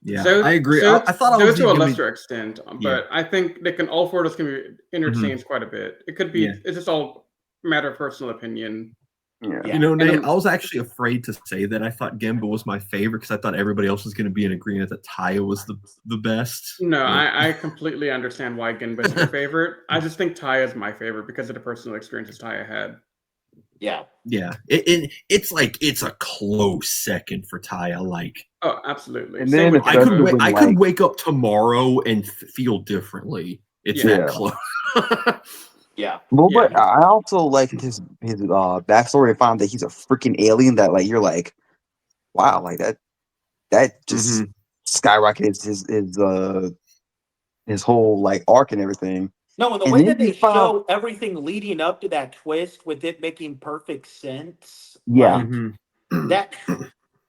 Yeah, so, I agree. So, I thought I was to a lesser extent, but I think they can, all 4 of us can be interchanged quite a bit. It could be. It's just all matter of personal opinion. Yeah. You know, Nate, I was actually afraid to say that I thought Gemba was my favorite because I thought everybody else was going to be in agreement that Taya was the best. No, I completely understand why Genba is your favorite. I just think Taya is my favorite because of the personal experiences Taya had. Yeah. Yeah. It's a close second for Taya. Like, oh, absolutely. And then I could wake up tomorrow and feel differently. It's that close. Yeah. Well, but I also like his backstory to find that he's a freaking alien that, like, you're like, wow, like that just skyrocketed his whole like arc and everything. No, and the way that they show everything leading up to that twist with it making perfect sense. Yeah. That,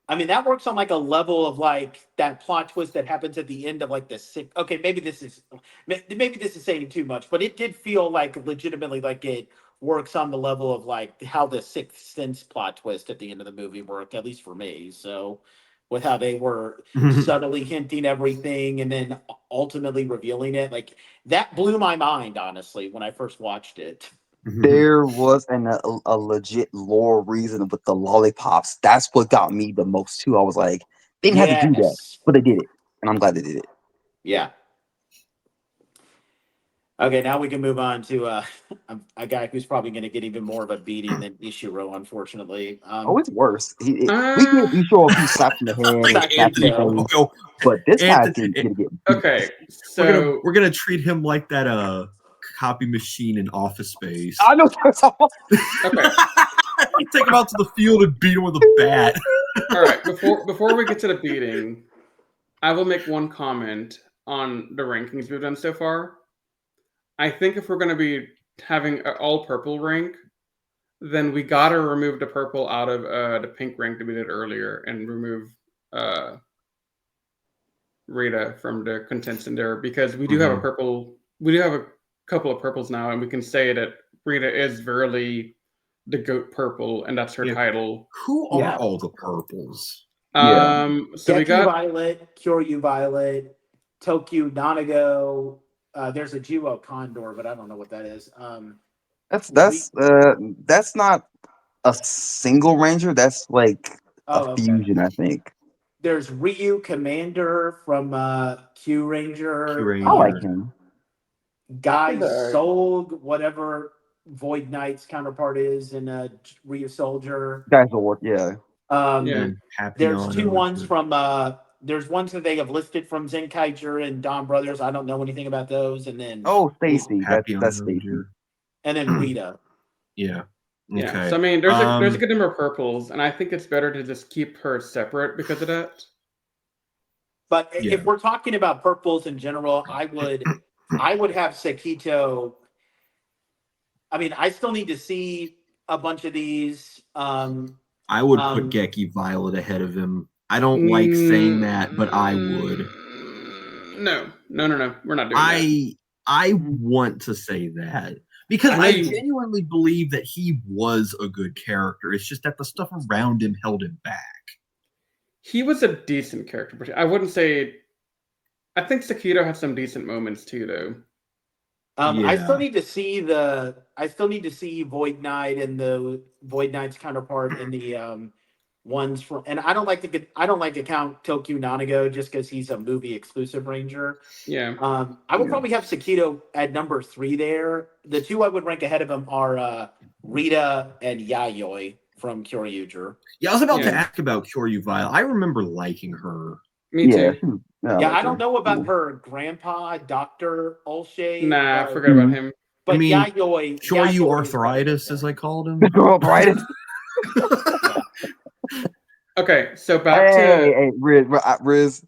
I mean, that works on like a level of like that plot twist that happens at the end of like the sixth. Okay, maybe this is saying too much, but it did feel like legitimately like it works on the level of like how the Sixth Sense plot twist at the end of the movie worked, at least for me. So, with how they were subtly hinting everything and then ultimately revealing it, like that blew my mind, honestly, when I first watched it. There was a legit lore reason with the lollipops. That's what got me the most too. I was like, they didn't have to do that, but they did it, and I'm glad they did it. Yeah. Okay, now we can move on to a guy who's probably going to get even more of a beating than Ishiro, unfortunately. It's worse. We can show a few slaps in the hand, but this guy's going to get. Okay, so we're gonna treat him like that copy machine in Office Space. I know. Okay. Take him out to the field and beat him with a bat. All right. Before we get to the beating, I will make one comment on the rankings we've done so far. I think if we're going to be having an all purple rank, then we got to remove the purple out of the pink rank that we did earlier and remove Rita from the contention there, because we do have a purple. We do have a couple of purples now, and we can say that Rita is very the goat purple, and that's her title. Who are all the purples? So we got Violet, Kyoryu Violet, Tokyo Nanago. There's a Jiwo Condor, but I don't know what that is. That's not a single ranger. That's like a fusion, I think. There's Ryu Commander from Q Ranger. I like him. Guy Solg, whatever Void Knight's counterpart is in Ryu Soldier. Guy Solg, yeah. There's two ones from there's ones that they have listed from Zenkaiger and Dawn Brothers. I don't know anything about those. And then Stacy, that's Stacy. And then Rita. Yeah. Okay. Yeah. So I mean, there's a good number of purples, and I think it's better to just keep her separate because of that. But if we're talking about purples in general, I would have Sekito. I mean, I still need to see a bunch of these. I would put Geki Violet ahead of him. I don't like saying that, but I would. No. We're not doing that. I want to say that because I genuinely believe that he was a good character. It's just that the stuff around him held him back. He was a decent character, but I wouldn't say. I think Sekito had some decent moments too, though. I still need to see Void Knight and the Void Knight's counterpart in the ones from. And I don't like to count Tokyo Nanago just because he's a movie exclusive ranger. Yeah. I would probably have Sekito at number 3 there. The two I would rank ahead of him are Rita and Yayoi from Kyoryuger. Yeah, I was about to ask about Kyoryu Violet. I remember liking her. Me too. I don't know about her grandpa, Dr. Olshay. Nah, I forgot about him. But Kyoryu Arthritis, as I called him. Arthritis. Okay, so back to Riz,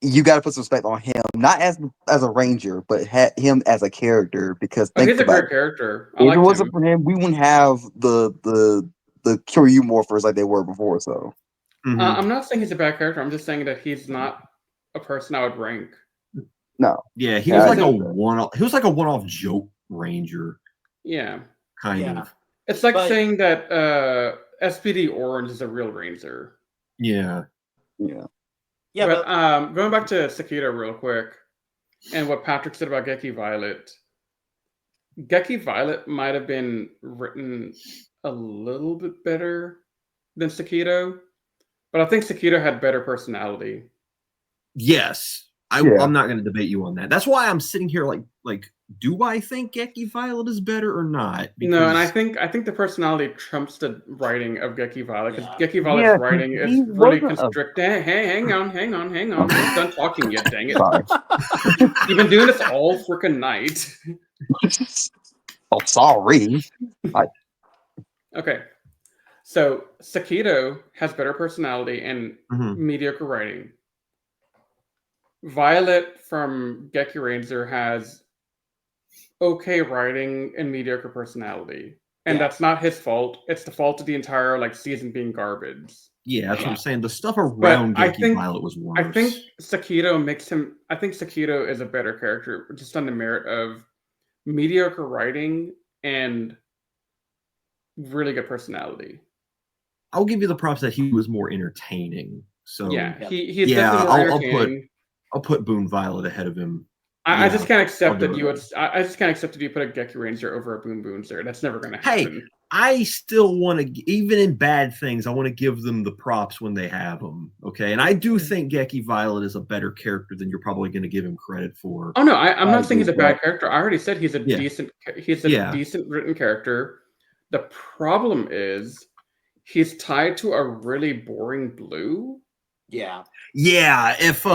you got to put some respect on him, not as a ranger, but him as a character. Because he's a great character. If it wasn't for him, we wouldn't have the Kyoryu morphers like they were before. So I'm not saying he's a bad character. I'm just saying that he's not a person I would rank. No. Yeah, he was like a one-off. He was like a one-off joke ranger. Yeah. Kind of. It's like saying that SPD Orange is a real ranger. Yeah. Yeah. Yeah. But going back to Sekito real quick, and what Patrick said about Geki Violet. Geki Violet might have been written a little bit better than Sekito, but I think Sekito had better personality. Yes. I'm not going to debate you on that. That's why I'm sitting here like, do I think Geki Violet is better or not? No, and I think the personality trumps the writing of Geki Violet, because Geki Violet's writing is really constricted. Hang on. I'm not done talking yet, dang it. Sorry. You've been doing this all freaking night. Oh, sorry. Okay. So Sekito has better personality and mediocre writing. Violet from Geki Ranger has okay writing and mediocre personality. And that's not his fault. It's the fault of the entire season being garbage. Yeah, that's what I'm saying. The stuff around Geki Violet was worse. I think Sekito is a better character just on the merit of mediocre writing and really good personality. I'll give you the props that he was more entertaining. So he's definitely more entertaining. I'll put Boon Violet ahead of him. I just can't accept that you would. I just can't accept that you put a Geki Ranger over a Boonboomger. That's never going to happen. Hey, I still want to, even in bad things, I want to give them the props when they have them. Okay, and I do think Geki Violet is a better character than you're probably going to give him credit for. Oh no, I'm not saying he's a bad character. I already said he's a decent. He's a decent written character. The problem is he's tied to a really boring blue. Yeah. Yeah. If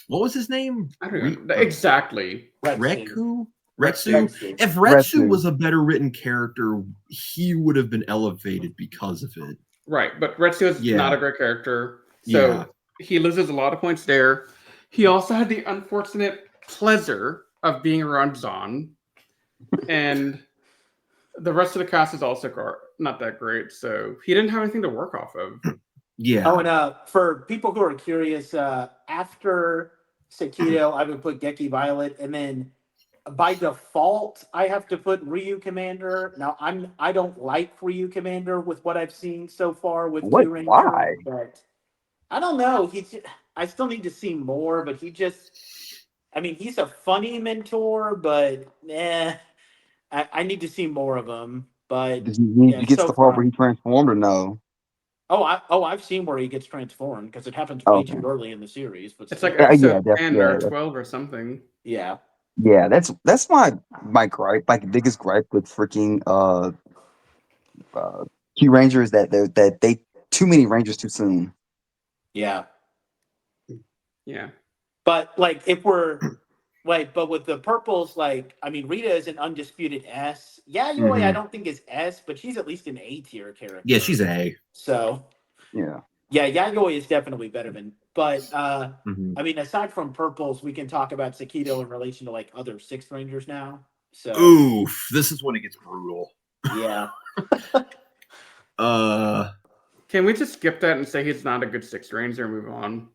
what was his name? I don't know. Exactly. Retsu. If Retsu was a better written character, he would have been elevated because of it. Right, but Retsu is not a great character, so he loses a lot of points there. He also had the unfortunate pleasure of being around Zahn, and the rest of the cast is also not that great, so he didn't have anything to work off of. Yeah. Oh, and for people who are curious, after Sekito, I would put Geki Violet, and then by default, I have to put Ryu Commander. Now, I don't like Ryu Commander with what I've seen so far with What? Two Ranger, Why? but I don't know. I still need to see more, but I mean, he's a funny mentor, but I need to see more of him. But Did yeah, you get to so the part where far. he transformed or no? I've seen where he gets transformed because it happens way too early in the series. But It's like still. episode Yeah, 10 or 12 or something. Yeah. yeah. That's my gripe, like the biggest gripe with freaking Q Ranger is that they too many Rangers too soon. Yeah. Yeah. But like but with the purples, like I mean, Rita is an undisputed S. Yayoi, I don't think is S, but she's at least an A tier character. Yeah, she's A. So Yeah. yeah, Yayoi is definitely better than. But Mhm. I mean, aside from purples, we can talk about Sakito in relation to like other Sixth Rangers now. So Oof, this is when it gets brutal. yeah. Can we just skip that and say he's not a good Sixth Ranger and move on?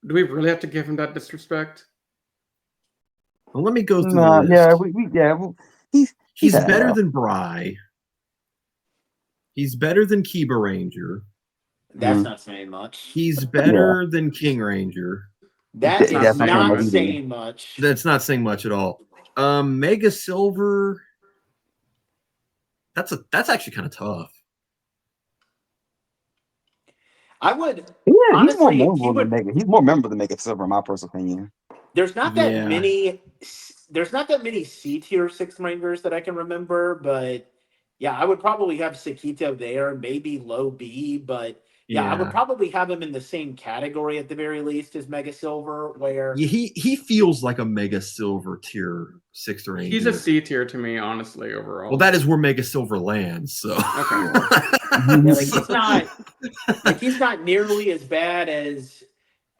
Do we really have to give him that disrespect? Well, let me go through the No, list. well, he's better than Bry. He's better than Kiba Ranger. That's not saying much. He's better than King Ranger. That is That's not not saying saying much. That's not saying much at all. Mega Silver. That's actually kind of tough. I would. Yeah, honestly, he's more memorable than Mega. He's more memorable than Mega Silver, in my personal opinion. There's not Yeah. that many. There's not that many C tier Sixth Rangers that I can remember, but yeah, I would probably have Sakito there, maybe low B, but yeah, I would Yeah. probably have him in the same category at the very least as Mega Silver, where Yeah, he feels like a Mega Silver tier 6th Ranger. He's a C tier to me, honestly, overall. Well, that is where Mega Silver lands. So Okay. yeah, like he's not nearly as bad as.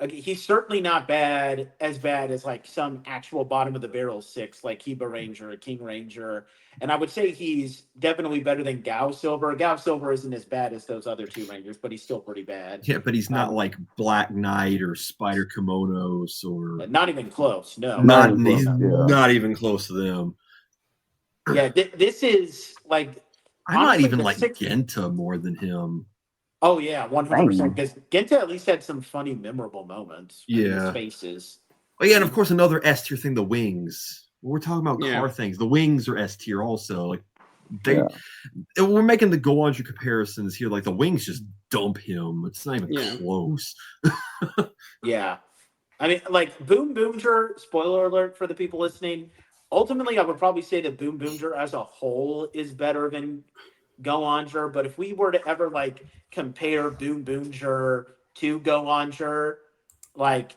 He's certainly not as bad as like some actual bottom of the barrel six like Kiba Ranger or King Ranger, and I would say he's definitely better than Gao Silver. Gao Silver isn't as bad as those other two Rangers, but he's still pretty bad. yeah, but he's not like Black Knight or Spider Kimonos or Not even close. No, he's not even close to them. Yeah, this is like I might even like Genta more than him. Oh yeah, 100%. Because Genta at least had some funny, memorable moments. Yeah, his faces. Oh yeah, and of course another S tier thing, the wings. We're talking about car things. The wings are S tier also. Like we're making the Go-Onja comparisons here. Like the wings just dump him. It's not even close. Yeah, I mean, like Boonboomger. Spoiler alert for the people listening. Ultimately, I would probably say that Boonboomger as a whole is better than Go-Onja, but if we were to ever like compare Boonboomger to Go-Onja, like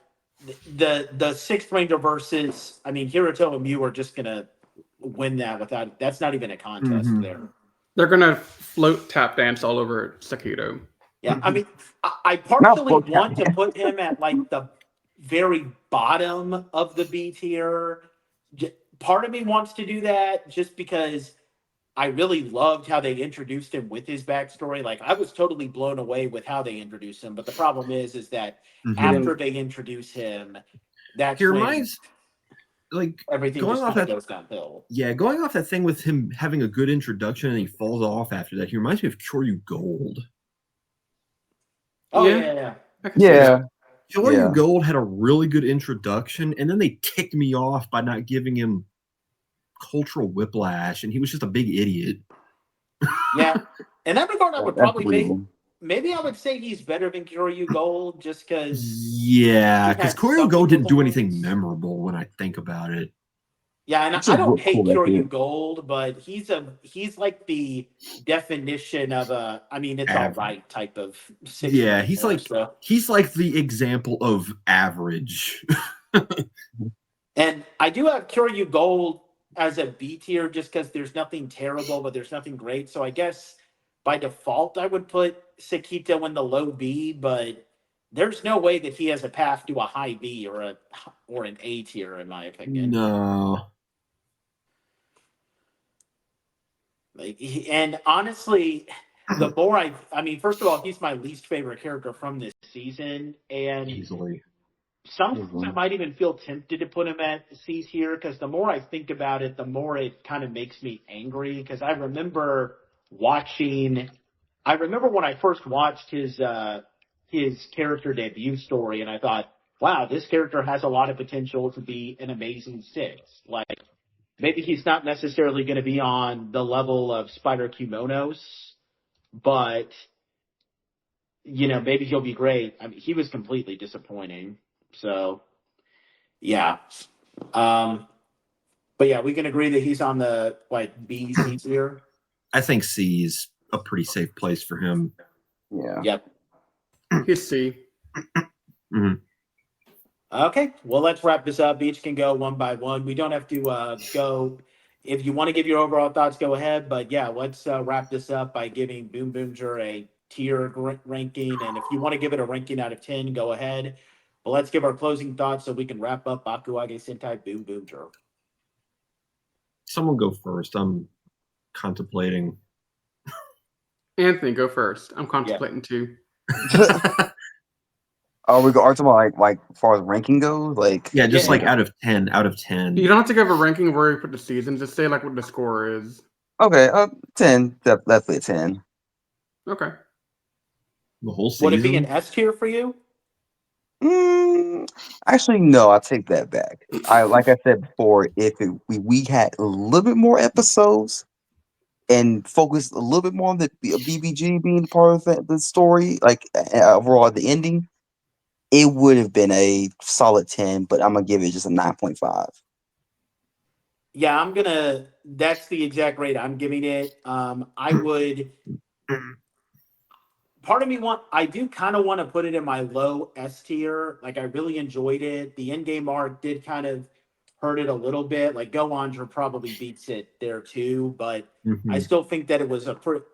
the Sixth Ranger versus, I mean, Hiruto and Mew are just gonna win that without. That's not even a contest there. They're gonna float tap dance all over Sakito. Yeah, I mean, I partially want to put him at like the very bottom of the B tier. Part of me wants to do that just because I really loved how they introduced him with his backstory. Like I was totally blown away with how they introduced him. But the problem is that after they introduce him, that's he reminds like everything going just off kind that of goes downhill. Yeah, going off that thing with him having a good introduction and he falls off after that. He reminds me of Kyoryu Gold. Oh yeah. Kyoryu Gold had a really good introduction, and then they ticked me off by not giving him cultural whiplash, and he was just a big idiot. Yeah, in that regard, I would probably maybe I would say he's better than Kyoryu Gold just because. Yeah, because Kyoryu Gold didn't do anything memorable when I think about it. Yeah, and I don't hate Kyoryu Gold, but he's like the definition of I mean, it's all right type of. Yeah, he's like the example of average. And I do have Kyoryu Gold as a B tier just because there's nothing terrible, but there's nothing great. So I guess by default I would put Sakito in the low B, but there's no way that he has a path to a high B or an A tier in my opinion. No. And honestly, the more I mean, first of all, he's my least favorite character from this season, and easily. Sometimes I might even feel tempted to put him at C tier because the more I think about it, the more it kind of makes me angry. Because I remember when I first watched his character debut story, and I thought, wow, this character has a lot of potential to be an amazing six. Like maybe he's not necessarily going to be on the level of Spider Kimonos, but maybe he'll be great. I mean, he was completely disappointing. So. Yeah. But yeah, we can agree that he's on the B, C tier. I think C is a pretty safe place for him. Yeah. Yep. He's C. Mm-hmm. Okay. Well, let's wrap this up. Each can go one by one. We don't have to go. If you want to give your overall thoughts, go ahead. But yeah, let's wrap this up by giving Boonboomger a tier ranking. And if you want to give it a ranking out of 10, go ahead. But let's give our closing thoughts so we can wrap up Bakuage Sentai Boonboomger. Someone go first. I'm contemplating. Anthony, go first. I'm contemplating too. Are we talking about like as far as ranking goes? Just out of 10. Out of 10. You don't have to give a ranking where you put the season. Just say what the score is. Okay, 10. Definitely a 10. Okay. The whole season. Would it be an S tier for you? Actually, no. I take that back. Like I said before, if we had a little bit more episodes and focused a little bit more on the BBG being part of the story, overall the ending, it would have been a solid 10. But I'm gonna give it just a 9.5. Yeah, that's the exact rate I'm giving it. I would. Part of me I do kind of want to put it in my low S tier. Like I really enjoyed it. The in-game art did kind of hurt it a little bit. Like Go Onger probably beats it there too, but I still think that it was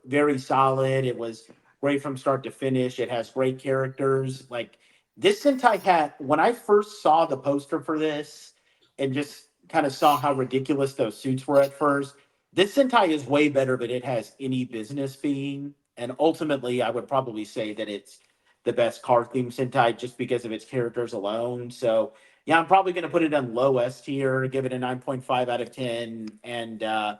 very solid. It was great from start to finish. It has great characters. Like this Sentai Cat, when I first saw the poster for this and just kind of saw how ridiculous those suits were at first, this Sentai is way better than it has any business being. And ultimately, I would probably say that it's the best car theme Sentai just because of its characters alone. So, yeah, I'm probably going to put it on low S tier, give it a 9.5 out of 10. And I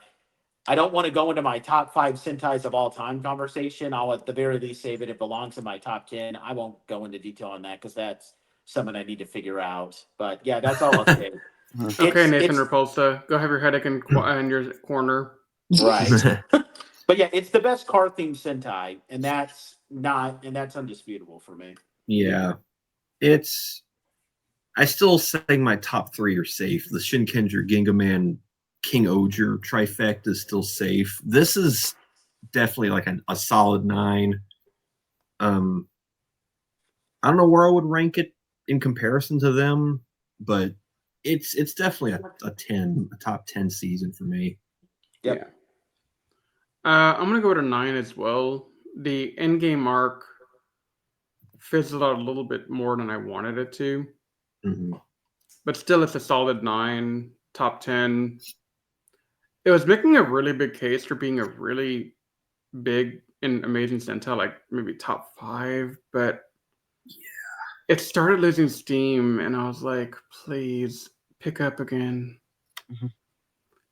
don't want to go into my top 5 Sentais of all time conversation. I'll at the very least say that it belongs in my top 10. I won't go into detail on that because that's something I need to figure out. But yeah, that's all I'll say. Okay, Nathan Repulsa, go have your headache in your corner. Right. But yeah, it's the best car themed Sentai, and that's undisputable for me. Yeah. I still say my top 3 are safe. The Shinkenger, Gingaman, King Oger trifecta is still safe. This is definitely like a solid 9. I don't know where I would rank it in comparison to them, but it's definitely a 10, a top 10 season for me. Yep. Yeah. I'm gonna go to 9 as well. The endgame arc fizzled out a little bit more than I wanted it to, but still, it's a solid 9, top 10. It was making a really big case for being a really big and amazing Sentai, like maybe top 5, but it started losing steam, and I was like, please pick up again,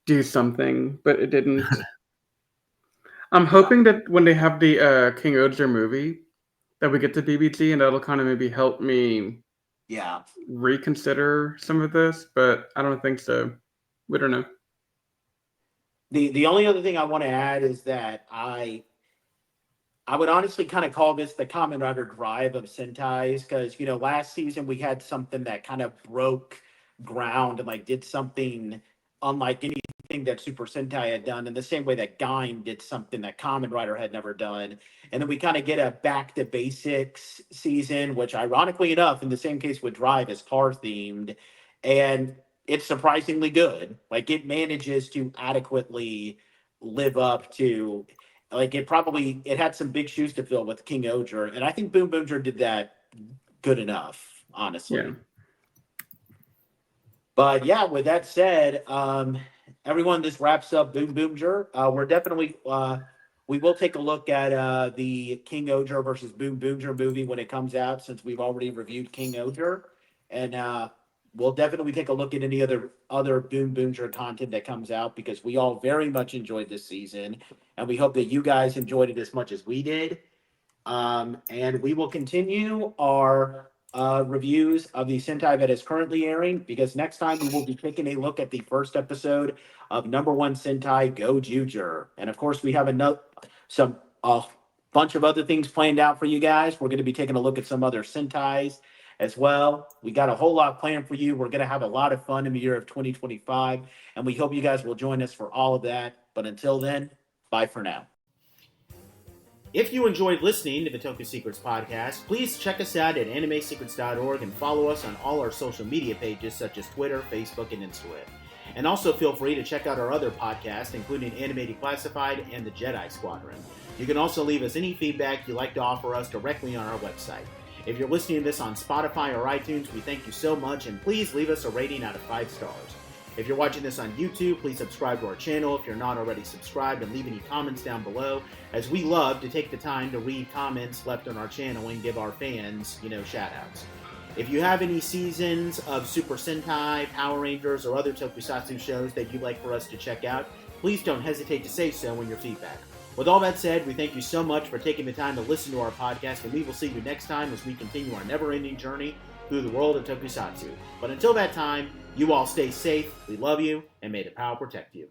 do something, but it didn't. I'm hoping that when they have the King Oger movie, that we get to BBG, and that'll kind of maybe help me reconsider some of this, but I don't think so. We don't know. The only other thing I want to add is that I would honestly kind of call this the Kamen Rider drive of Sentais because, last season we had something that kind of broke ground and did something unlike anything that Super Sentai had done in the same way that Gaim did something that Kamen Rider had never done. And then we kind of get a back to basics season, which ironically enough, in the same case with Drive, is car themed. And it's surprisingly good. It manages to adequately live up to it had some big shoes to fill with King Oger, and I think Boonboomger did that good enough, honestly. Yeah. But yeah, with that said, everyone, this wraps up Boonboomger. We're definitely we will take a look at the King Oger versus Boonboomger movie when it comes out, since we've already reviewed King Oger. And we'll definitely take a look at any other Boonboomger content that comes out, because we all very much enjoyed this season, and we hope that you guys enjoyed it as much as we did. And we will continue our reviews of the Sentai that is currently airing, because next time we will be taking a look at the first episode of #1 Sentai Go-Juger. And of course, we have some bunch of other things planned out for you guys. We're going to be taking a look at some other Sentais as well. We got a whole lot planned for you. We're going to have a lot of fun in the year of 2025, and we hope you guys will join us for all of that. But until then, bye for now. If you enjoyed listening to the Toku Secrets podcast, please check us out at animesecrets.org and follow us on all our social media pages such as Twitter, Facebook, and Instagram. And also feel free to check out our other podcasts, including Anime Declassified and the Jedi Squadron. You can also leave us any feedback you'd like to offer us directly on our website. If you're listening to this on Spotify or iTunes, we thank you so much, and please leave us a rating out of 5 stars. If you're watching this on YouTube, please subscribe to our channel if you're not already subscribed, and leave any comments down below, as we love to take the time to read comments left on our channel and give our fans, shout-outs. If you have any seasons of Super Sentai, Power Rangers, or other Tokusatsu shows that you'd like for us to check out, please don't hesitate to say so in your feedback. With all that said, we thank you so much for taking the time to listen to our podcast, and we will see you next time as we continue our never-ending journey through the world of Tokusatsu. But until that time, you all stay safe, we love you, and may the power protect you.